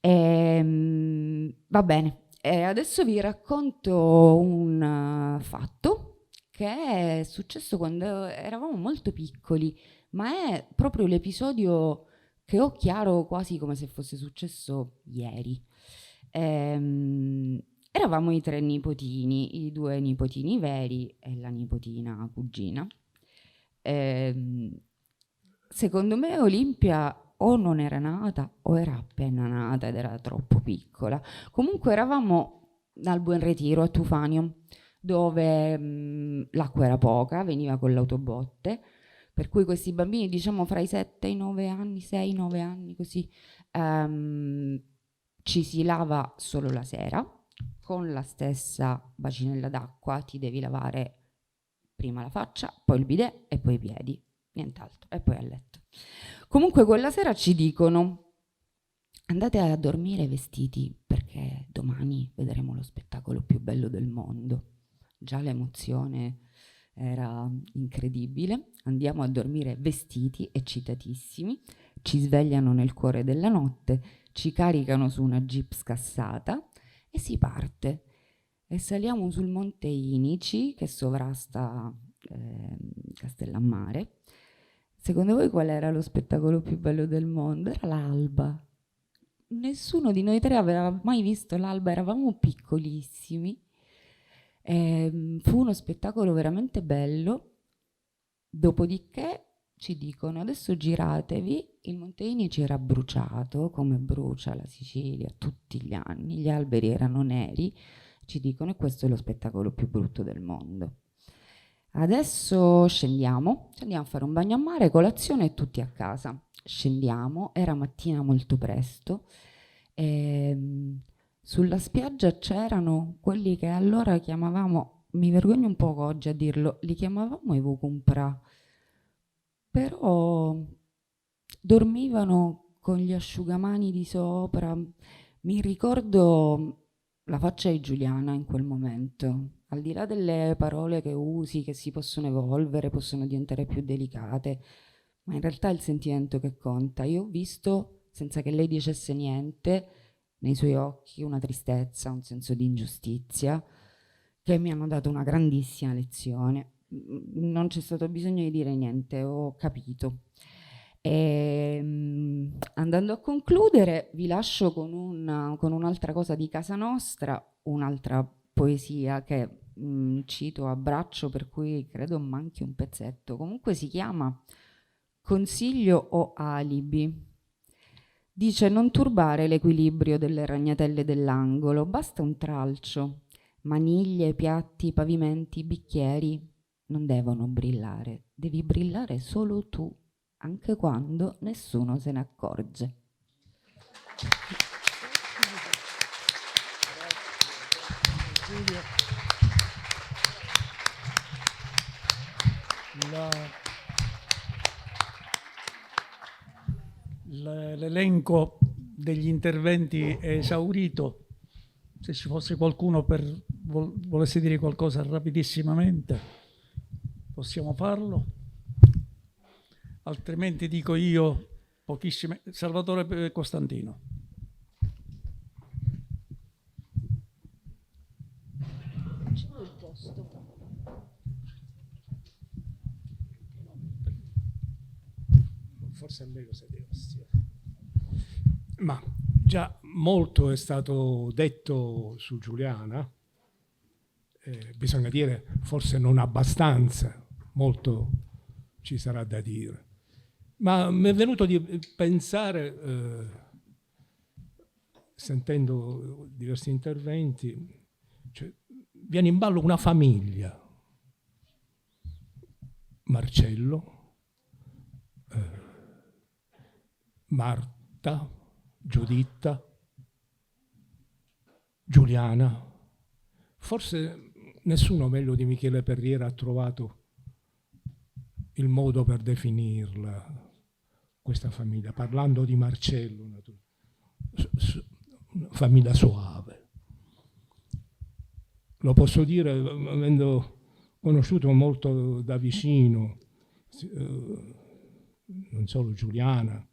Speaker 8: Va bene. Adesso vi racconto un fatto che è successo quando eravamo molto piccoli, ma è proprio l'episodio che ho chiaro quasi come se fosse successo ieri. Eravamo i 3 nipotini, i 2 nipotini veri e la nipotina cugina. Secondo me Olimpia o non era nata o era appena nata ed era troppo piccola. Comunque eravamo al Buen Retiro a Tufanio, dove l'acqua era poca, veniva con l'autobotte, per cui questi bambini, diciamo fra i 7 e i 9 anni, 6-9 anni così, ci si lava solo la sera, con la stessa bacinella d'acqua. Ti devi lavare prima la faccia, poi il bidet e poi i piedi, nient'altro, e poi a letto. Comunque quella sera ci dicono: andate a dormire vestiti perché domani vedremo lo spettacolo più bello del mondo. Già l'emozione era incredibile. Andiamo a dormire vestiti, eccitatissimi, ci svegliano nel cuore della notte, ci caricano su una jeep scassata e si parte. E saliamo sul Monte Inici, che sovrasta Castellammare. Secondo voi qual era lo spettacolo più bello del mondo? Era l'alba. Nessuno di noi 3 aveva mai visto l'alba, eravamo piccolissimi. Fu uno spettacolo veramente bello. Dopodiché ci dicono: adesso giratevi. Il Monte Inici era bruciato, come brucia la Sicilia tutti gli anni, gli alberi erano neri. Ci dicono: e questo è lo spettacolo più brutto del mondo. Adesso scendiamo a fare un bagno a mare, colazione e tutti a casa. Scendiamo, era mattina molto presto, sulla spiaggia c'erano quelli che allora chiamavamo, mi vergogno un poco oggi a dirlo, li chiamavamo i vucumpra, però dormivano con gli asciugamani di sopra. Mi ricordo la faccia di Giuliana in quel momento, al di là delle parole che usi, che si possono evolvere, possono diventare più delicate, ma in realtà è il sentimento che conta. Io ho visto, senza che lei dicesse niente, nei suoi occhi una tristezza, un senso di ingiustizia, che mi hanno dato una grandissima lezione. Non c'è stato bisogno di dire niente, ho capito. Andando a concludere, vi lascio con un'altra cosa di casa nostra, un'altra poesia che cito a braccio, per cui credo manchi un pezzetto. Comunque si chiama Consiglio o alibi. Dice: non turbare l'equilibrio delle ragnatelle dell'angolo, basta un tralcio. Maniglie, piatti, pavimenti, bicchieri non devono brillare, devi brillare solo tu, anche quando nessuno se ne accorge.
Speaker 1: studio. L'elenco degli interventi è esaurito. Se ci fosse qualcuno volesse dire qualcosa rapidissimamente, possiamo farlo. Altrimenti dico io pochissime. Salvatore Costantino.
Speaker 9: Forse è meglio sedersi. Ma già molto è stato detto su Giuliana, bisogna dire forse non abbastanza, molto ci sarà da dire. Ma mi è venuto di pensare, sentendo diversi interventi, cioè, viene in ballo una famiglia. Marcello, Marta, Giuditta, Giuliana. Forse nessuno meglio di Michele Perriera ha trovato il modo per definirla, questa famiglia, parlando di Marcello, famiglia soave. Lo posso dire avendo conosciuto molto da vicino, non solo Giuliana,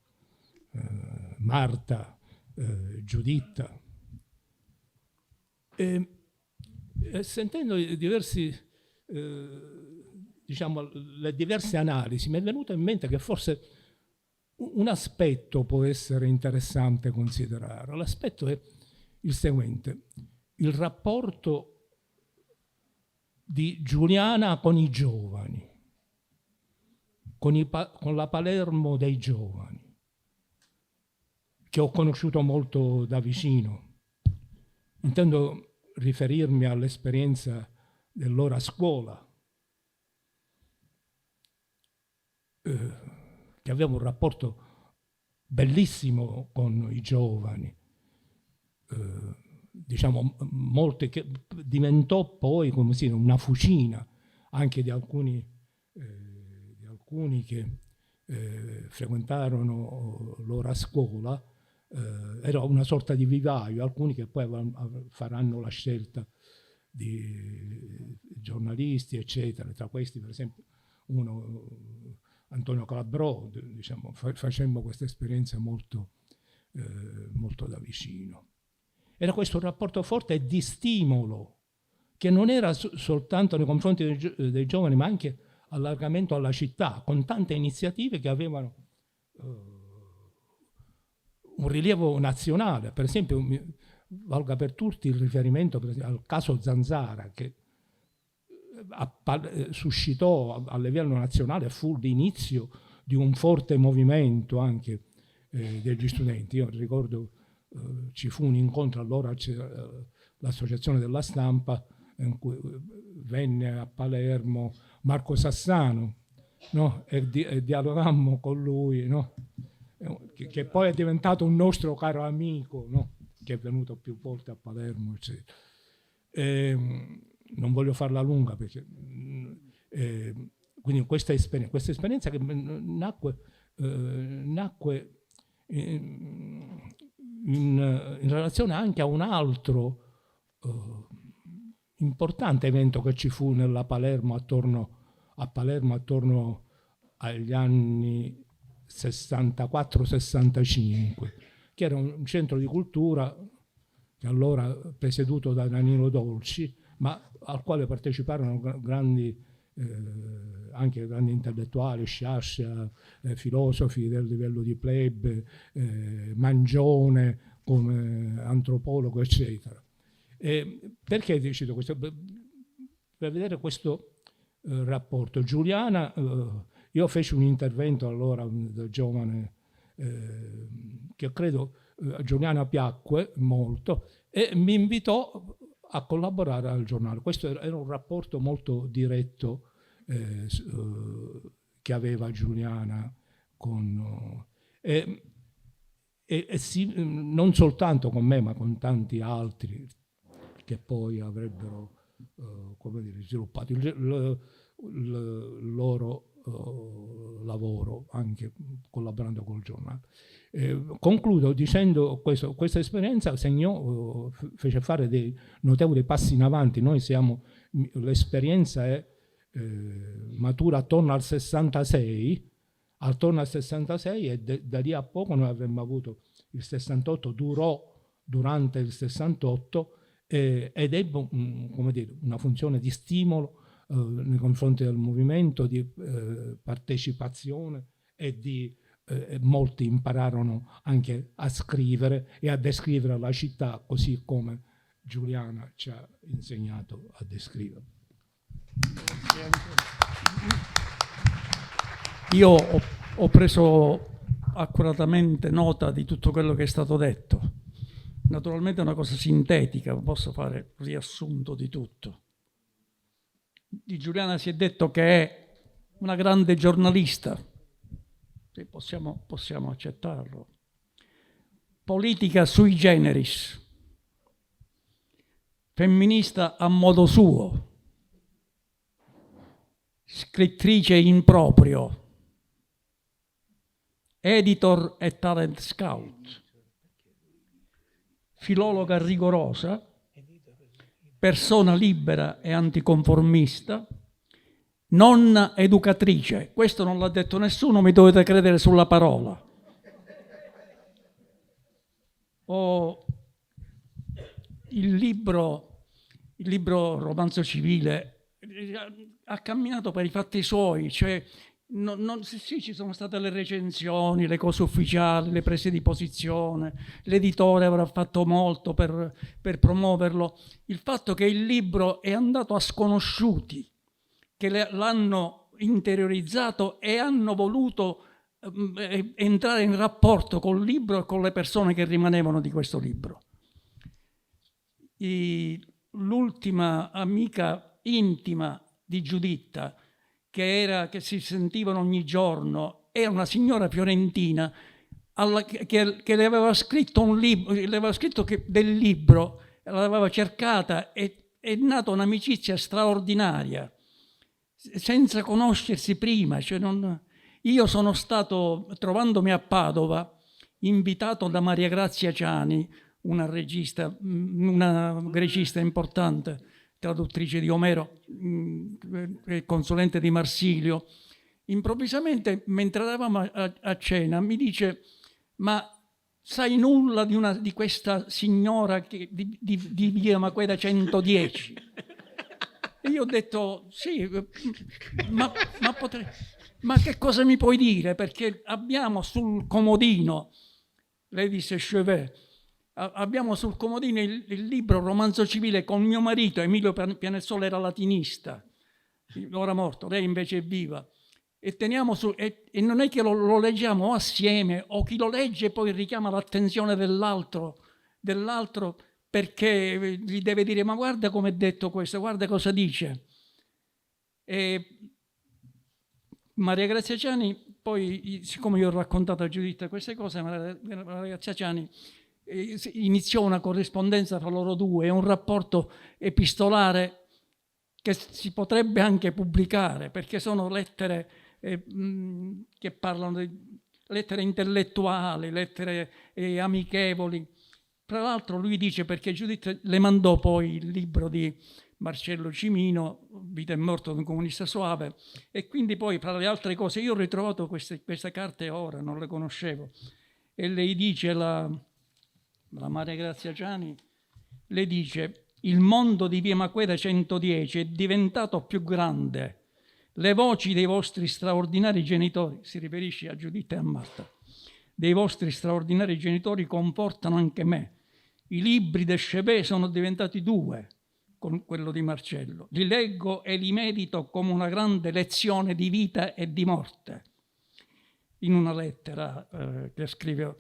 Speaker 9: Marta, Giuditta, e sentendo diversi, diciamo, le diverse analisi, mi è venuto in mente che forse un aspetto può essere interessante considerare. L'aspetto è il seguente: il rapporto di Giuliana con i giovani, con la Palermo dei giovani, che ho conosciuto molto da vicino. Intendo riferirmi all'esperienza dell'ora scuola, che aveva un rapporto bellissimo con i giovani, diciamo molti, che diventò poi come si dice, una fucina anche di alcuni che frequentarono l'ora scuola. Era una sorta di vivaio, alcuni che poi faranno la scelta di giornalisti, eccetera. Tra questi, per esempio, uno, Antonio Calabrò, diciamo, facemmo questa esperienza molto da vicino. Era questo un rapporto forte di stimolo, che non era soltanto nei confronti dei giovani, ma anche allargamento alla città, con tante iniziative che avevano un rilievo nazionale. Per esempio, valga per tutti il riferimento al caso Zanzara, che suscitò a livello nazionale, fu l'inizio di un forte movimento anche degli studenti. Io ricordo ci fu un incontro, allora c'era l'associazione della stampa, in cui venne a Palermo Marco Sassano, no? e dialogammo con lui, no? che poi è diventato un nostro caro amico, no? che è venuto più volte a Palermo, eccetera. Non voglio farla lunga, perché quindi questa esperienza che nacque in relazione anche a un altro importante evento che ci fu nella Palermo attorno agli anni 64-65, che era un centro di cultura che allora presieduto da Danilo Dolci, ma al quale parteciparono anche grandi intellettuali, Sciascia, filosofi del livello di Plebe, Mangione come antropologo, eccetera. Perché cito questo? Per vedere questo rapporto. Giuliana, io feci un intervento allora da giovane che credo a Giuliana piacque molto e mi invitò a collaborare al giornale. Questo era un rapporto molto diretto che aveva Giuliana con... non soltanto con me, ma con tanti altri, che poi avrebbero sviluppato il loro lavoro, anche collaborando col giornale. Concludo dicendo questa esperienza fece fare dei notevoli passi in avanti. L'esperienza è matura attorno al 66, e da lì a poco noi avremmo avuto il 68, durò durante il 68 ed ebbe una funzione di stimolo nei confronti del movimento, di partecipazione e molti impararono anche a scrivere e a descrivere la città così come Giuliana ci ha insegnato a descrivere.
Speaker 1: Io ho preso accuratamente nota di tutto quello che è stato detto. Naturalmente è una cosa sintetica, posso fare un riassunto di tutto. Di Giuliana si è detto che è una grande giornalista, sì, possiamo accettarlo. Politica sui generis, femminista a modo suo, scrittrice in proprio, editor e talent scout, filologa rigorosa, persona libera e anticonformista, nonna educatrice. Questo non l'ha detto nessuno, mi dovete credere sulla parola. Il libro Romanzo civile ha camminato per i fatti suoi, cioè sì, ci sono state le recensioni, le cose ufficiali, le prese di posizione, l'editore avrà fatto molto per promuoverlo. Il fatto che il libro è andato a sconosciuti, che l'hanno interiorizzato e hanno voluto entrare in rapporto col libro e con le persone che rimanevano di questo libro. L'ultima amica intima di Giuditta, che si sentivano ogni giorno, era una signora fiorentina che le aveva scritto un libro, del libro, l'aveva cercata, e è nata un'amicizia straordinaria, senza conoscersi prima. Io sono stato, trovandomi a Padova, invitato da Maria Grazia Ciani, una grecista importante, traduttrice di Omero, consulente di Marsilio. Improvvisamente, mentre eravamo a cena, mi dice: ma sai nulla di questa signora di via Maqueda 110? E io ho detto: sì, ma che cosa mi puoi dire? Perché abbiamo sul comodino, lei disse Chevet, abbiamo sul comodino il libro Romanzo civile con mio marito. Emilio Pianessola era latinista, ora morto, lei invece è viva, e teniamo e non è che lo leggiamo o assieme, o chi lo legge poi richiama l'attenzione dell'altro perché gli deve dire: ma guarda come è detto questo, guarda cosa dice. E Maria Grazia Ciani, poi, siccome io ho raccontato a Giuditta queste cose, Maria Grazia Ciani iniziò una corrispondenza tra loro due, un rapporto epistolare che si potrebbe anche pubblicare, perché sono lettere che parlano di lettere intellettuali, lettere amichevoli. Tra l'altro lui dice, perché Giuditta le mandò poi il libro di Marcello Cimino, Vita e morte di un comunista soave, e quindi poi, tra le altre cose, io ho ritrovato queste carte ora, non le conoscevo, e lei dice, la Maria Grazia Ciani, le dice: il mondo di via Maqueda 110 è diventato più grande, le voci dei vostri straordinari genitori, si riferisce a Giuditta e a Marta, dei vostri straordinari genitori confortano anche me. I libri di Chevet sono diventati 2 con quello di Marcello. Li leggo e li medito come una grande lezione di vita e di morte. In una lettera che scrive.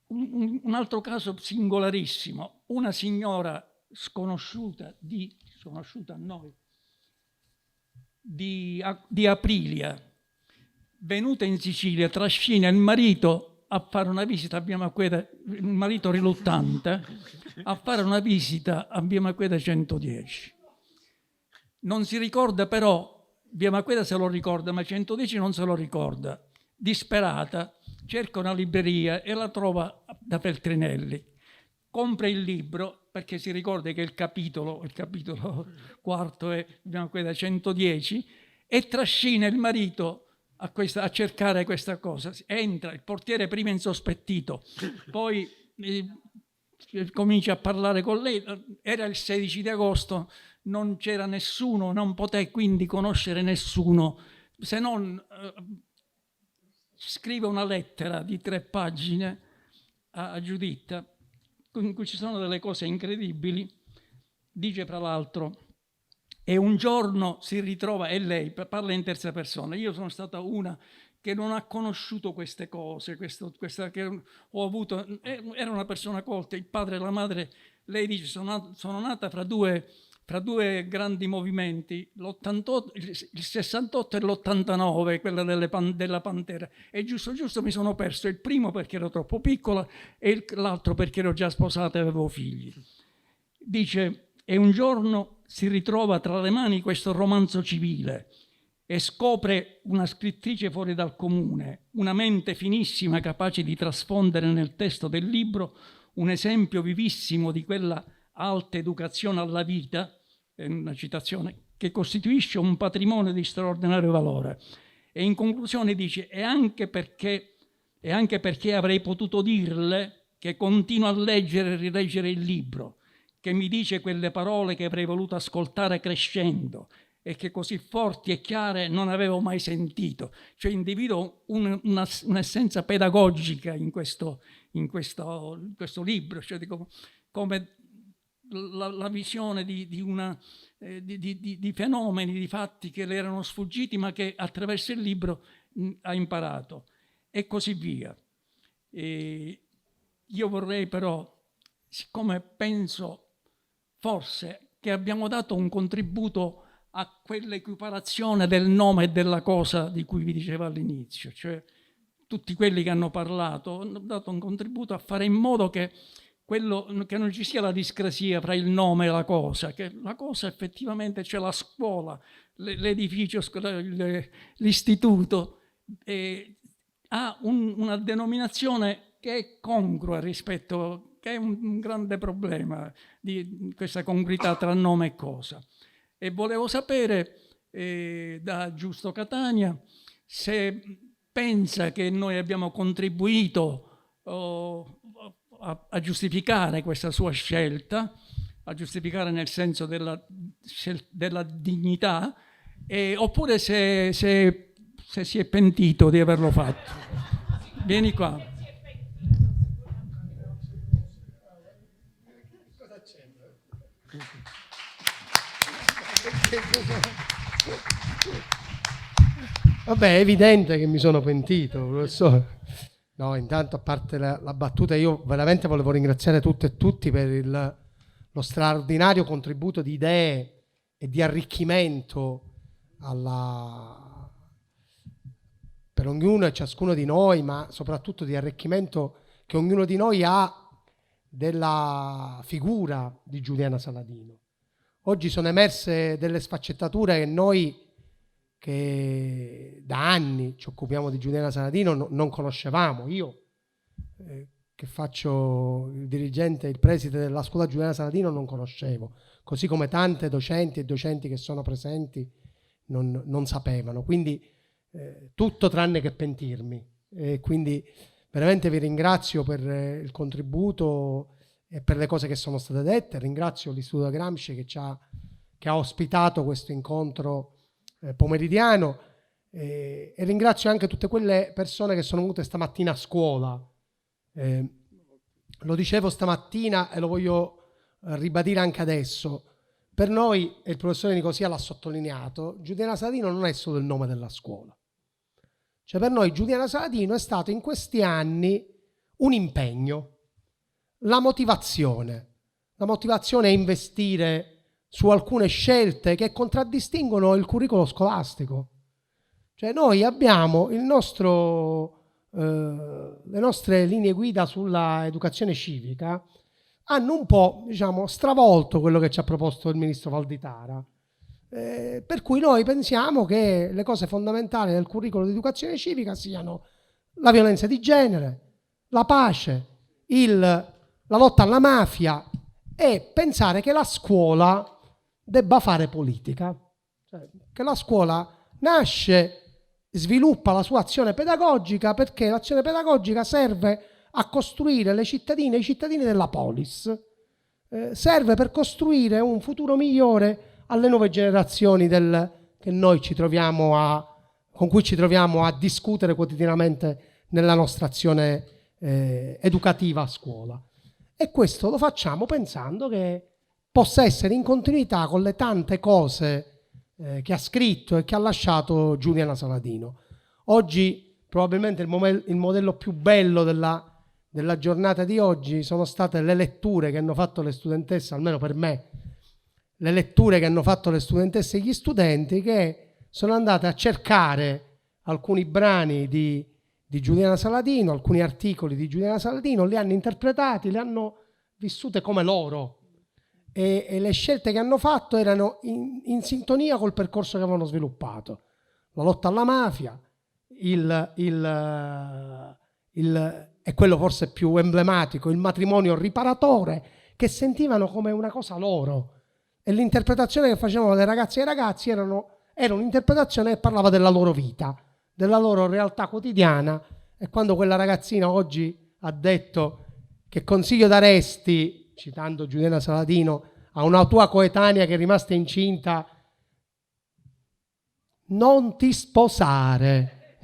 Speaker 1: Un altro caso singolarissimo, una signora sconosciuta a noi, di Aprilia, venuta in Sicilia, trascina il marito a fare una visita a Via Maqueda, il marito riluttante, a fare una visita a Via Maqueda 110. Non si ricorda però, Via Maqueda se lo ricorda, ma 110 non se lo ricorda. Disperata, cerca una libreria e la trova da Feltrinelli. Compra il libro perché si ricorda che il capitolo quarto è Via Maqueda 110 e trascina il marito a cercare questa cosa. Entra, il portiere prima insospettito, poi comincia a parlare con lei. Era il 16 di agosto, non c'era nessuno, non poté quindi conoscere nessuno, se non scrive una lettera di 3 pagine a Giuditta, in cui ci sono delle cose incredibili. Dice fra l'altro: e un giorno si ritrova, e lei parla in terza persona, io sono stata una che non ha conosciuto queste cose, questa che ho avuto, era una persona colta, il padre e la madre. Lei dice: sono nata fra due grandi movimenti, il 68 e l'89, quella della Pantera, e giusto mi sono perso, il primo perché ero troppo piccola e l'altro perché ero già sposata e avevo figli. Dice: e un giorno si ritrova tra le mani questo romanzo civile e scopre una scrittrice fuori dal comune, una mente finissima capace di trasfondere nel testo del libro un esempio vivissimo di quella alta educazione alla vita, è una citazione, che costituisce un patrimonio di straordinario valore. E in conclusione dice: e anche perché avrei potuto dirle che continuo a leggere e rileggere il libro, che mi dice quelle parole che avrei voluto ascoltare crescendo e che così forti e chiare non avevo mai sentito. Cioè individuo un'essenza pedagogica in questo libro, cioè come la visione di fenomeni, di fatti che le erano sfuggiti ma che attraverso il libro ha imparato, e così via. E io vorrei però, siccome penso forse che abbiamo dato un contributo a quell'equiparazione del nome e della cosa di cui vi dicevo all'inizio, cioè tutti quelli che hanno parlato hanno dato un contributo a fare in modo che non ci sia la discrasia fra il nome e la cosa, che la cosa effettivamente c'è, la scuola, l'edificio, l'istituto, ha una denominazione che è congrua rispetto, che è un grande problema di questa congruità tra nome e cosa. E volevo sapere da Giusto Catania se pensa che noi abbiamo contribuito a giustificare questa sua scelta, a giustificare nel senso della dignità, oppure se si è pentito di averlo fatto. Vieni qua.
Speaker 10: Vabbè, è evidente che mi sono pentito, professore. No, intanto, a parte la battuta, io veramente volevo ringraziare tutte e tutti per lo straordinario contributo di idee e di arricchimento per ognuno e ciascuno di noi, ma soprattutto di arricchimento che ognuno di noi ha della figura di Giuliana Saladino. Oggi sono emerse delle sfaccettature che noi, che da anni ci occupiamo di Giuliana Saladino, non conoscevamo. Io, che faccio il dirigente, il preside della scuola Giuliana Saladino, non conoscevo, così come tante docenti e docenti che sono presenti non sapevano. Quindi tutto tranne che pentirmi. Quindi veramente vi ringrazio per il contributo e per le cose che sono state dette. Ringrazio l'Istituto Gramsci che ha ospitato questo incontro pomeridiano, e ringrazio anche tutte quelle persone che sono venute stamattina a scuola. Lo dicevo stamattina e lo voglio ribadire anche adesso: per noi, e il professore Nicosia l'ha sottolineato, Giuliana Saladino non è solo il nome della scuola. Cioè, per noi Giuliana Saladino è stato in questi anni un impegno, la motivazione a investire su alcune scelte che contraddistinguono il curriculum scolastico. Cioè, noi abbiamo il nostro le nostre linee guida sulla educazione civica hanno un po', diciamo, stravolto quello che ci ha proposto il ministro Valditara. Per cui noi pensiamo che le cose fondamentali del curriculum di educazione civica siano la violenza di genere, la pace, la lotta alla mafia, e pensare che la scuola debba fare politica, cioè, che la scuola nasce, sviluppa la sua azione pedagogica perché l'azione pedagogica serve a costruire le cittadine e i cittadini della polis, serve per costruire un futuro migliore alle nuove generazioni che noi con cui ci troviamo a discutere quotidianamente nella nostra azione educativa a scuola. E questo lo facciamo pensando che possa essere in continuità con le tante cose che ha scritto e che ha lasciato Giuliana Saladino. Oggi probabilmente il modello più bello della giornata di oggi sono state le letture che hanno fatto le studentesse, almeno per me, le letture che hanno fatto le studentesse e gli studenti, che sono andate a cercare alcuni brani di Giuliana Saladino, alcuni articoli di Giuliana Saladino, li hanno interpretati, li hanno vissute come loro, e le scelte che hanno fatto erano in sintonia col percorso che avevano sviluppato: la lotta alla mafia, e quello forse più emblematico, il matrimonio riparatore, che sentivano come una cosa loro, e l'interpretazione che facevano le ragazze e i ragazzi era un'interpretazione che parlava della loro vita, della loro realtà quotidiana. E quando quella ragazzina oggi ha detto: che consiglio daresti, citando Giuliana Saladino, a una tua coetanea che è rimasta incinta? Non ti sposare,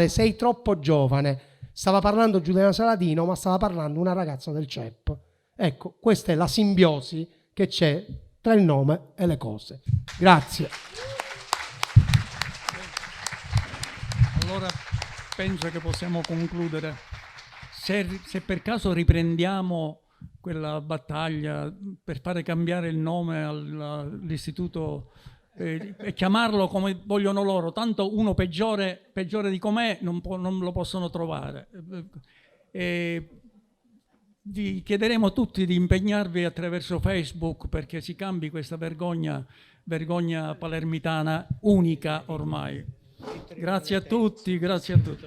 Speaker 10: sei troppo giovane. Stava parlando Giuliana Saladino, ma stava parlando una ragazza del CEP. Ecco, questa è la simbiosi che c'è tra il nome e le cose. Grazie.
Speaker 1: Allora penso che possiamo concludere. Se per caso riprendiamo quella battaglia per fare cambiare il nome all'istituto e chiamarlo come vogliono loro, tanto uno peggiore di com'è non lo possono trovare. Vi chiederemo tutti di impegnarvi attraverso Facebook perché si cambi questa vergogna palermitana unica ormai. Grazie a tutti, grazie a tutti.